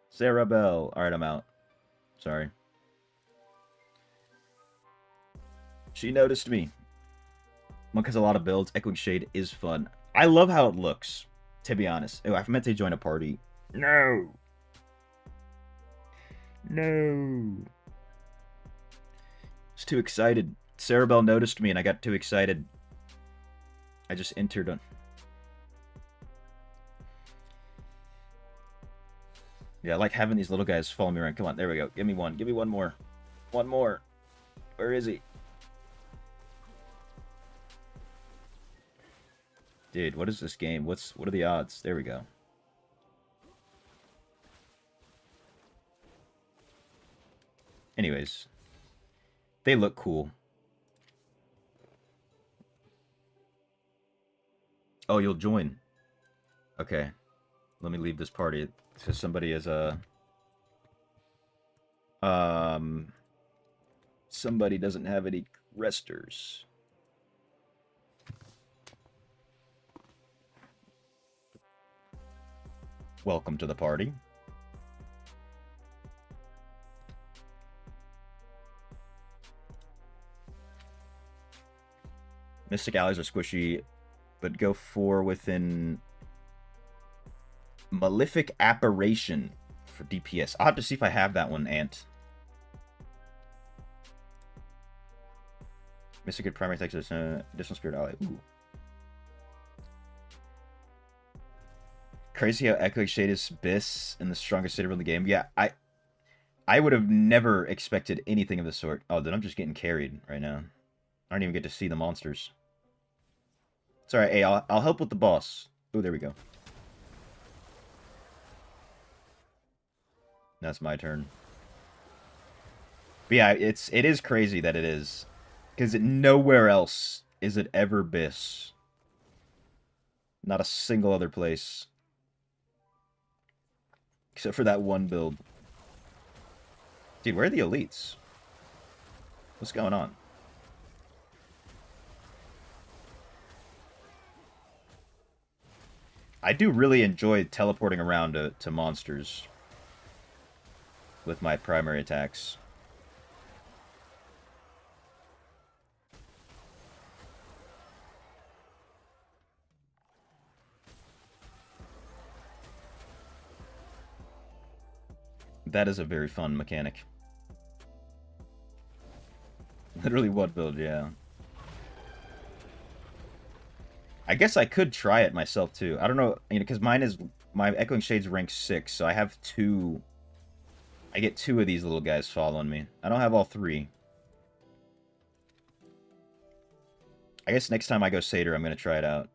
Sarah Bell. Alright, I'm out. Sorry. She noticed me. Monk has a lot of builds. Echoing Shade is fun. I love how it looks, to be honest. Oh, I meant to join a party. No. No. I was too excited. Sarah Bell noticed me and I got too excited. I just entered on... Yeah, I like having these little guys follow me around. Come on, there we go. Give me one. Give me one more. One more. Where is he? Dude, what is this game? What are the odds? There we go. Anyways. They look cool. Oh, you'll join. Okay. Let me leave this party. Because somebody is somebody doesn't have any resters. Welcome to the party. Mystic allies are squishy, but go 4 within Malefic Apparition for DPS. I'll have to see if I have that one, Ant. Mystic good primary text additional spirit ally. Ooh. Crazy how Echoing Shade is Biss in the strongest saber in the game. Yeah, I would have never expected anything of the sort. Oh, then I'm just getting carried right now. I don't even get to see the monsters. It's alright, hey, I'll help with the boss. Oh, there we go. That's my turn. But yeah, it is crazy that it is. Because nowhere else is it ever Biss. Not a single other place. Except for that one build. Dude, where are the elites? What's going on? I do really enjoy teleporting around to monsters with my primary attacks. That is a very fun mechanic. Literally what build, yeah. I guess I could try it myself too. I don't know, you know, because mine is my Echoing Shade's rank 6, so I have 2. I get 2 of these little guys following me. I don't have all 3. I guess next time I go Satyr, I'm gonna try it out.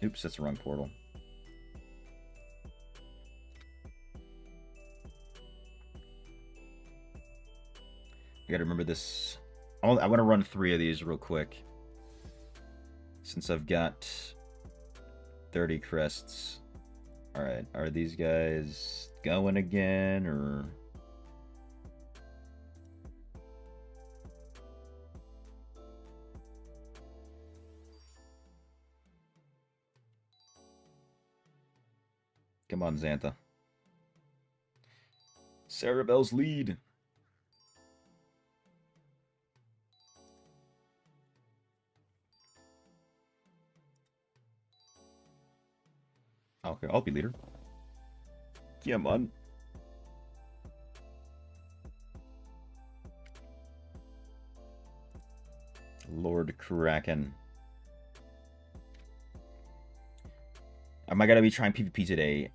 Oops, that's the wrong portal. I gotta remember this. I want to run 3 of these real quick. Since I've got 30 crests. Alright, are these guys going again, or... Come on, Xantha. Cerebel's lead. Okay, I'll be leader. Come on. Lord Kraken. Am I gonna be trying PvP today?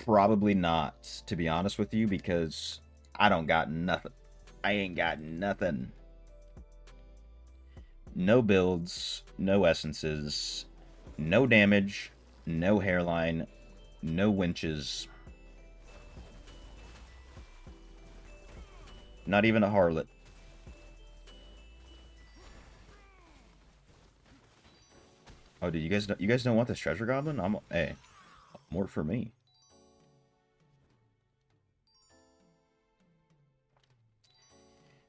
Probably not, to be honest with you, because I don't got nothing. I ain't got nothing. No builds, no essences, no damage, no hairline, no winches. Not even a harlot. Oh, dude, you guys don't want this treasure goblin? Hey, more for me.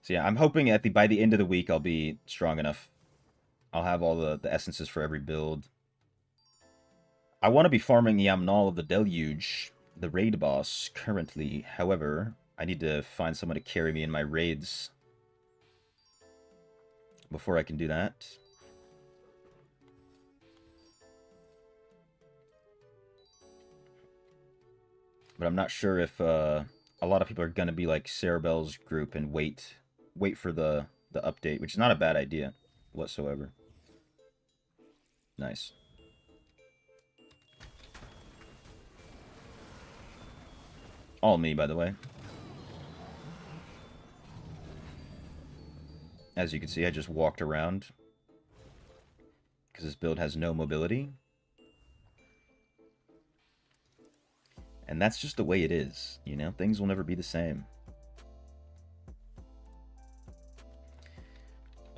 So yeah, I'm hoping by the end of the week I'll be strong enough. I'll have all the essences for every build. I want to be farming Yamnal of the Deluge, the raid boss, currently. However, I need to find someone to carry me in my raids before I can do that. But I'm not sure if a lot of people are going to be like Cerebel's group and wait for the update, which is not a bad idea whatsoever. Nice. All me, by the way. As you can see, I just walked around because this build has no mobility. And that's just the way it is, you know? Things will never be the same.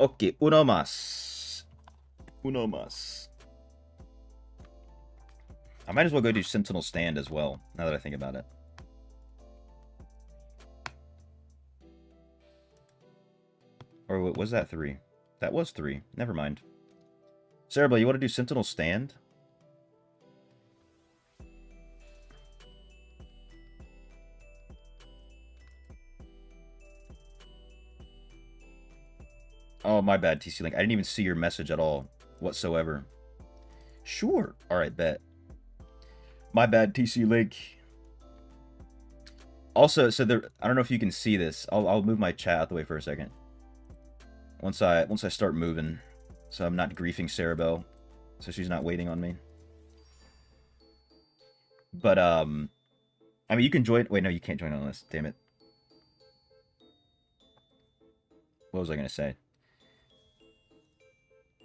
Okay, uno más. Uno más. I might as well go do Sentinel Stand as well, now that I think about it. Or was that 3? That was 3. Never mind. Cerebel, you want to do Sentinel Stand? Oh, my bad, TC Link. I didn't even see your message at all, whatsoever. Sure. Alright, bet. My bad, TC Link. Also, so there, I don't know if you can see this. I'll move my chat out the way for a second. Once I start moving, so I'm not griefing Cerebel, so she's not waiting on me. But I mean, you can join. Wait, no, you can't join on this. Damn it. What was I gonna say?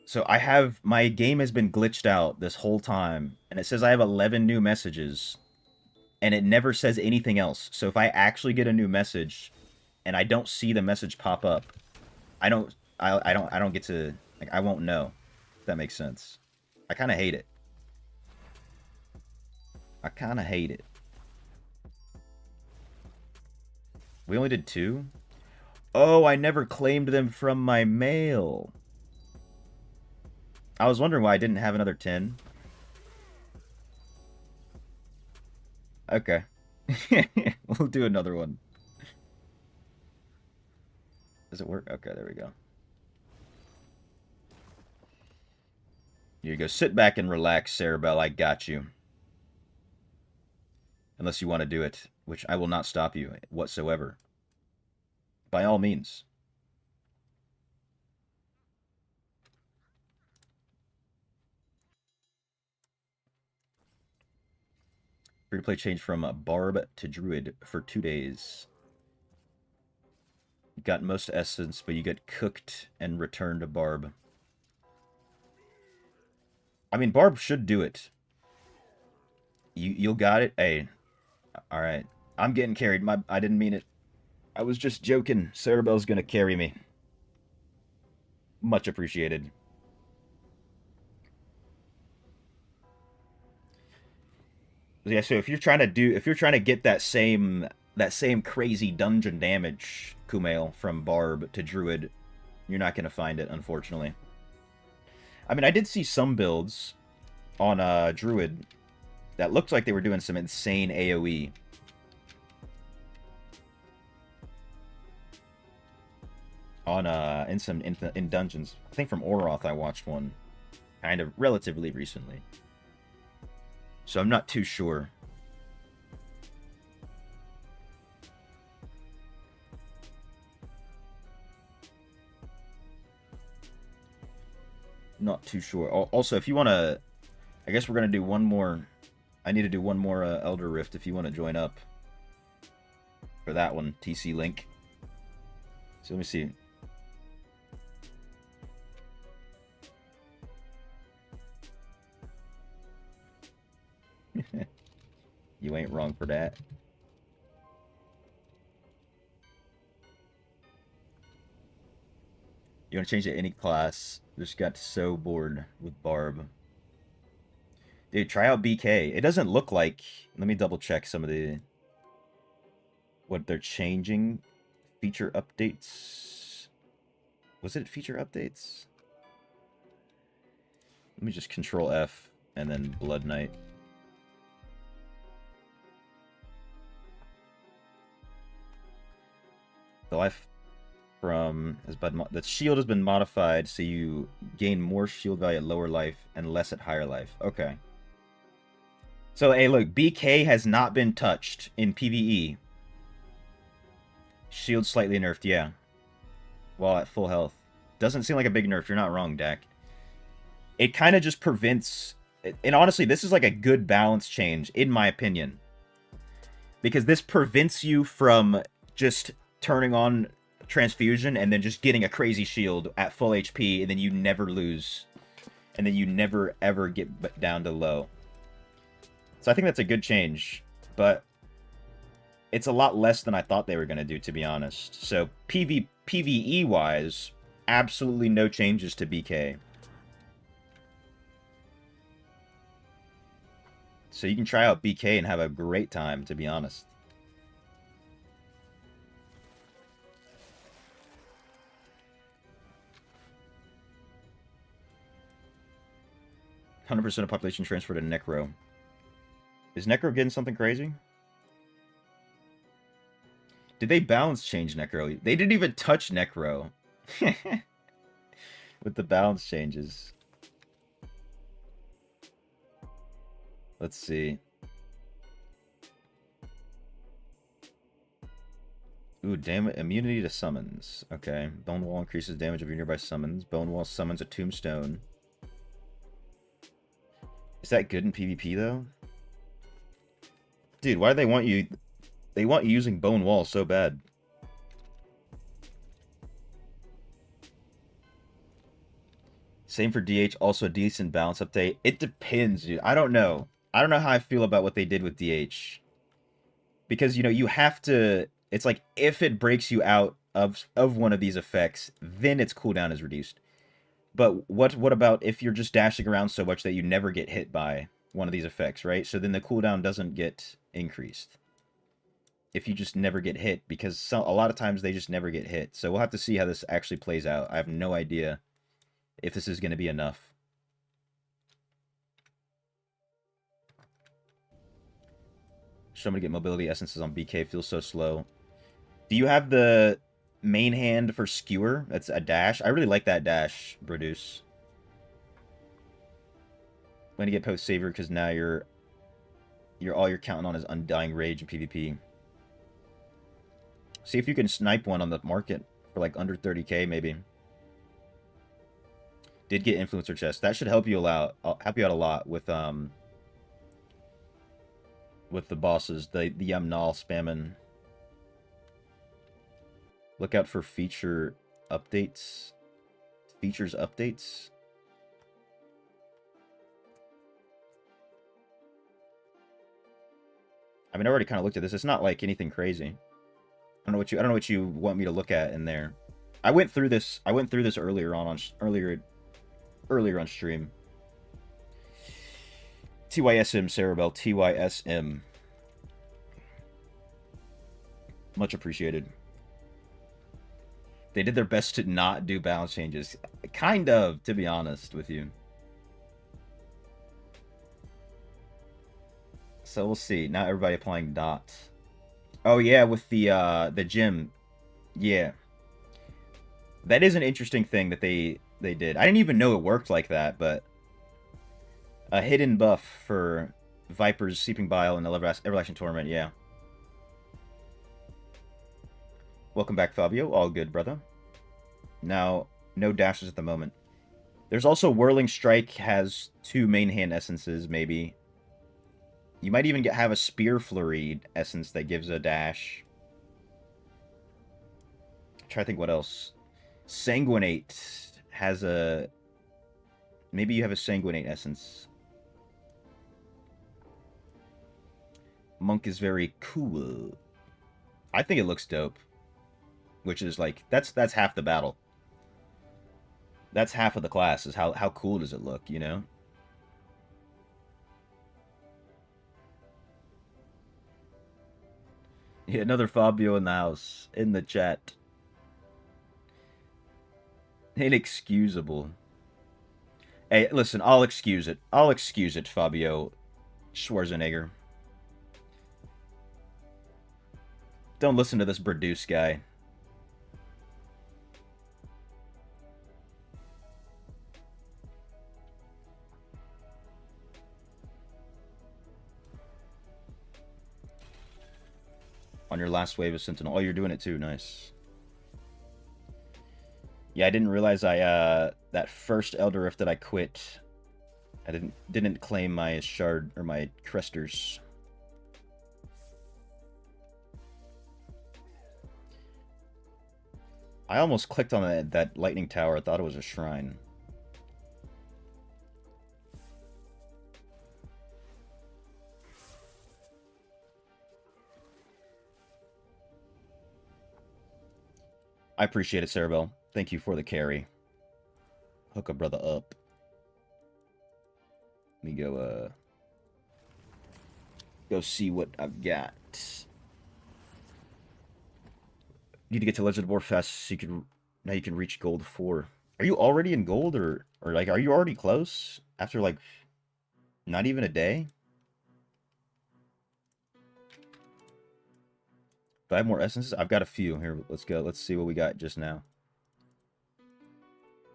So I have my game has been glitched out this whole time, and it says I have 11 new messages, and it never says anything else. So if I actually get a new message, and I don't see the message pop up, I don't get to, like, I won't know. If that makes sense. I kind of hate it. I kind of hate it. We only did 2? Oh, I never claimed them from my mail. I was wondering why I didn't have another 10. Okay. We'll do another one. Does it work? Okay, there we go. Here you go. Sit back and relax, Cerebel. I got you. Unless you want to do it, which I will not stop you whatsoever. By all means. Free to play changed from Barb to Druid for 2 days. You got most essence, but you get cooked and returned to Barb. I mean, Barb should do it. You'll got it? Hey. Alright. I'm getting carried. I didn't mean it. I was just joking. Cerebel's gonna carry me. Much appreciated. Yeah, so if you're trying to get that same crazy dungeon damage, Kumail, from Barb to Druid, you're not gonna find it, unfortunately. I mean, I did see some builds on Druid that looked like they were doing some insane AoE. On in dungeons. I think from Oroth I watched one kind of relatively recently. So I'm not too sure. Not too sure. Also, if you want to, I guess we're going to do one more. I need to do one more Elder Rift if you want to join up for that one, TC Link. So let me see. You ain't wrong for that. You want to change to any class? Just got so bored with Barb. Dude, try out BK. It doesn't look like... Let me double check some of the... what they're changing. Feature updates. Was it feature updates? Let me just control F and then Blood Knight. The life from the shield has been modified so you gain more shield value at lower life and less at higher life. Okay. So hey, look, BK has not been touched in PvE. Shield slightly nerfed, yeah. While at full health. Doesn't seem like a big nerf. You're not wrong, Dak. It kind of just prevents... And honestly, this is like a good balance change, in my opinion. Because this prevents you from just turning on transfusion and then just getting a crazy shield at full HP, and then you never lose. And then you never, ever get down to low. So I think that's a good change. But it's a lot less than I thought they were going to do, to be honest. So PvE-wise, absolutely no changes to BK. So you can try out BK and have a great time, to be honest. 100% of population transferred to Necro. Is Necro getting something crazy? Did they balance change Necro? They didn't even touch Necro. With the balance changes. Let's see. Ooh, damn it. Immunity to summons. Okay. Bone Wall increases damage of your nearby summons. Bone Wall summons a tombstone. Is that good in PvP, though? Dude, why do they want you... They want you using Bone Wall so bad. Same for DH. Also a decent balance update. It depends, dude. I don't know. I don't know how I feel about what they did with DH. Because, you know, you have to... It's like, if it breaks you out of one of these effects, then its cooldown is reduced. But what about if you're just dashing around so much that you never get hit by one of these effects, right? So then the cooldown doesn't get increased. If you just never get hit, because a lot of times they just never get hit. So we'll have to see how this actually plays out. I have no idea if this is going to be enough. Show me to get mobility essences on BK. Feels so slow. Do you have the main hand for skewer? That's a dash. I really like that dash, Produce. I'm gonna get post saver because now you're all you're counting on is undying rage in PvP. See if you can snipe one on the market for like under 30k maybe. Did get influencer chest. That should help you out a lot with the bosses. The Yamnal spamming. Look out for feature updates. Features updates. I mean, I already kind of looked at this. It's not like anything crazy. I don't know what you want me to look at in there. I went through this earlier on earlier on stream. TYSM Cerebel, TYSM. Much appreciated. They did their best to not do balance changes. Kind of, to be honest with you. So we'll see. Now everybody applying dots. Oh yeah, with the gym. Yeah. That is an interesting thing that they did. I didn't even know it worked like that, but a hidden buff for Viper's Seeping Bile and Everlasting Torment, yeah. Welcome back, Fabio. All good, brother. Now, no dashes at the moment. There's also Whirling Strike has 2 main hand essences, maybe. You might even have a Spear Flurry essence that gives a dash. Try to think what else. Sanguinate has a... Maybe you have a Sanguinate essence. Monk is very cool. I think it looks dope. Which is like, that's half the battle. That's half of the class, is how cool does it look, you know? Yeah, another Fabio in the house, in the chat. Inexcusable. Hey, listen, I'll excuse it. I'll excuse it, Fabio Schwarzenegger. Don't listen to this Produce guy. On your last wave of Sentinel. Oh, you're doing it too. Nice. Yeah, I didn't realize that first Elder Rift that I quit, I didn't claim my shard or my cresters. I almost clicked on that lightning tower. I thought it was a shrine. I appreciate it, Cerebel. Thank you for the carry. Hook a brother up. Let me go see what I've got. Need to get to Legend of War fast so now you can reach gold 4. Are you already in gold or like are you already close after like not even a day? Do I have more essences? I've got a few. Here, let's go. Let's see what we got just now.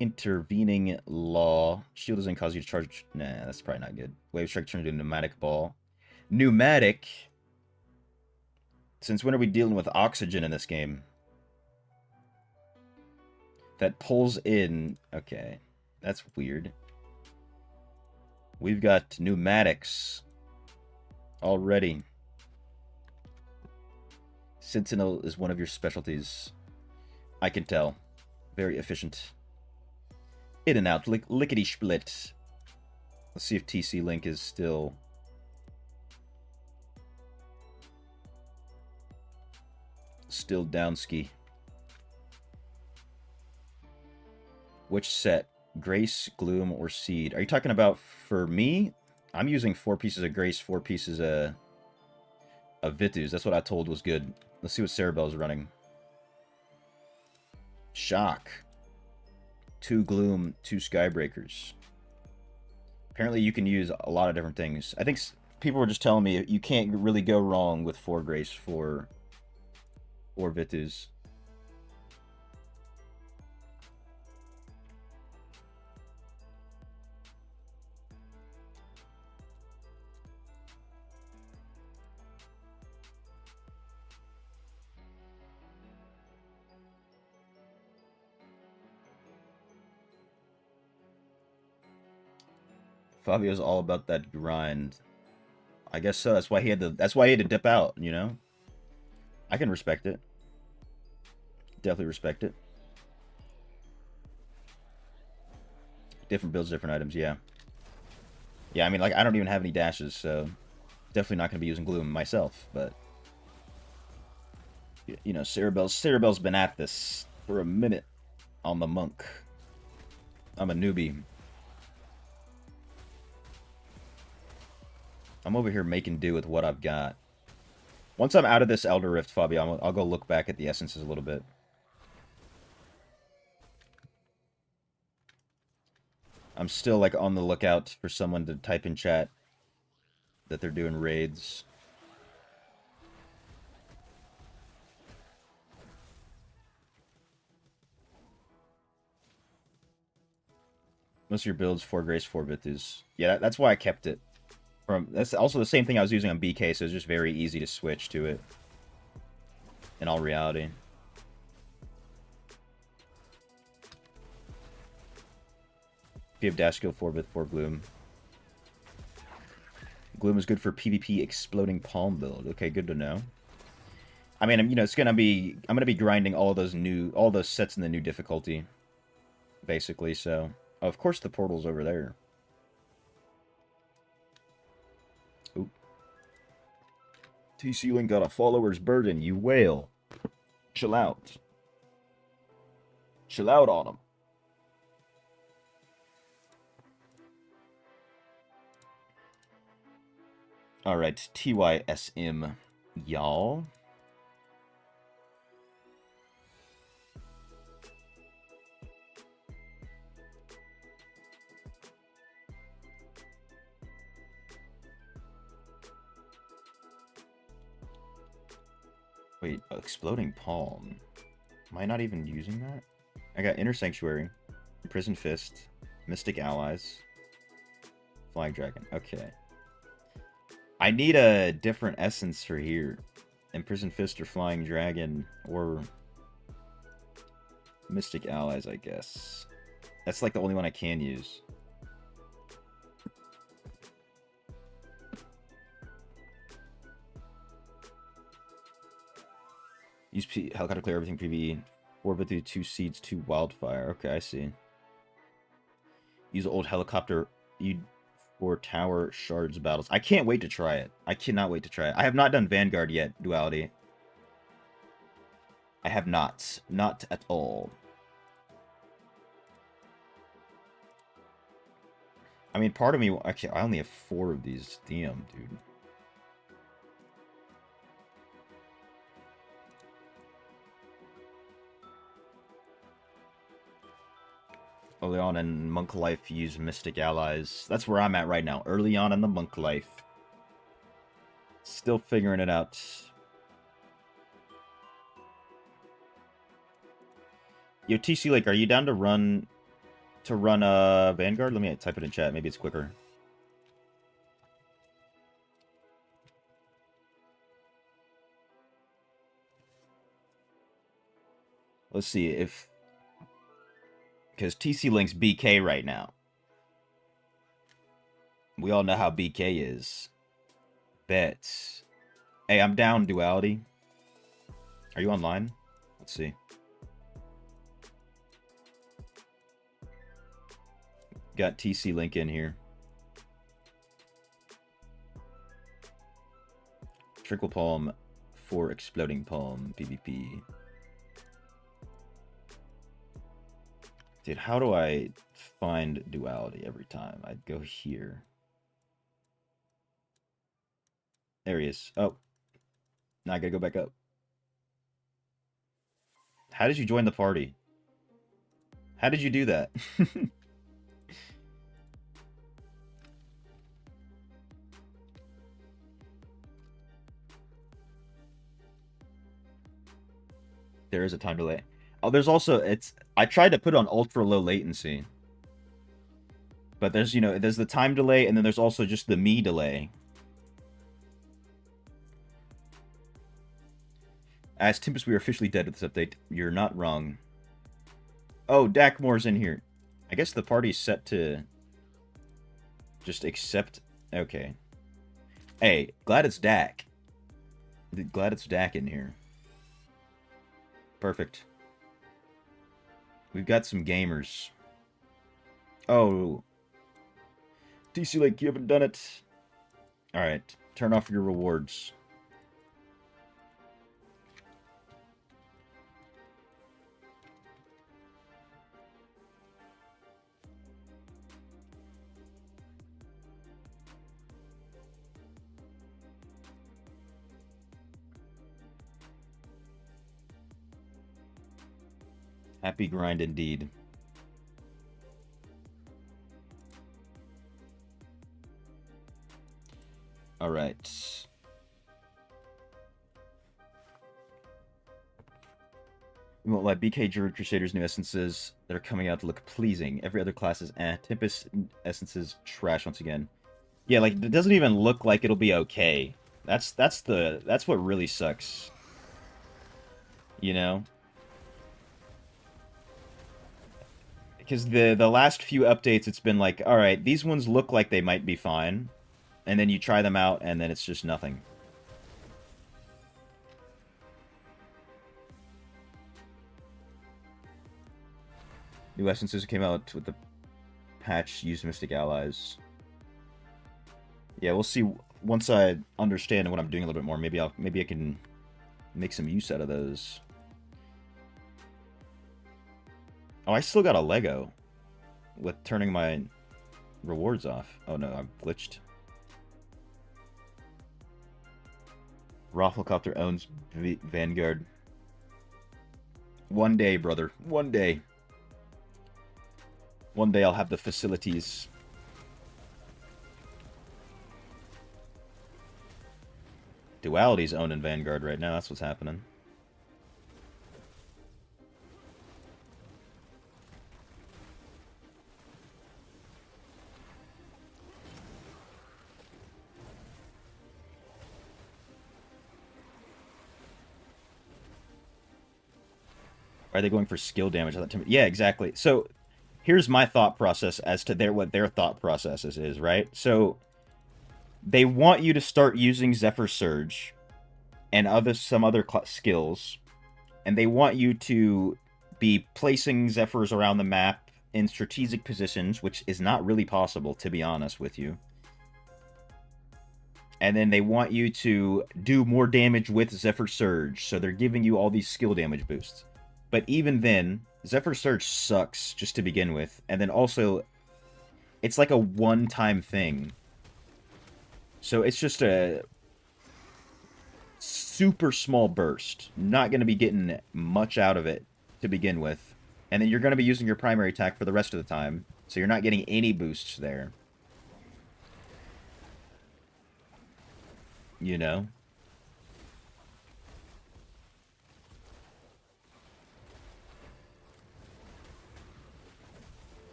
Intervening Law. Shield doesn't cause you to charge... Nah, that's probably not good. Wave Strike turned into Pneumatic Ball. Pneumatic? Since when are we dealing with oxygen in this game? That pulls in... Okay. That's weird. We've got pneumatics already. Sentinel is one of your specialties. I can tell. Very efficient. In and out. Lickety split. Let's see if TC Link is still... Still down ski. Which set? Grace, Gloom, or Seed? Are you talking about for me? I'm using 4 pieces of Grace, 4 pieces of Vitus. That's what I told was good. Let's see what Cerebell's running. Shock. 2 Gloom, 2 Skybreakers. Apparently you can use a lot of different things. I think people were just telling me you can't really go wrong with 4 Grace, 4 Vitus. Fabio's all about that grind. I guess so. That's why he had to dip out, you know? I can respect it. Definitely respect it. Different builds, different items, yeah. Yeah, I mean, like, I don't even have any dashes, so definitely not going to be using Gloom myself, but you know, Cerebell's been at this for a minute on the monk. I'm a newbie. I'm over here making do with what I've got. Once I'm out of this Elder Rift, Fabio, I'll go look back at the essences a little bit. I'm still, like, on the lookout for someone to type in chat that they're doing raids. Most of your builds, 4 Grace, 4 Vitus. Yeah, that's why I kept it. That's also the same thing I was using on BK, so it's just very easy to switch to it. In all reality. If you have dash skill 4 Vith, 4 Gloom. Gloom is good for PvP exploding palm build. Okay, good to know. I mean, you know, I'm gonna be grinding all those sets in the new difficulty, basically. So, oh, of course, the portal's over there. Oop. TC Link got a follower's burden. You whale. Chill out. Chill out on him. All right, TYSM, y'all. Wait, Exploding Palm. Am I not even using that? I got Inner Sanctuary, Prison Fist, Mystic Allies, Flying Dragon. Okay. I need a different essence for here. Imprison Fist or Flying Dragon or Mystic Allies, I guess. That's like the only one I can use. Use Helicopter Clear everything PvE. 4 Vitu, 2 Seeds, 2 Wildfire. Okay, I see. Use old helicopter for tower shards battles. I can't wait to try it. I cannot wait to try it. I have not done Vanguard yet, Duality. I have not. Not at all. I mean, part of me... Actually, I only have 4 of these. Damn, dude. Early on in Monk Life, use Mystic Allies. That's where I'm at right now. Early on in the Monk Life. Still figuring it out. Yo, TC Lake, are you down to run Vanguard? Let me type it in chat. Maybe it's quicker. Let's see if... Because TC Link's BK right now. We all know how BK is. Bet. Hey, I'm down, Duality. Are you online? Let's see. Got TC Link in here. Trickle Palm for Exploding Palm PvP. Dude, how do I find Duality every time? I'd go here. There he is. Oh. Now I gotta go back up. How did you join the party? How did you do that? There is a time delay. Oh, there's also, I tried to put on ultra low latency. But there's, there's the time delay, and then there's also just the me delay. As Tempest, we are officially dead with this update. You're not wrong. Oh, Dakmore's in here. I guess the party's set to just accept. Okay. Hey, glad it's Dak. Glad it's Dak in here. Perfect. We've got some gamers. Oh. TC Lake, you haven't done it. Alright. Turn off your rewards. Happy grind indeed. All right. We won't lie, BK Druid Crusaders new essences that are coming out to look pleasing. Every other class is Tempest essences trash once again. Yeah, like it doesn't even look like it'll be okay. That's what really sucks. You know? Because the last few updates, it's been like, all right, these ones look like they might be fine, and then you try them out, and then it's just nothing. New essences came out with the patch. Use Mystic Allies. Yeah, we'll see once I understand what I'm doing a little bit more. Maybe I can make some use out of those. Oh, I still got a Lego with turning my rewards off. Oh no, I'm glitched. Rafflecopter owns Vanguard. One day, brother. One day. One day I'll have the facilities. Duality's owning Vanguard right now. That's what's happening. Are they going for skill damage? Yeah, exactly. So here's my thought process as to what their thought process is, right? So they want you to start using Zephyr Surge and some other skills, and they want you to be placing Zephyrs around the map in strategic positions, which is not really possible, to be honest with you. And then they want you to do more damage with Zephyr Surge, so they're giving you all these skill damage boosts. But even then, Zephyr Surge sucks just to begin with. And then also, it's like a one-time thing. So it's just a super small burst. Not going to be getting much out of it to begin with. And then you're going to be using your primary attack for the rest of the time. So you're not getting any boosts there. You know?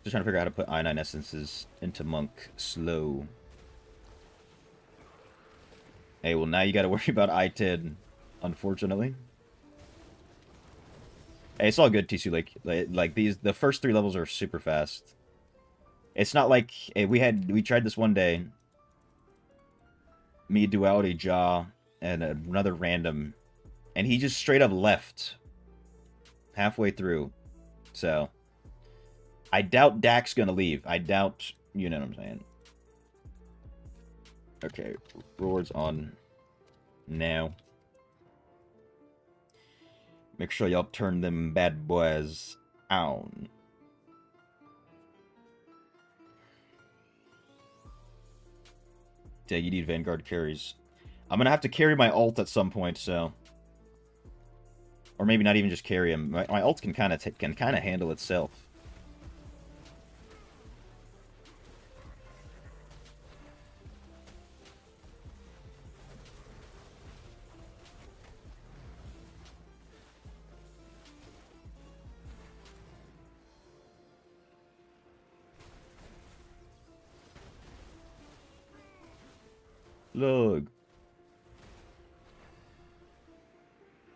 Just trying to figure out how to put I9 essences into Monk slow. Hey, well now you gotta worry about I10. unfortunately. Hey, it's all good, TC. Like the first 3 levels are super fast. It's not like hey, we tried this one day. Me, Duality, Jaw, and another random, and he just straight up left halfway through. So I doubt Dak's gonna leave. I doubt, you know what I'm saying. Okay, rewards on now. Make sure y'all turn them bad boys on. Yeah, you need Vanguard carries. I'm gonna have to carry my ult at some point, so, or maybe not even just carry him. My ult can kind of handle itself. Look.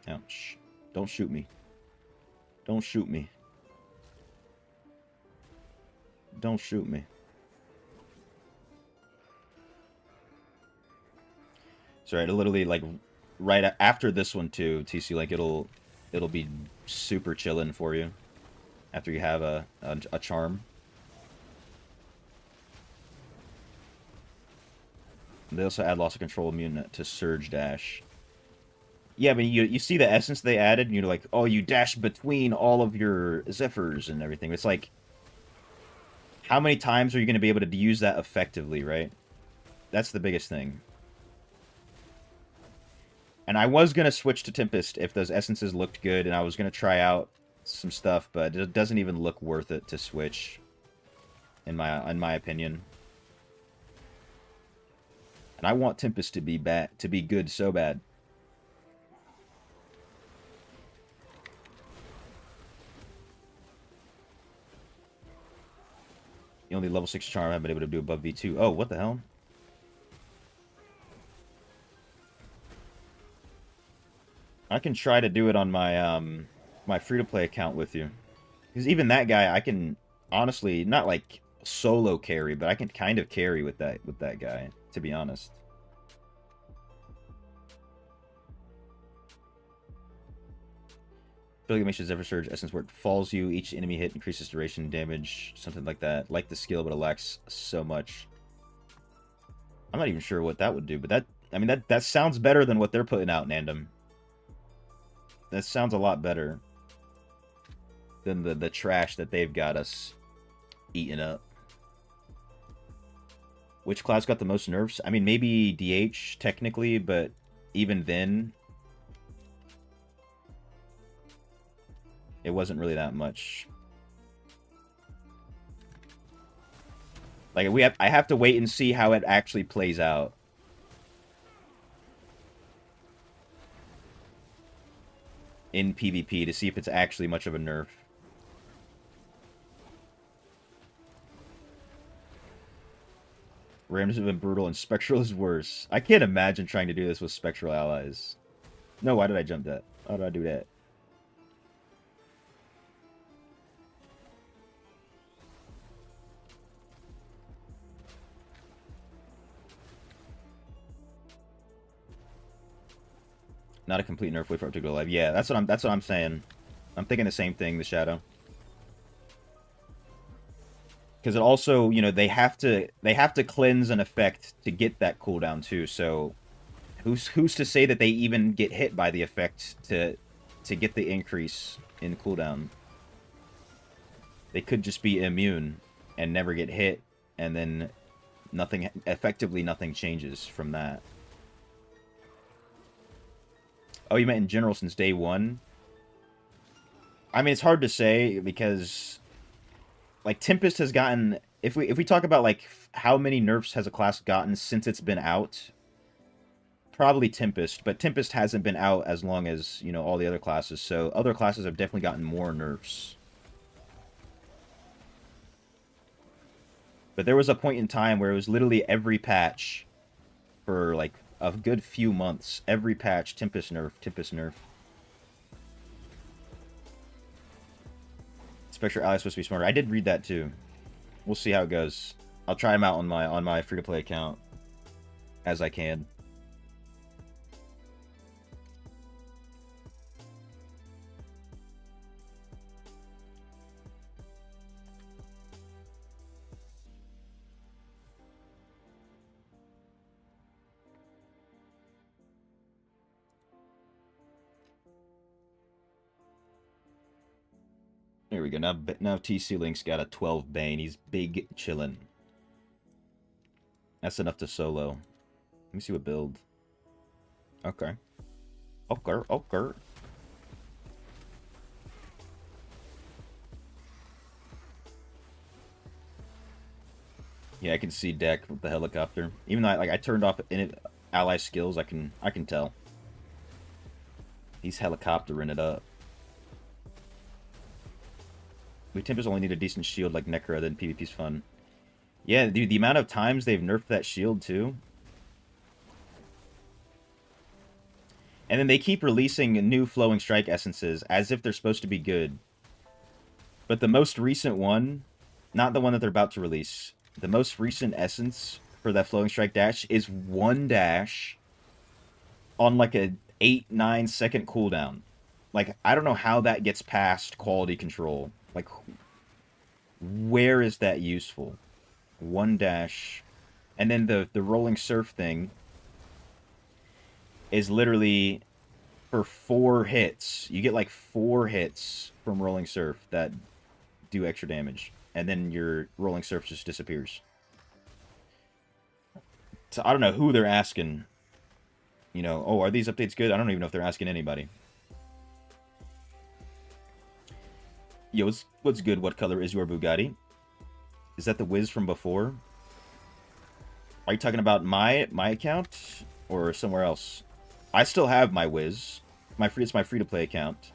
Ouch. Don't shoot me. Don't shoot me. Don't shoot me. Sorry, it'll literally, like, right after this one, too, TC, like, it'll be super chillin' for you after you have a charm. They also add loss of control immune to Surge Dash. Yeah, but you see the essence they added, and you're like, oh, you dash between all of your Zephyrs and everything. It's like, how many times are you going to be able to use that effectively, right? That's the biggest thing. And I was going to switch to Tempest if those essences looked good, and I was going to try out some stuff, but it doesn't even look worth it to switch, in my opinion. And I want Tempest to be good so bad. The only level 6 charm I've been able to do above V2. Oh, what the hell? I can try to do it on my my free-to-play account with you. Because even that guy, I can honestly not like solo carry, but I can kind of carry with that guy, to be honest. Ability makes your Zephyr Surge essence where it falls you. Each enemy hit increases duration damage, something like that. Like the skill, but it lacks so much. I'm not even sure what that would do, but that sounds better than what they're putting out, Nandom. That sounds a lot better than the trash that they've got us eating up. Which class got the most nerfs? I mean, maybe DH, technically, but even then, it wasn't really that much. Like, I have to wait and see how it actually plays out. In PvP to see if it's actually much of a nerf. Rams have been brutal and Spectral is worse. I can't imagine trying to do this with Spectral allies. No, why did I jump that? How did I do that? Not a complete nerf wait for it to go live. Yeah, that's what I'm saying. I'm thinking the same thing, the Shadow. Because it also, you know, they have to cleanse an effect to get that cooldown too. So who's to say that they even get hit by the effect to get the increase in cooldown? They could just be immune and never get hit, and then effectively nothing changes from that. Oh, you meant in general since day one? I mean, it's hard to say because, like, Tempest has gotten... If we talk about, like, how many nerfs has a class gotten since it's been out, probably Tempest, but Tempest hasn't been out as long as, you know, all the other classes, so other classes have definitely gotten more nerfs. But there was a point in time where it was literally every patch for, like, a good few months. Every patch, Tempest nerf, Tempest nerf. Spectre Ally is supposed to be smarter. I did read that too. We'll see how it goes. I'll try him out on my free-to-play account as I can. Here we go. Now TC Link's got a 12 Bane. He's big chillin'. That's enough to solo. Let me see what build. Okay. Okay. Yeah, I can see deck with the helicopter. Even though I turned off ally skills, I can tell. He's helicoptering it up. We Tempest only need a decent shield like Necro, then PvP's fun. Yeah, dude, the amount of times they've nerfed that shield, too. And then they keep releasing new Flowing Strike essences as if they're supposed to be good. But the most recent one, not the one that they're about to release, the most recent essence for that Flowing Strike dash is one dash on like a 8-9 second cooldown. Like, I don't know how that gets past quality control. Like, where is that useful? One dash. And then the rolling surf thing is literally for 4 hits. You get like 4 hits from rolling surf that do extra damage. And then your rolling surf just disappears. So I don't know who they're asking. You know, oh, are these updates good? I don't even know if they're asking anybody. Yo, what's good? What color is your Bugatti? Is that the Wiz from before? Are you talking about my account or somewhere else? I still have my Wiz. It's my free-to-play account.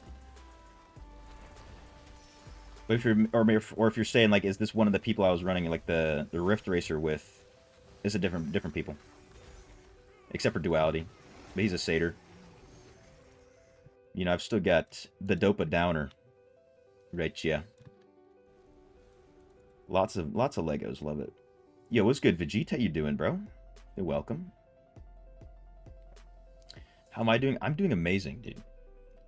But if you're saying like, is this one of the people I was running like the Rift Racer with? It's a different people. Except for Duality, but he's a satyr. You know, I've still got the Dopa Downer. Right, yeah. Lots of Legos, love it. Yo, what's good, Vegeta? You doing, bro? You're welcome. How am I doing? I'm doing amazing, dude.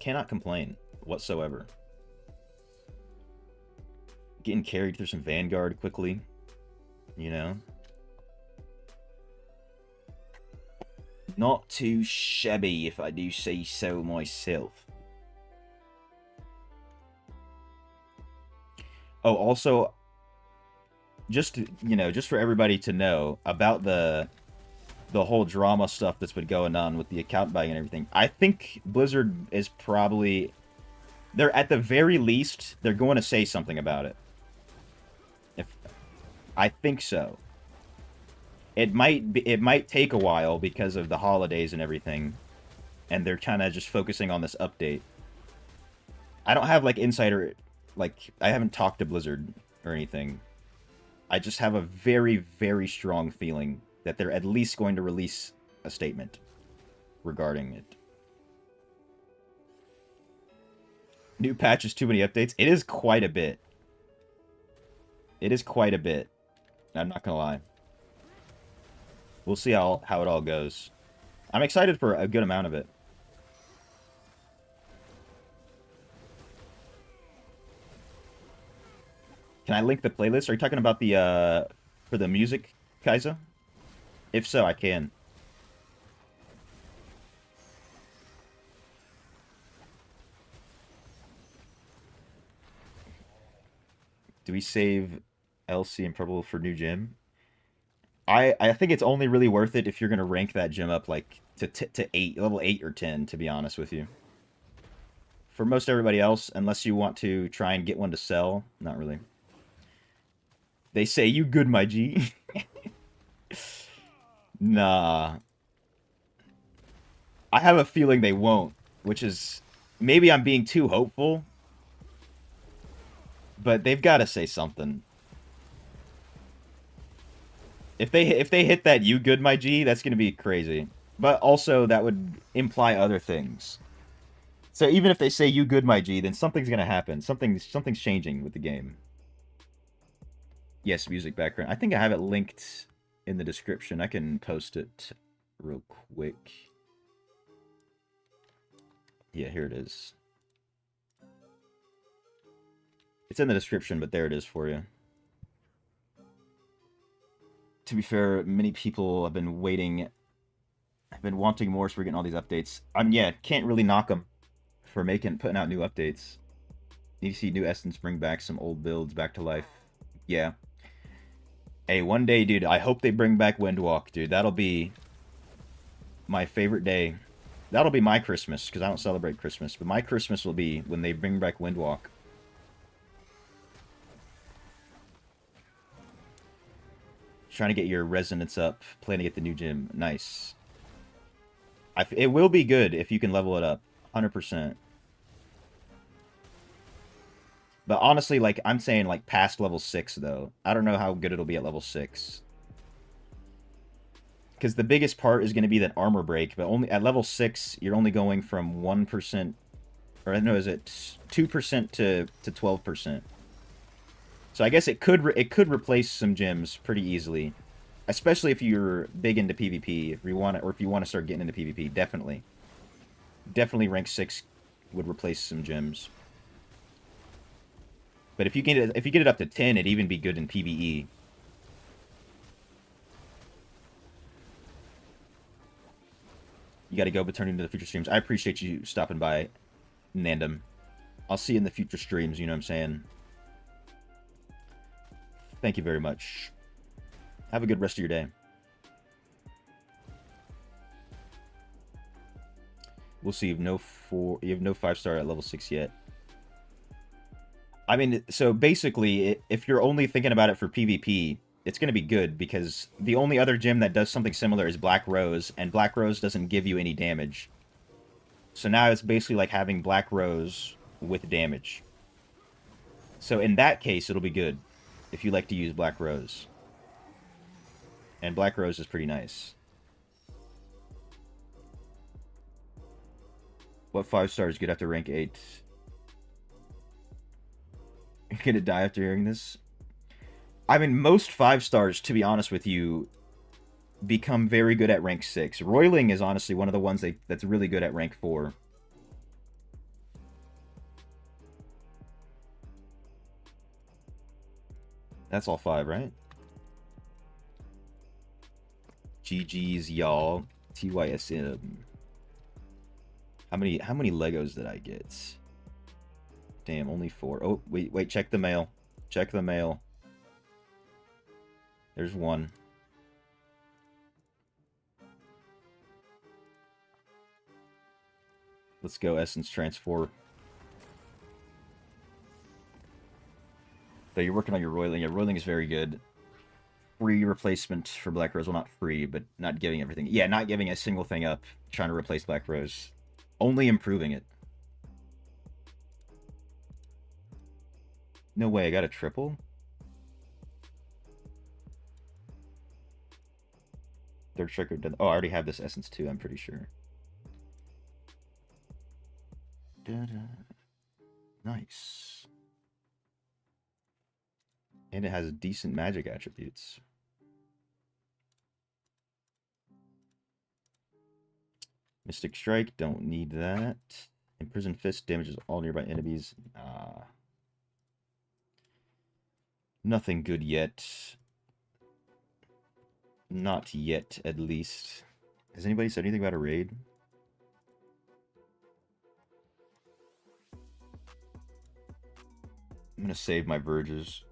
Cannot complain whatsoever. Getting carried through some Vanguard quickly, you know. Not too shabby, if I do say so myself. Oh, also, just for everybody to know about the whole drama stuff that's been going on with the account buying and everything. I think Blizzard is probably, they're at the very least they're going to say something about it. I think so. It might take a while because of the holidays and everything, and they're kind of just focusing on this update. I don't have like insider. Like, I haven't talked to Blizzard or anything. I just have a very, very strong feeling that they're at least going to release a statement regarding it. New patches, too many updates. It is quite a bit. It is quite a bit. I'm not gonna lie. We'll see how it all goes. I'm excited for a good amount of it. Can I link the playlist? Are you talking about the, for the music, Kaiser? If so, I can. Do we save LC and Purple for new gym? I think it's only really worth it if you're going to rank that gym up, like, to 8, level 8 or 10, to be honest with you. For most everybody else, unless you want to try and get one to sell, not really. They say, you good, my G. Nah. I have a feeling they won't, which is... Maybe I'm being too hopeful. But they've got to say something. If they hit that, you good, my G, that's going to be crazy. But also, that would imply other things. So even if they say you good, my G, then something's gonna happen. Something's changing with the game. Yes, music background. I think I have it linked in the description. I can post it real quick. Yeah, here it is. It's in the description, but there it is for you. To be fair, many people have been waiting, have been wanting more, so we're getting all these updates. Yeah, can't really knock them for putting out new updates. Need to see new Essence bring back some old builds back to life. Yeah. Hey, one day, dude, I hope they bring back Windwalk, dude. That'll be my favorite day. That'll be my Christmas, because I don't celebrate Christmas. But my Christmas will be when they bring back Windwalk. Trying to get your resonance up. Planning to get the new gym. Nice. It will be good if you can level it up. 100%. But honestly, like, I'm saying, like, past level 6, though. I don't know how good it'll be at level 6. Because the biggest part is going to be that armor break, but only at level 6, you're only going from 1%, or no, is it 2% to 12%. So I guess it could replace some gyms pretty easily, especially if you're big into PvP, if you want to start getting into PvP, definitely. Definitely rank 6 would replace some gyms. But if you get it up to 10, it'd even be good in PvE. You got to go, but turn into the future streams. I appreciate you stopping by, Nandem. I'll see you in the future streams, you know what I'm saying? Thank you very much. Have a good rest of your day. We'll see. You have no 5-star at level 6 yet. I mean, so basically, if you're only thinking about it for PvP, it's going to be good, because the only other gym that does something similar is Black Rose, and Black Rose doesn't give you any damage. So now it's basically like having Black Rose with damage. So in that case, it'll be good if you like to use Black Rose. And Black Rose is pretty nice. What 5 stars get after rank 8? You're gonna die after hearing this? I mean, most 5 stars, to be honest with you, become very good at rank 6. Roiling is honestly one of the ones that's really good at rank 4. That's all 5, right? GG's, y'all. TYSM. How many Legos did I get? Damn, only 4. Oh, wait, check the mail. Check the mail. There's 1. Let's go, Essence Transfer. So you're working on your roiling. Yeah, roiling is very good. Free replacement for Black Rose. Well, not free, but not giving everything. Yeah, not giving a single thing up. Trying to replace Black Rose. Only improving it. No way, I got a triple? Third striker done. Oh, I already have this essence too, I'm pretty sure. Nice. And it has decent magic attributes. Mystic Strike, don't need that. Imprison Fist damages all nearby enemies. Nothing good yet. Not yet, at least. Has anybody said anything about a raid? I'm gonna save my verges.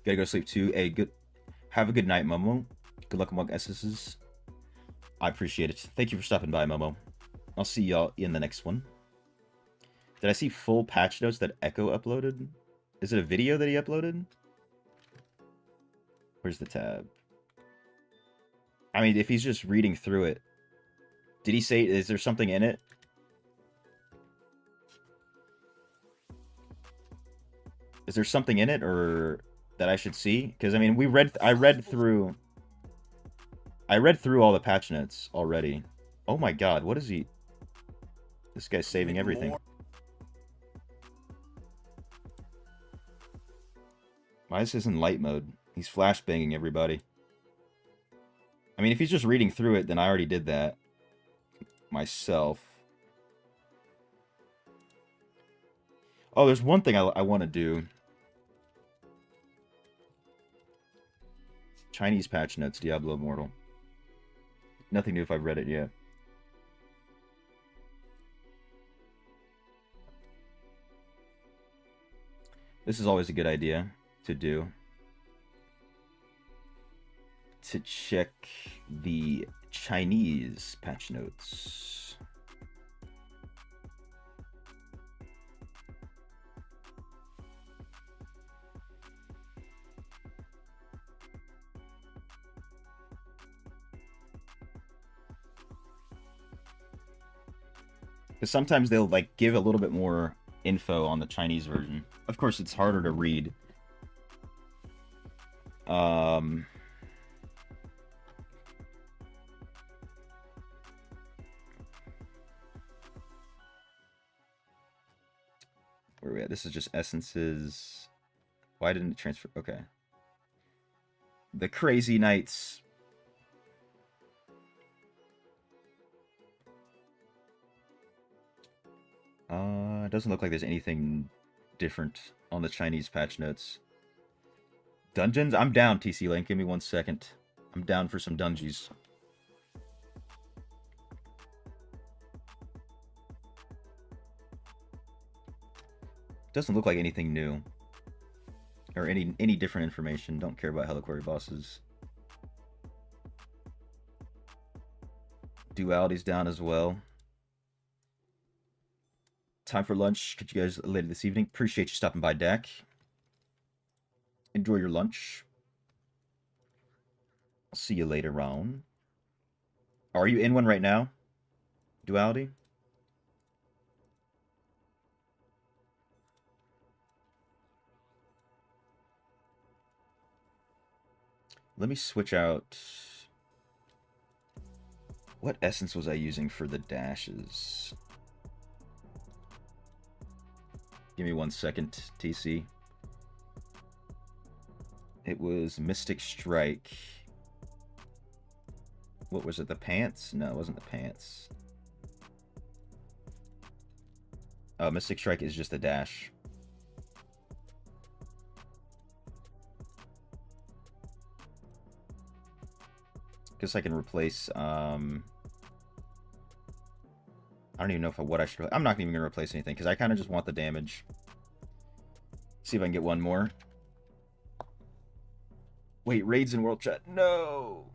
Gotta go sleep too. Hey, have a good night, Momo. Good luck among SS's. I appreciate it. Thank you for stopping by, Momo. I'll see y'all in the next one. Did I see full patch notes that Echo uploaded? Is it a video that he uploaded? Where's the tab? I mean, if he's just reading through it. Did he say, is there something in it? Is there something in it, or that I should see? Because I mean, I read through all the patch notes already. Oh my god, what is he? This guy's saving everything. Why is this in light mode? He's flashbanging everybody. I mean, if he's just reading through it, then I already did that myself. Oh, there's one thing I want to do. Chinese patch notes, Diablo Immortal. Nothing new if I've read it yet. This is always a good idea to do. To check the Chinese patch notes. Because sometimes they'll like give a little bit more info on the Chinese version. Of course, it's harder to read. Where are we at? This is just essences. Why didn't it transfer? Okay. The Crazy Knights. It doesn't look like there's anything different on the Chinese patch notes. Dungeons? I'm down, TC Link. Give me 1 second. I'm down for some dungeons. Doesn't look like anything new. Or any different information. Don't care about Heliquary bosses. Duality's down as well. Time for lunch. Catch you guys later this evening. Appreciate you stopping by, Dak. Enjoy your lunch. I'll see you later on. Are you in one right now? Duality? Let me switch out. What essence was I using for the dashes? Give me 1 second, TC. It was Mystic Strike. What was it, the pants? No, it wasn't the pants. Oh, Mystic Strike is just a dash. Guess I can replace, I don't even know what I should... I'm not even going to replace anything, because I kind of just want the damage. See if I can get one more. Wait, raids in World Chat. No!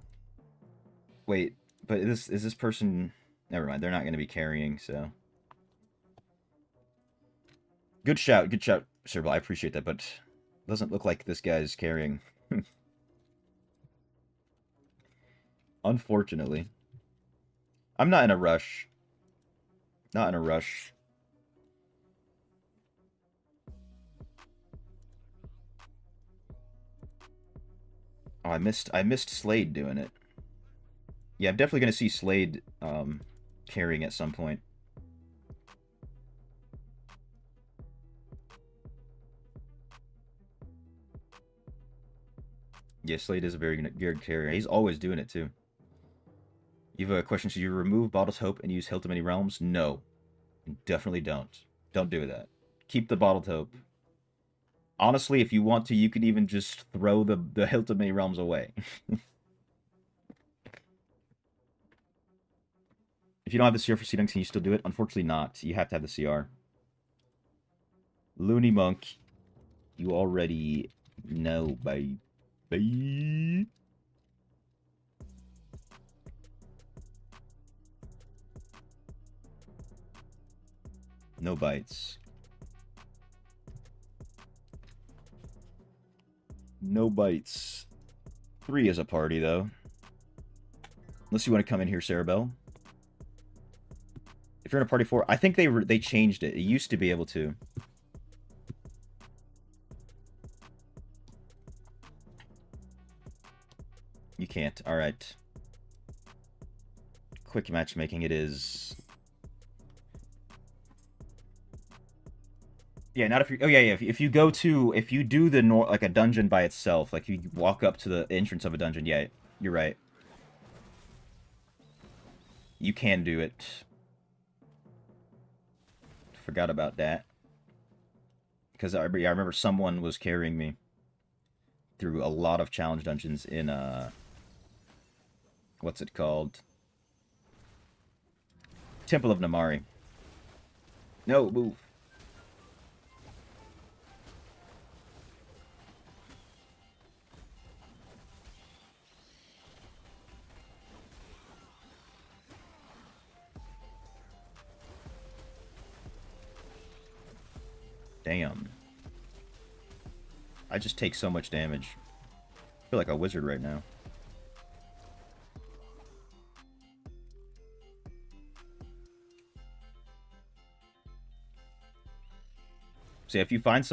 Wait, but is this person... Never mind, they're not going to be carrying, so... Good shout, Cerbal. I appreciate that, but... Doesn't look like this guy's carrying. Unfortunately. I'm not in a rush. Not in a rush. Oh, I missed Slade doing it. Yeah, I'm definitely gonna see Slade carrying at some point. Yeah, Slade is a very good carrier. He's always doing it too. You have a question. Should you remove Bottle's Hope and use Hilt of Many Realms? No. Definitely don't. Don't do that. Keep the Bottled Hope. Honestly, if you want to, you could even just throw the Hilt of Many Realms away. If you don't have the CR for Sea Dunks, can you still do it? Unfortunately not. You have to have the CR. Looney Monk, you already know, baby. No bites. No bites. 3 is a party, though. Unless you want to come in here, Sarabelle. If you're in a party 4, I think they changed it. It used to be able to. You can't. Alright. Quick matchmaking it is. Yeah, not if you... Oh, yeah, yeah. If you go to... If you do the... like, a dungeon by itself, like, you walk up to the entrance of a dungeon, yeah, you're right. You can do it. Forgot about that. Because I remember someone was carrying me through a lot of challenge dungeons in, what's it called? Temple of Namari. No, move. Damn. I just take so much damage. I feel like a wizard right now. So if you find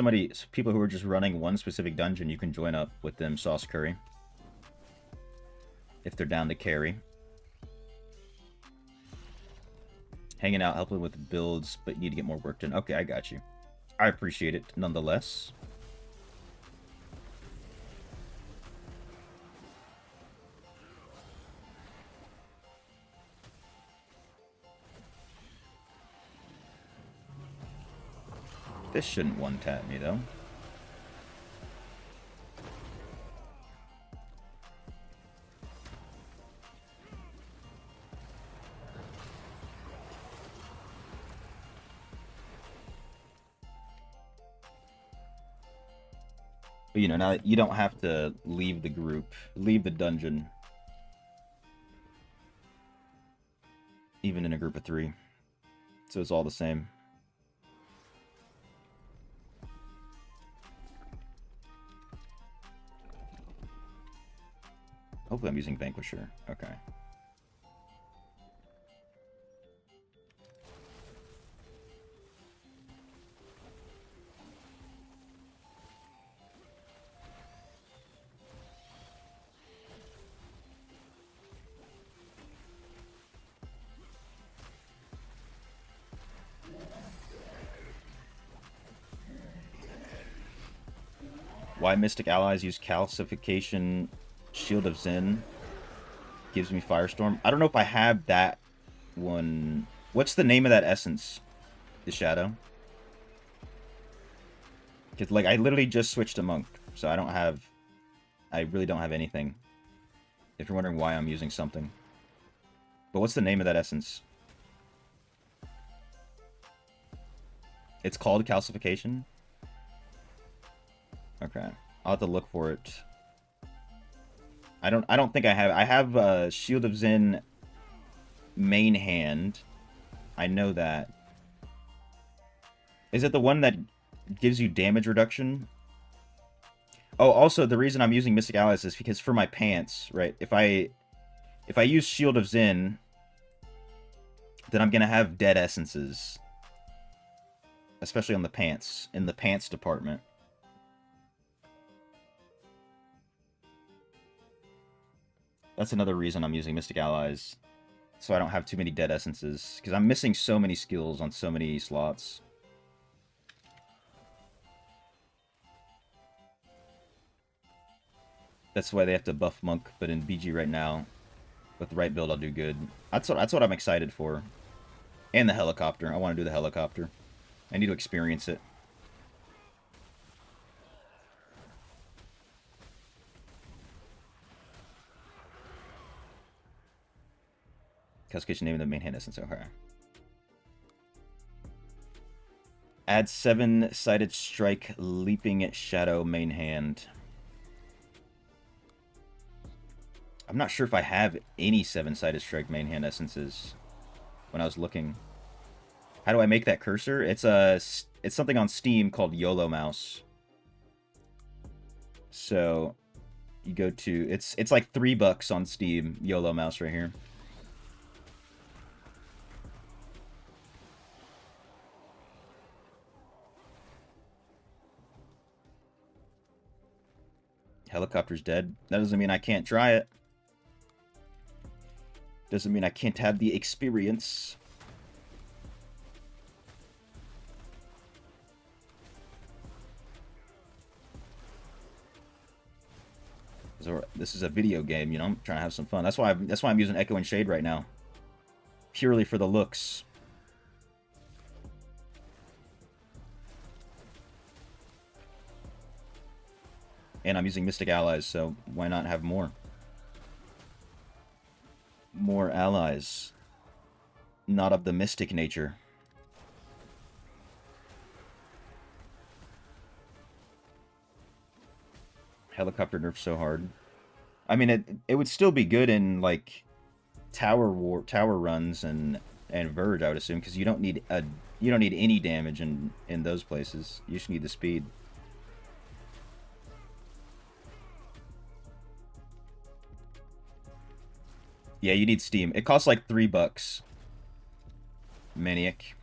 people who are just running one specific dungeon, you can join up with them, Sauce Curry. If they're down to carry. Hanging out, helping with builds, but need to get more work done. Okay, I got you. I appreciate it, nonetheless. This shouldn't one-tap me, though. But, you know, now you don't have to leave the group, leave the dungeon. Even in a group of 3. So it's all the same. Hopefully I'm using Vanquisher. Okay. Why Mystic Allies use Calcification, Shield of Zen, gives me Firestorm. I don't know if I have that one. What's the name of that essence? The Shadow? Because, like, I literally just switched to Monk, so I don't have... I really don't have anything. If you're wondering why I'm using something. But what's the name of that essence? It's called Calcification? Okay. I'll have to look for it. I don't think I have... I have Shield of Zen main hand. I know that. Is it the one that gives you damage reduction? Oh, also, the reason I'm using Mystic Allies is because for my pants, right? If I use Shield of Zen, then I'm gonna have dead essences. Especially on the pants, in the pants department. That's another reason I'm using Mystic Allies. So I don't have too many dead essences. Because I'm missing so many skills on so many slots. That's why they have to buff Monk, but in BG right now, with the right build, I'll do good. That's what I'm excited for. And the helicopter. I want to do the helicopter. I need to experience it. Calcification name of the main hand essence. Okay. Add 7-sided strike, leaping shadow main hand. I'm not sure if I have any 7-sided strike main hand essences when I was looking. How do I make that cursor? It's something on Steam called YOLO Mouse. So you go to it's like $3 on Steam, YOLO Mouse right here. Helicopter's dead. That doesn't mean I can't try it. Doesn't mean I can't have the experience. This is a video game, you know. I'm trying to have some fun. That's why I'm using Echo and Shade right now, purely for the looks. And I'm using Mystic Allies, so why not have more? More allies. Not of the mystic nature. Helicopter nerfs so hard. I mean, it would still be good in, like, tower runs and Verge, I would assume, because you don't need any damage in those places. You just need the speed. Yeah, you need Steam. It costs like $3. Maniac.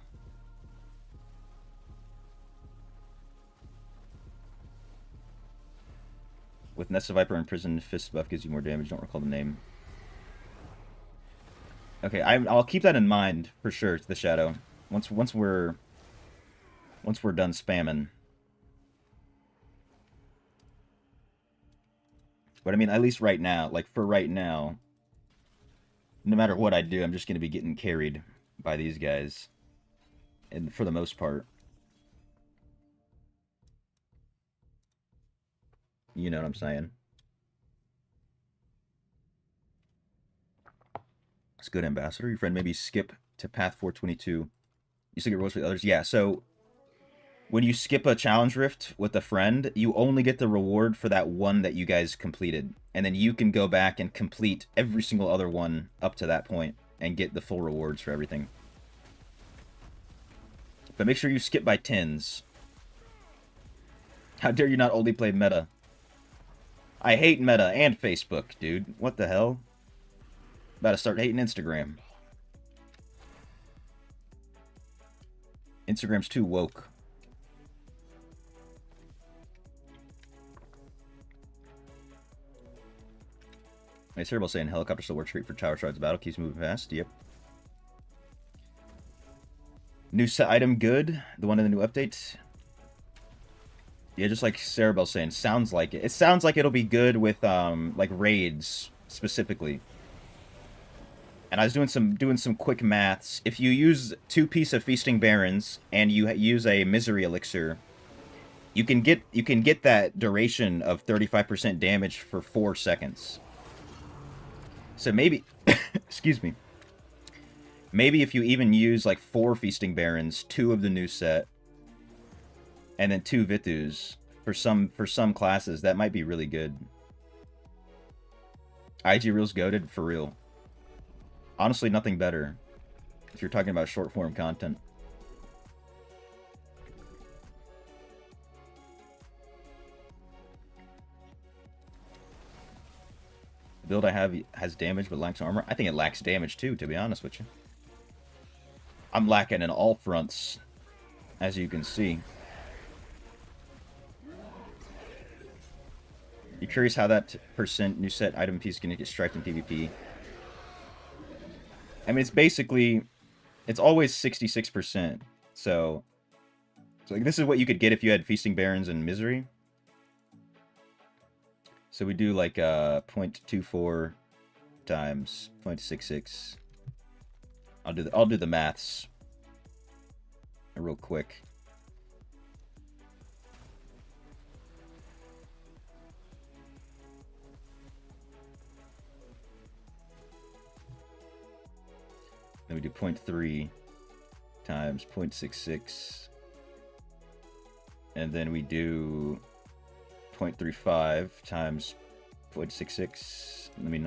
With Nest of Viper and Prison, Fist buff gives you more damage. Don't recall the name. Okay, I'll keep that in mind for sure. The Shadow. Once we're done spamming. But I mean, at least right now, like for right now, no matter what I do, I'm just gonna be getting carried by these guys, and for the most part. You know what I'm saying? It's good, Ambassador. Your friend maybe skip to Path 422. You still get rewards for the others? Yeah, so when you skip a challenge rift with a friend, you only get the reward for that one that you guys completed. And then you can go back and complete every single other one up to that point and get the full rewards for everything. But make sure you skip by tens. How dare you not only play meta? I hate meta and Facebook, dude. What the hell? About to start hating Instagram. Instagram's too woke. It's terrible saying helicopter still works great for tower shards battle. Keeps moving fast. Yep. New set item good. The one in the new update. Yeah, just like Cerebell saying, sounds like it. It sounds like it'll be good with like raids specifically. And I was doing some quick maths. If you use 2 pieces of Feasting Barons and you use a Misery Elixir, you can get that duration of 35% damage for 4 seconds. So maybe, excuse me, maybe if you even use like 4 Feasting Barons, 2 of the new set, and then 2 Vitus for some classes, that might be really good. IG Reels goated for real. Honestly, nothing better if you're talking about short form content. The build I have has damage but lacks armor. I think it lacks damage too, to be honest with you. I'm lacking in all fronts, as you can see. You curious how that percent new set item piece is going to get striked in PvP? I mean, it's basically, it's always 66%. So like this is what you could get if you had Feasting Barons and Misery. So we do like 0.24 times 0.66. I'll do the maths real quick. Then we do 0.3 times 0.66. And then we do 0.35 times 0.66. Let me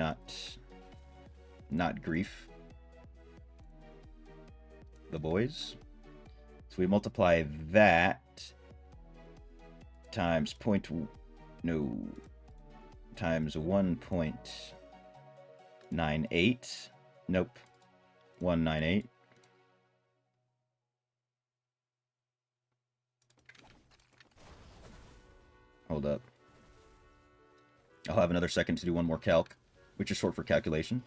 not grief the boys. So we multiply that times times 1.98. Nope. 198. Hold up. I'll have another second to do one more calc, which is short for calculation.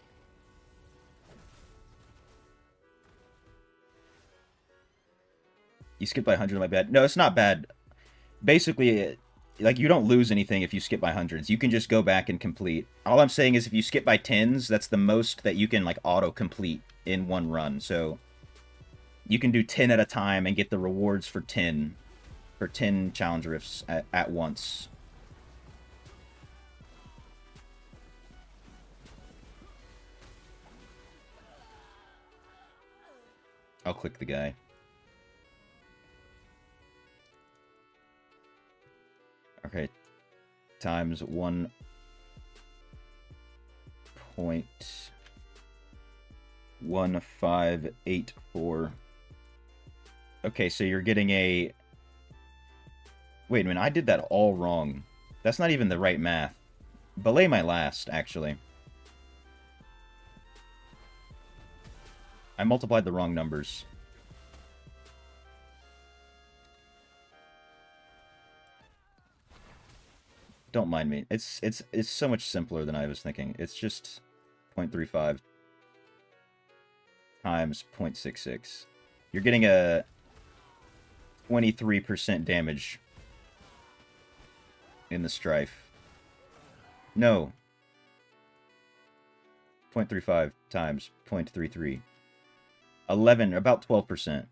You skip by 100, my bad. No, it's not bad. Basically, like, you don't lose anything if you skip by hundreds. You can just go back and complete. All I'm saying is if you skip by tens, that's the most that you can, like, auto-complete in one run. So you can do 10 at a time and get the rewards for 10 challenge rifts at once. I'll click the guy. Okay. Times 1.1584. Okay, so you're getting a... Wait a minute, I did that all wrong. That's not even the right math. Belay my last, actually. I multiplied the wrong numbers. Don't mind me. It's so much simpler than I was thinking. It's just 0.35 times 0.66. You're getting a 23% damage in the strife. No. 0.35 times 0.33. 11, about 12%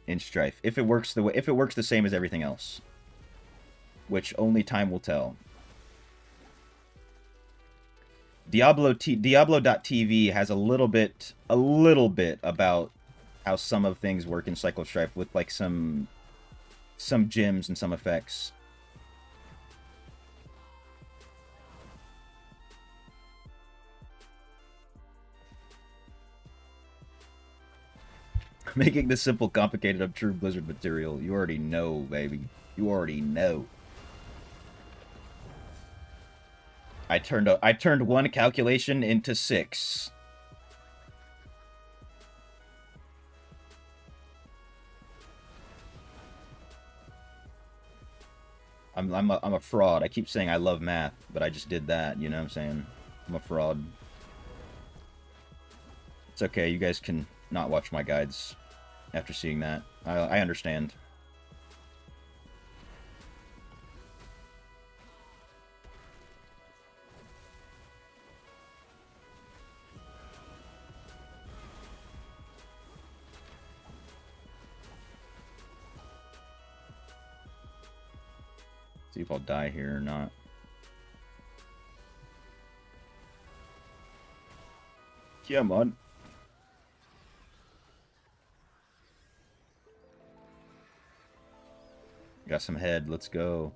in strife. If it works the same as everything else, which only time will tell. Diablo.tv has a little bit about how some of things work in Cycle Strife with like some gems and some effects. Making the simple complicated of true Blizzard material. You already know, baby. You already know. I turned one calculation into 6. I'm a fraud. I keep saying I love math, but I just did that, you know what I'm saying? I'm a fraud. It's okay, you guys can not watch my guides after seeing that. I understand. See if I'll die here or not. Come on. Got some head. Let's go.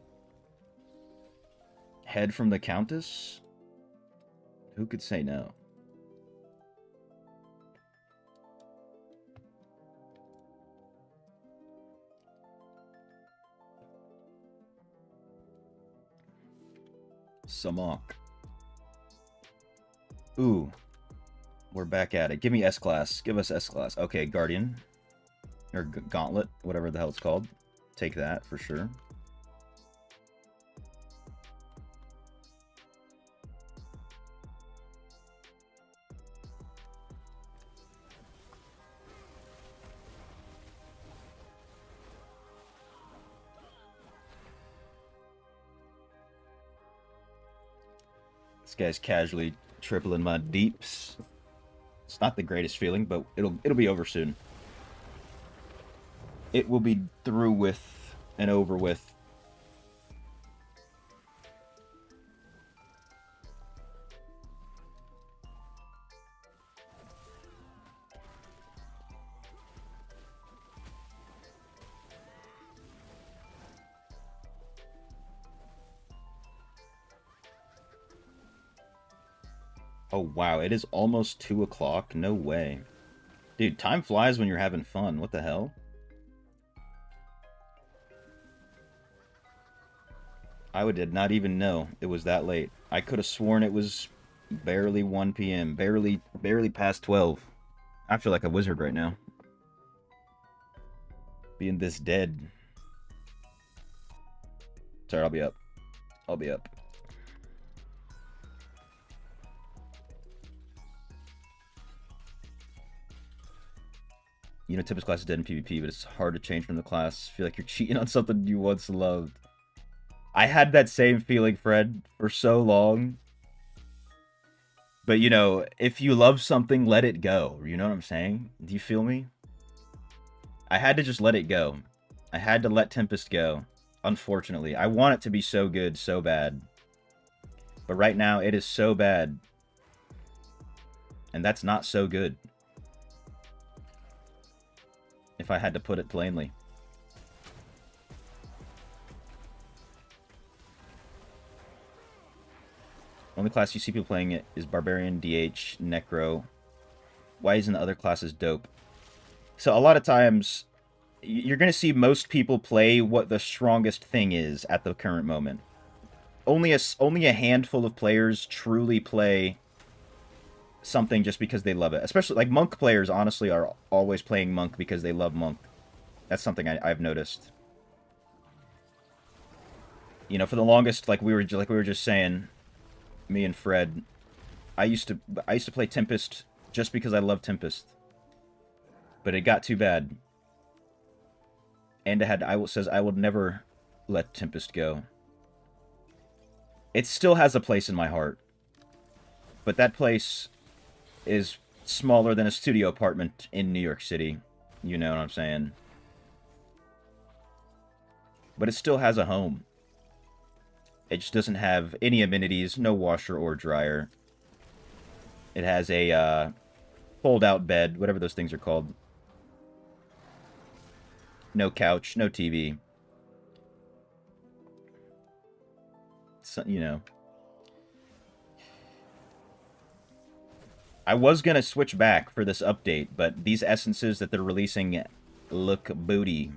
Head from the Countess? Who could say no? Samok. Ooh. We're back at it. Give me S-Class. Give us S-Class. Okay, Guardian. Or Gauntlet. Whatever the hell it's called. Take that for sure. This guy's casually tripling my deeps. It's not the greatest feeling, but it'll be over soon. It will be through with and over with. Oh wow, it is almost 2 o'clock? No way. Dude, time flies when you're having fun. What the hell? I did not even know it was that late. I could have sworn it was barely 1 p.m. Barely past 12. I feel like a wizard right now. Being this dead. Sorry, I'll be up. I'll be up. You know, Tempest class is dead in PvP, but it's hard to change from the class. Feel like you're cheating on something you once loved. I had that same feeling, Fred, for so long. But, you know, if you love something, let it go. You know what I'm saying? Do you feel me? I had to just let it go. I had to let Tempest go. Unfortunately. I want it to be so good, so bad. But right now, it is so bad. And that's not so good. If I had to put it plainly. Only class you see people playing it is Barbarian, DH, Necro. Why isn't the other classes dope? So a lot of times, you're going to see most people play what the strongest thing is at the current moment. Only a handful of players truly play something just because they love it. Especially, like, Monk players, honestly, are always playing Monk because they love Monk. That's something I've noticed. You know, for the longest, like we were just saying, me and Fred, I used to play Tempest just because I love Tempest. But it got too bad. And says I will never let Tempest go. It still has a place in my heart. But that place is smaller than a studio apartment in New York City. You know what I'm saying? But it still has a home. It just doesn't have any amenities, no washer or dryer. It has a fold-out bed, whatever those things are called. No couch, no TV. So, you know. I was going to switch back for this update, but these essences that they're releasing look booty.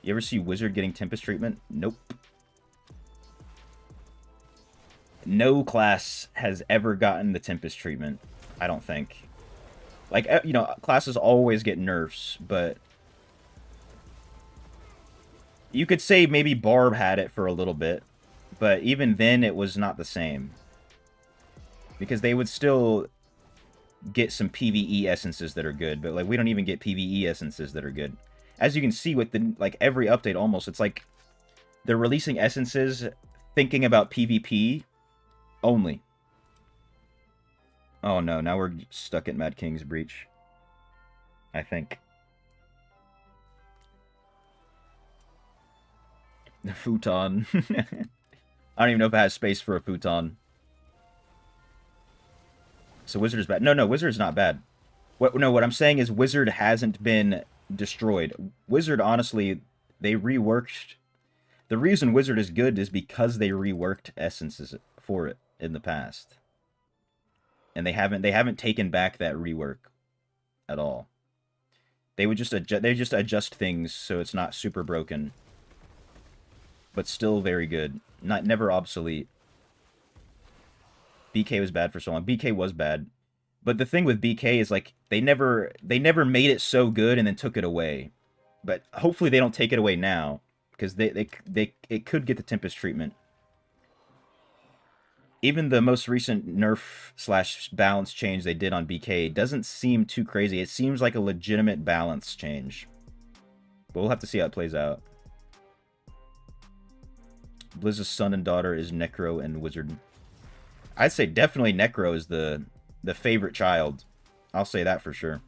You ever see Wizard getting Tempest treatment? Nope. No class has ever gotten the Tempest treatment, I don't think. Like, you know, classes always get nerfs, but you could say maybe Barb had it for a little bit, but even then it was not the same. Because they would still get some PvE essences that are good, but, like, we don't even get PvE essences that are good. As you can see with the, like, every update almost, it's like they're releasing essences thinking about PvP only. Oh no, now we're stuck at Mad King's Breach. I think. The futon. I don't even know if it has space for a futon. So Wizard is bad. No, Wizard's not bad. What I'm saying is Wizard hasn't been destroyed. Wizard, honestly, they reworked. The reason Wizard is good is because they reworked essences for it in the past. And they haven't taken back that rework at all. They would just adjust things so it's not super broken. But still very good. Never obsolete. BK was bad for so long. BK was bad. But the thing with BK is, like, they never made it so good and then took it away. But hopefully they don't take it away now, because it could get the Tempest treatment. Even the most recent nerf / balance change they did on BK doesn't seem too crazy. It seems like a legitimate balance change. But we'll have to see how it plays out. Blizz's son and daughter is Necro and Wizard. I'd say definitely Necro is the favorite child. I'll say that for sure.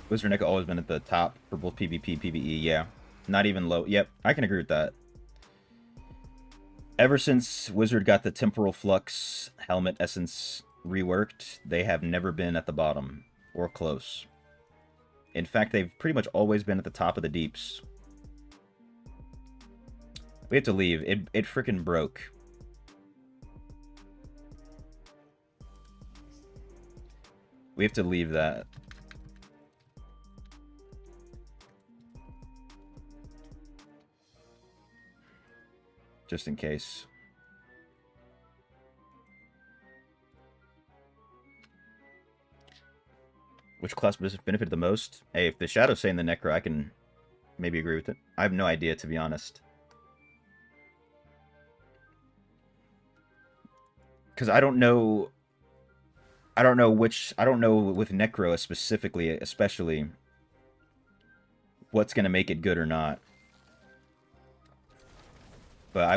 Wizard Necro always been at the top for both PvP, PvE, yeah. Not even low. Yep, I can agree with that. Ever since Wizard got the Temporal Flux helmet essence reworked, they have never been at the bottom, or close. In fact, they've pretty much always been at the top of the deeps. We have to leave. It freaking broke. We have to leave that. Just in case. Which class benefited the most? Hey, if the Shadow's saying the Necro, I can maybe agree with it. I have no idea, to be honest. Because I don't know with Necro specifically, especially, what's going to make it good or not. But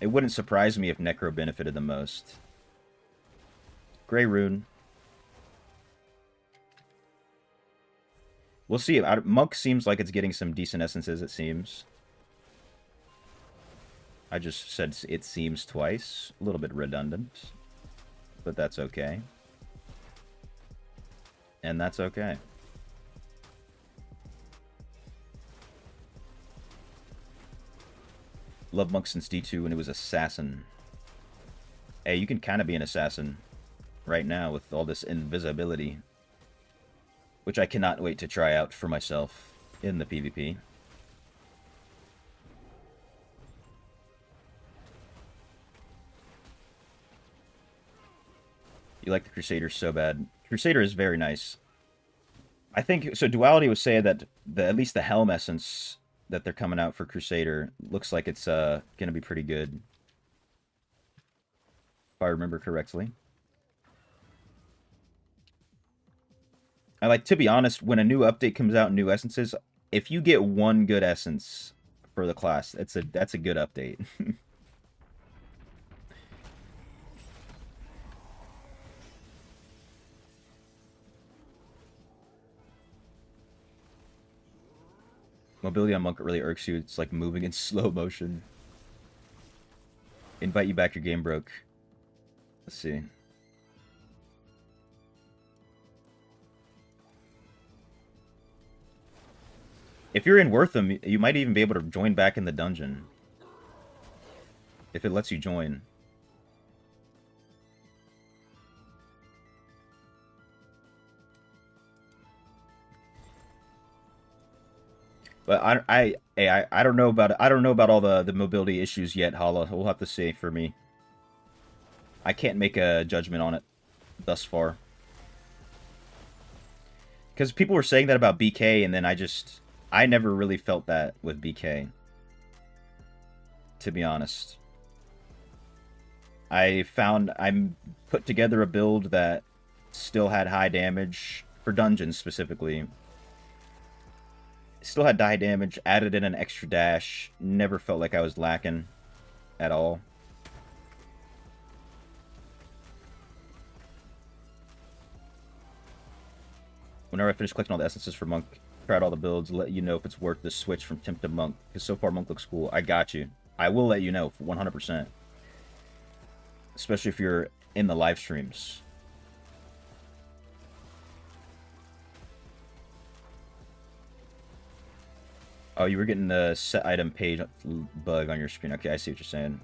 it wouldn't surprise me if Necro benefited the most. Grey Rune. We'll see. Monk seems like it's getting some decent essences, it seems. I just said it seems twice. A little bit redundant. But that's okay. And that's okay. Love Monk since D2 when it was Assassin. Hey, you can kind of be an Assassin right now with all this invisibility. Which I cannot wait to try out for myself in the PvP. You like the Crusader so bad. Crusader is very nice. I think, so Duality was saying that at least the Helm Essence that they're coming out for Crusader looks like it's going to be pretty good. If I remember correctly. I like, to be honest, when a new update comes out, new essences, if you get one good essence for the class, that's a good update. Mobility on Monk really irks you. It's like moving in slow motion. Invite you back, your game broke. Let's see. If you're in Wortham, you might even be able to join back in the dungeon. If it lets you join. But I don't know about all the mobility issues yet, Hala. We'll have to see for me. I can't make a judgment on it thus far. Because people were saying that about BK, and then I never really felt that with BK. To be honest. I put together a build that still had high damage, for dungeons specifically. Still had die damage, added in an extra dash, never felt like I was lacking at all. Whenever I finish collecting all the essences for Monk, try out all the builds, let you know if it's worth the switch from Temp to Monk. Because so far Monk looks cool. I got you. I will let you know, 100%. Especially if you're in the live streams. Oh, you were getting the set item page bug on your screen. Okay, I see what you're saying.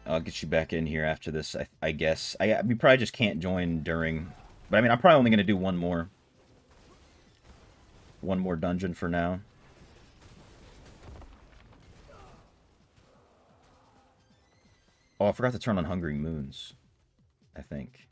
I'll get you back in here after this, I guess. We probably just can't join during... But, I mean, I'm probably only going to do one more. One more dungeon for now. Oh, I forgot to turn on Hungering Moons. I think.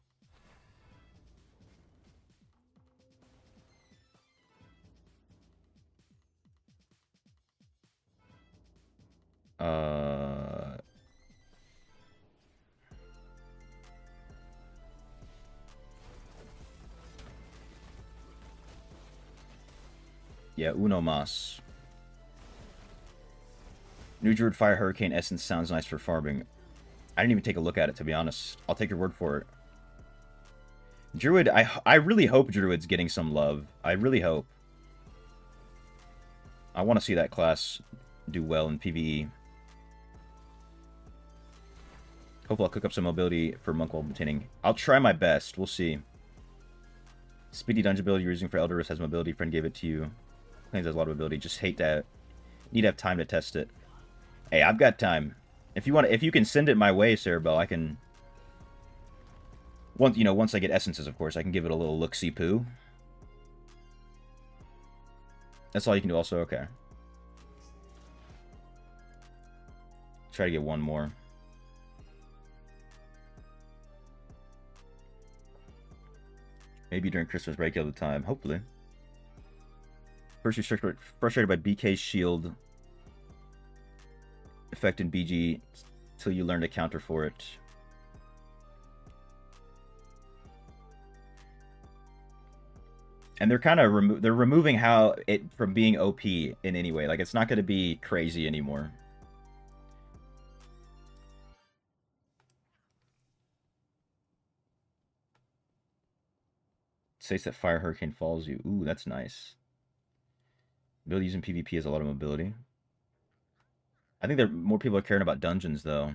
Yeah, uno mas. New Druid Fire Hurricane Essence sounds nice for farming. I didn't even take a look at it, to be honest. I'll take your word for it. Druid, I really hope Druid's getting some love. I really hope. I want to see that class do well in PvE. Hopefully I'll cook up some mobility for Monk while obtaining. I'll try my best. We'll see. Speedy dungeon build you're using for Elderus has mobility. Friend gave it to you. Claims has a lot of ability. Just hate that. Need to have time to test it. Hey, I've got time. If you can send it my way, Cerebell, I can. Once I get essences, of course, I can give it a little look-see poo. That's all you can do. Also, okay. Try to get one more. Maybe during Christmas break all the time. Hopefully. First, you're frustrated by BK's shield effect in BG till you learn to counter for it. And they're kind of they're removing how it from being OP in any way. Like, it's not going to be crazy anymore. States that Fire Hurricane follows you. Ooh, that's nice. Ability using PvP has a lot of mobility. I think there more people are caring about dungeons though.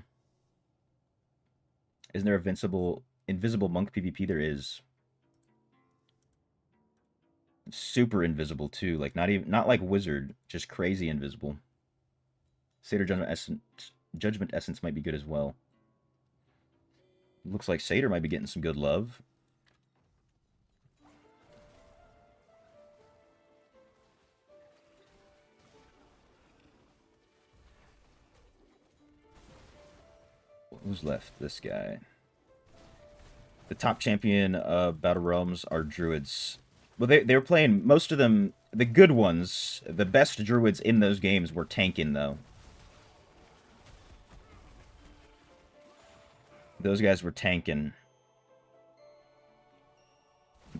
Isn't there invisible monk PvP? There is. Super invisible too. Like not like wizard, just crazy invisible. Satyr Judgment Essence might be good as well. Looks like Satyr might be getting some good love. Who's left? This guy. The top champion of Battle Realms are druids. Well, they were playing most of them. The good ones, the best druids in those games were tanking though. Those guys were tanking.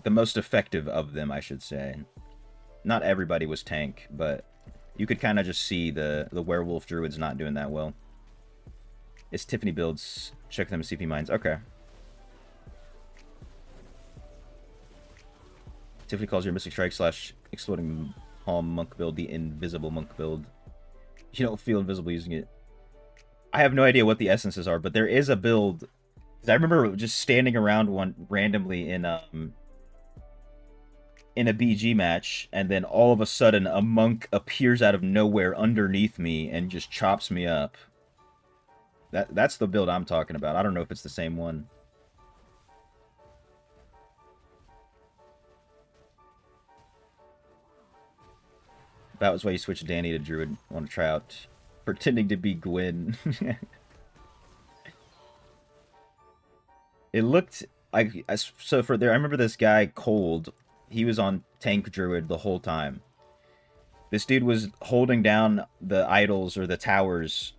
The most effective of them, I should say. Not everybody was tank, but you could kind of just see the werewolf druids not doing that well. It's Tiffany builds. Check them CP mines. Okay. Tiffany calls your Mystic Strike / Exploding Palm monk build the invisible monk build. You don't feel invisible using it. I have no idea what the essences are, but there is a build. I remember just standing around one randomly in a BG match, and then all of a sudden a monk appears out of nowhere underneath me and just chops me up. That's the build I'm talking about. I don't know if it's the same one. That was why you switched Danny to Druid. Want to try out pretending to be Gwyn. It looked like so for there. I remember this guy Cold. He was on tank Druid the whole time. This dude was holding down the idols or the towers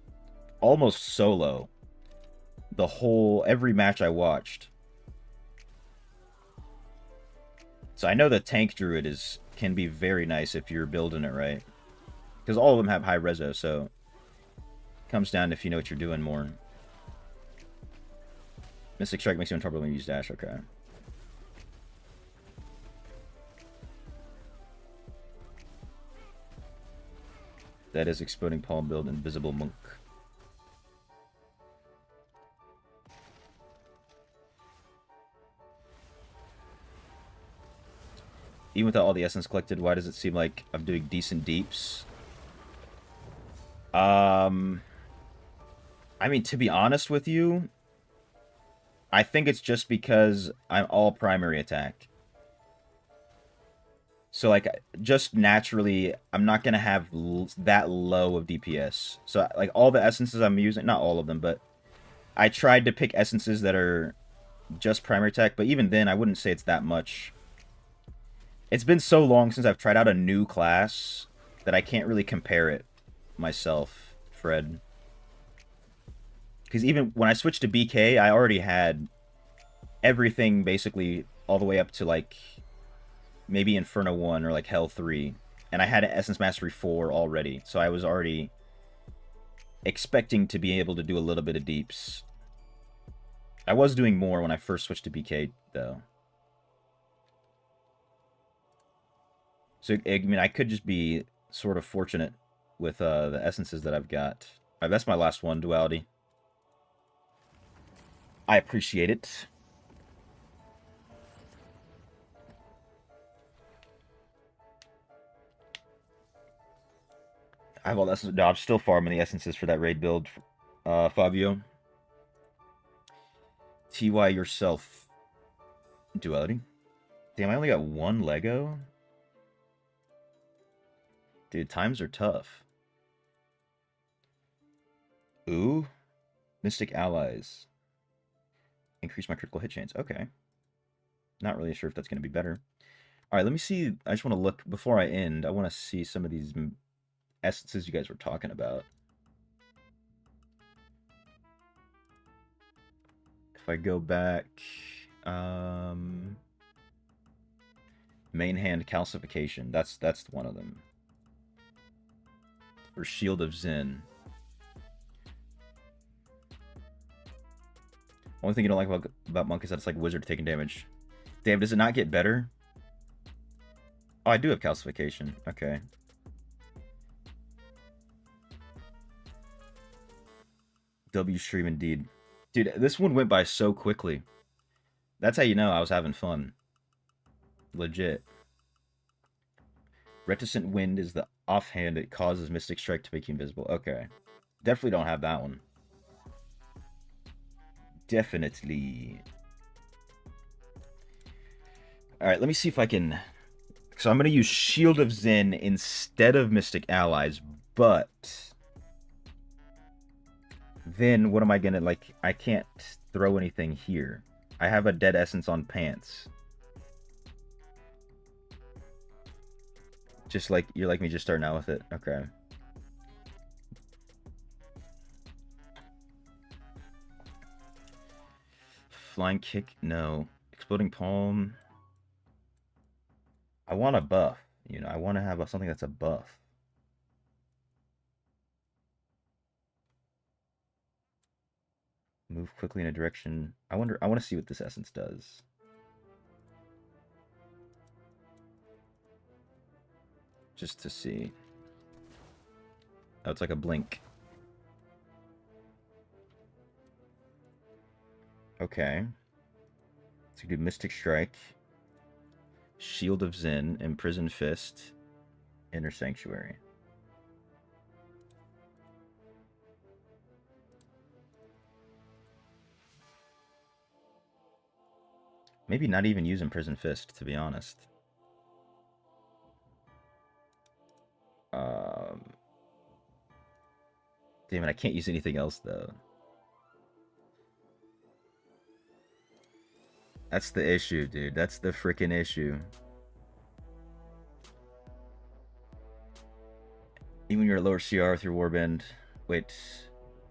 almost solo. Every match I watched. So I know the tank Druid can be very nice if you're building it right. Because all of them have high reso, so it comes down to if you know what you're doing more. Mystic Strike makes you in trouble when you use dash, okay. That is Exploding Palm build Invisible Monk. Even without all the essence collected, why does it seem like I'm doing decent deeps? I mean, to be honest with you, I think it's just because I'm all primary attack. So, like, just naturally, I'm not going to have that low of DPS. So, like, all the essences I'm using, not all of them, but I tried to pick essences that are just primary attack, but even then, I wouldn't say it's that much. It's been so long since I've tried out a new class that I can't really compare it myself, Fred. Because even when I switched to BK, I already had everything basically all the way up to, like, maybe Inferno 1 or, like, Hell 3. And I had an Essence Mastery 4 already, so I was already expecting to be able to do a little bit of deeps. I was doing more when I first switched to BK, though. So, I mean, I could just be sort of fortunate with the essences that I've got. All right, that's my last one, Duality. I appreciate it. I have all the essences. No, I'm still farming the essences for that raid build, Fabio. TY yourself, Duality. Damn, I only got one Lego? Dude, times are tough. Ooh. Mystic Allies. Increase my critical hit chance. Okay. Not really sure if that's going to be better. All right, let me see. I just want to look before I end. I want to see some of these essences you guys were talking about. If I go back, main hand calcification. That's one of them. Or Shield of Zen. Only thing you don't like about Monk is that it's like Wizard taking damage. Damn, does it not get better? Oh, I do have calcification. Okay. W stream indeed. Dude, this one went by so quickly. That's how you know I was having fun. Legit. Reticent Wind is the offhand. It causes Mystic Strike to make you invisible. Okay. Definitely don't have that one. Definitely. Alright, let me see if I can... So I'm going to use Shield of Zen instead of Mystic Allies, but... Then what am I going to, like... I can't throw anything here. I have a Dead Essence on Pants. Just like, you're like me just starting out with it. Okay. Flying Kick? No. Exploding Palm? I want a buff. You know, I want to have something that's a buff. Move quickly in a direction. I want to see what this essence does. Just to see. Oh, it's like a blink. Okay. So you do Mystic Strike, Shield of Zen, Imprison Fist, Inner Sanctuary. Maybe not even use Imprison Fist, to be honest. Damn it, I can't use anything else, though. That's the issue, dude. That's the freaking issue. Even your lower CR with your Warband. Wait.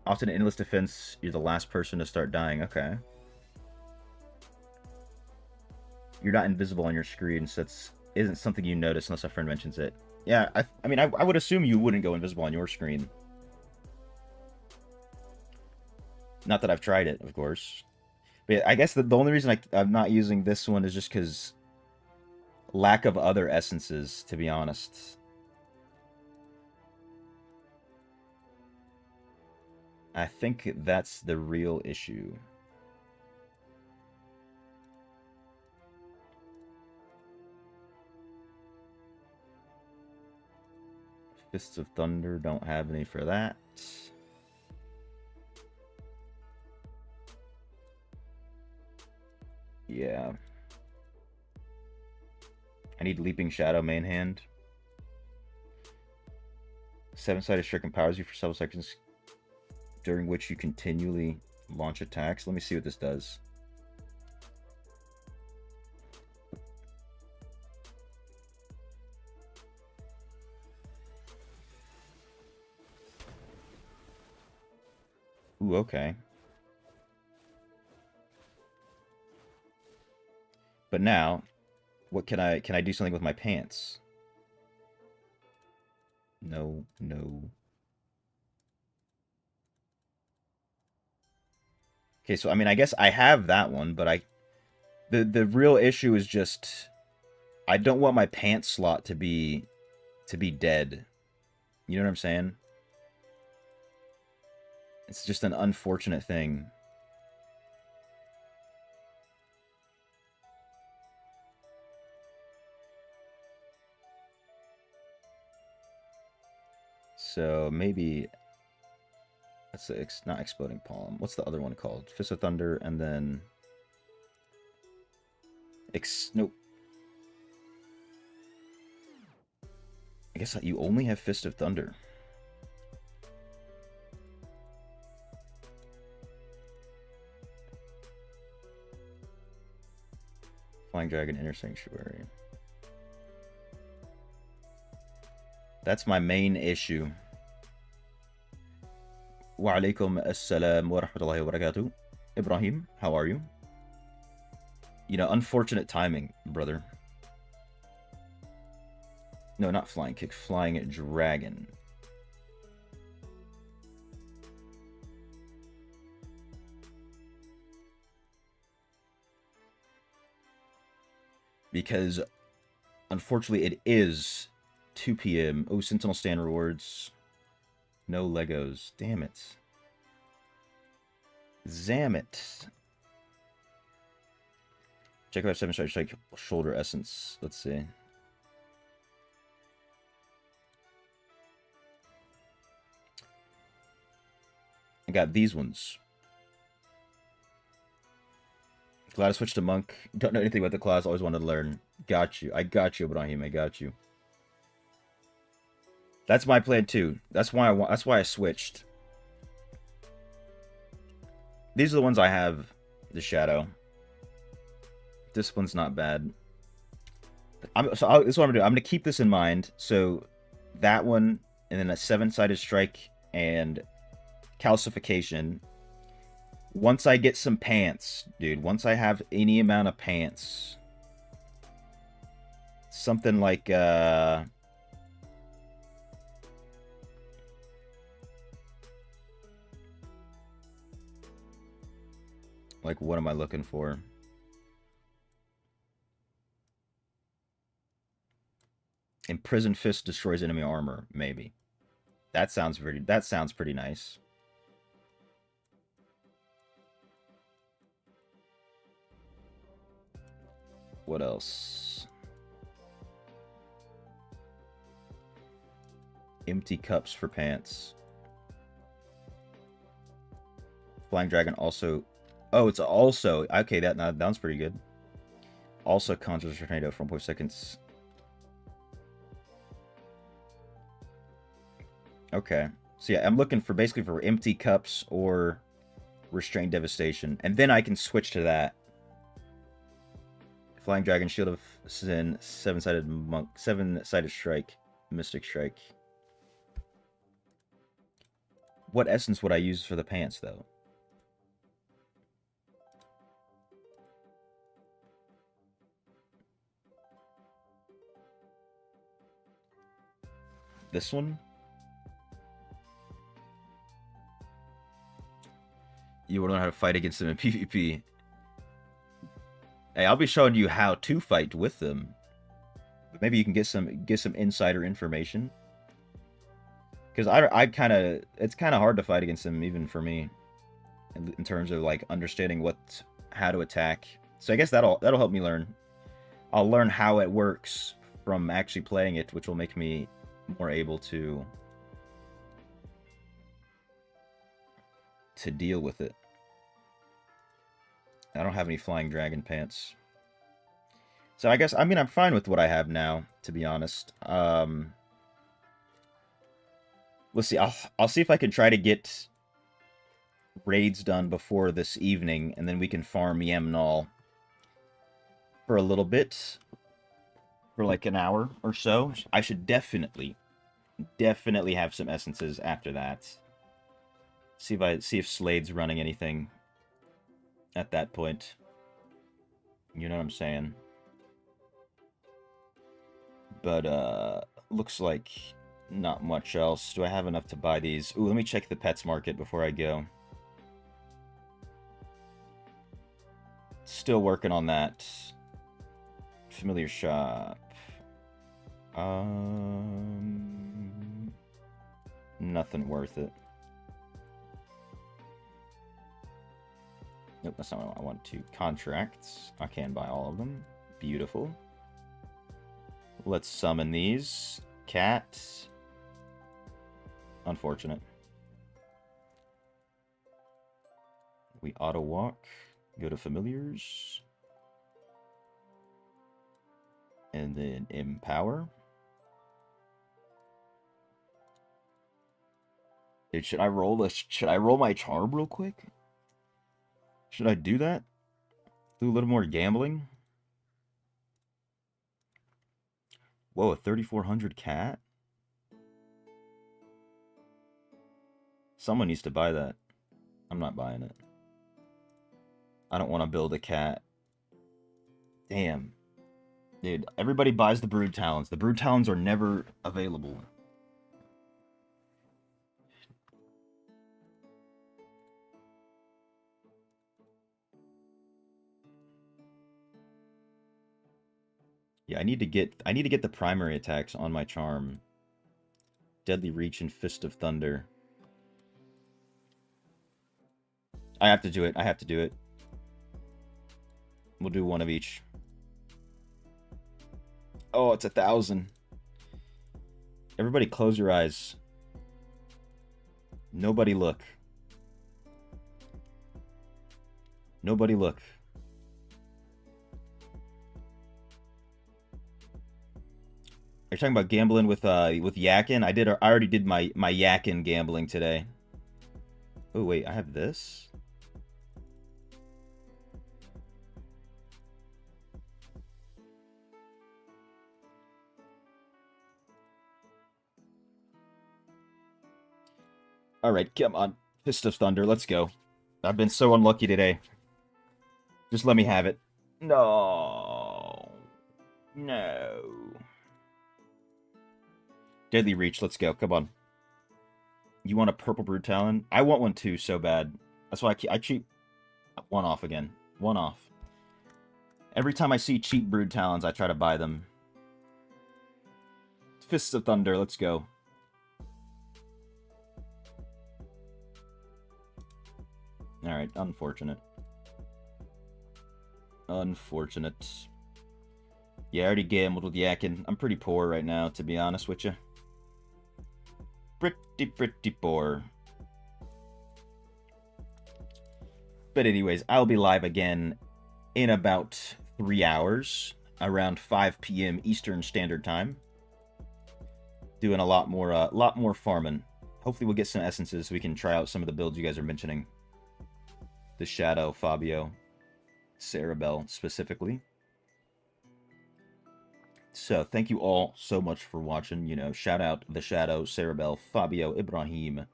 Often in endless defense, you're the last person to start dying. Okay. You're not invisible on your screen, so that isn't something you notice unless a friend mentions it. Yeah, I mean, I would assume you wouldn't go invisible on your screen. Not that I've tried it, of course. But I guess the only reason I'm not using this one is just because lack of other essences, to be honest. I think that's the real issue. Fists of Thunder, don't have any for that. Yeah. I need Leaping Shadow main hand. 7-sided Strike empowers you for several seconds, during which you continually launch attacks. Let me see what this does. Ooh, okay. But now, what can I do something with my pants? No, no. Okay, so I mean, I guess I have that one, but the real issue is just I don't want my pants slot to be dead. You know what I'm saying? It's just an unfortunate thing. So maybe that's not Exploding Palm. What's the other one called? Fist of Thunder, and then nope. I guess you only have Fist of Thunder. Flying Flying Dragon Inner Sanctuary. That's my main issue. Wa alaikum assalam wa rahmatullahi wa barakatuh. Ibrahim, how are you? You know, unfortunate timing, brother. No, not Flying Kick, Flying Dragon. Because, unfortunately, it is 2 p.m. Oh, Sentinel Stand rewards. No Legos. Damn it. Zam it. Check out 7 strike shoulder essence. Let's see. I got these ones. Glad I switched to monk. Don't know anything about the class. Always wanted to learn. Got you. I got you, Ibrahim. I got you. That's my plan too. That's why I switched. These are the ones I have. The shadow. Discipline's not bad. This is what I'm gonna do. I'm gonna keep this in mind. So that one, and then a 7-sided strike and calcification. Once I get some pants, dude. Once I have any amount of pants, something like what am I looking for? Imprisoned Fist destroys enemy armor, maybe. That sounds pretty nice. What else? Empty cups for pants. Flying Dragon also. Oh, it's also okay. That sounds pretty good. Also, Conjures Tornado for 1.4 seconds. Okay, so yeah, I'm looking for basically for empty cups or restrained devastation, and then I can switch to that. Flying Dragon, Shield of Sin, 7-sided monk, 7-sided strike, Mystic Strike. What essence would I use for the pants, though? This one? You will learn how to fight against them in PvP. Hey, I'll be showing you how to fight with them. But maybe you can get some insider information. Because it's kind of hard to fight against them, even for me, in terms of like understanding how to attack. So I guess that'll help me learn. I'll learn how it works from actually playing it, which will make me more able to deal with it. I don't have any Flying Dragon pants. So I guess, I'm fine with what I have now, to be honest. Let's see. I'll see if I can try to get raids done before this evening, and then we can farm Yamnal for a little bit. For like an hour or so. I should definitely have some essences after that. See if Slade's running anything at that point. You know what I'm saying? But looks like not much else. Do I have enough to buy these? Ooh, let me check the pets market before I go. Still working on that. Familiar shop. Nothing worth it. Nope, that's not what I want to. Contracts. I can buy all of them. Beautiful. Let's summon these. Cat. Unfortunate. We auto walk. Go to familiars. And then empower. Dude, should I roll my charm real quick? Should I do that? Do a little more gambling? Whoa, a 3400 cat? Someone needs to buy that. I'm not buying it. I don't want to build a cat. Damn. Dude, everybody buys the Brood Talons. The Brood Talons are never available. Yeah, I need to get the primary attacks on my charm. Deadly Reach and Fist of Thunder. I have to do it. I have to do it. We'll do one of each. Oh, it's 1,000. Everybody close your eyes. Nobody look. Nobody look. You're talking about gambling with Yakin? I already did my Yakin gambling today. Oh wait, I have this. All right, come on, Fist of Thunder, let's go. I've been so unlucky today. Just let me have it. No. No. Deadly Reach, let's go. Come on. You want a purple Brood Talon? I want one too, so bad. That's why I cheat. One off again. One off. Every time I see cheap Brood Talons, I try to buy them. Fists of Thunder, let's go. Alright, unfortunate. Unfortunate. Yeah, I already gambled with Yakin. I'm pretty poor right now, to be honest with you. Pretty poor. But anyways, I'll be live again in about 3 hours, around 5 p.m. Eastern Standard Time. Doing a lot more farming. Hopefully we'll get some essences so we can try out some of the builds you guys are mentioning. The Shadow, Fabio, Cerebel specifically. So, thank you all so much for watching. You know, shout out The Shadow, Cerebel, Fabio, Ibrahim,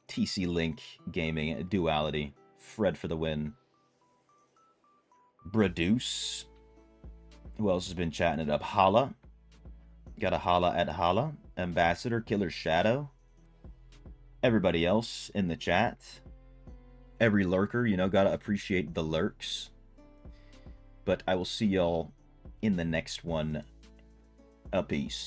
TC Link Gaming, Duality, Fred for the win, Braduce. Who else has been chatting it up? Hala. Got a Hala at Hala. Ambassador, Killer Shadow. Everybody else in the chat. Every lurker, you know, gotta appreciate the lurks. But I will see y'all in the next one. A peace.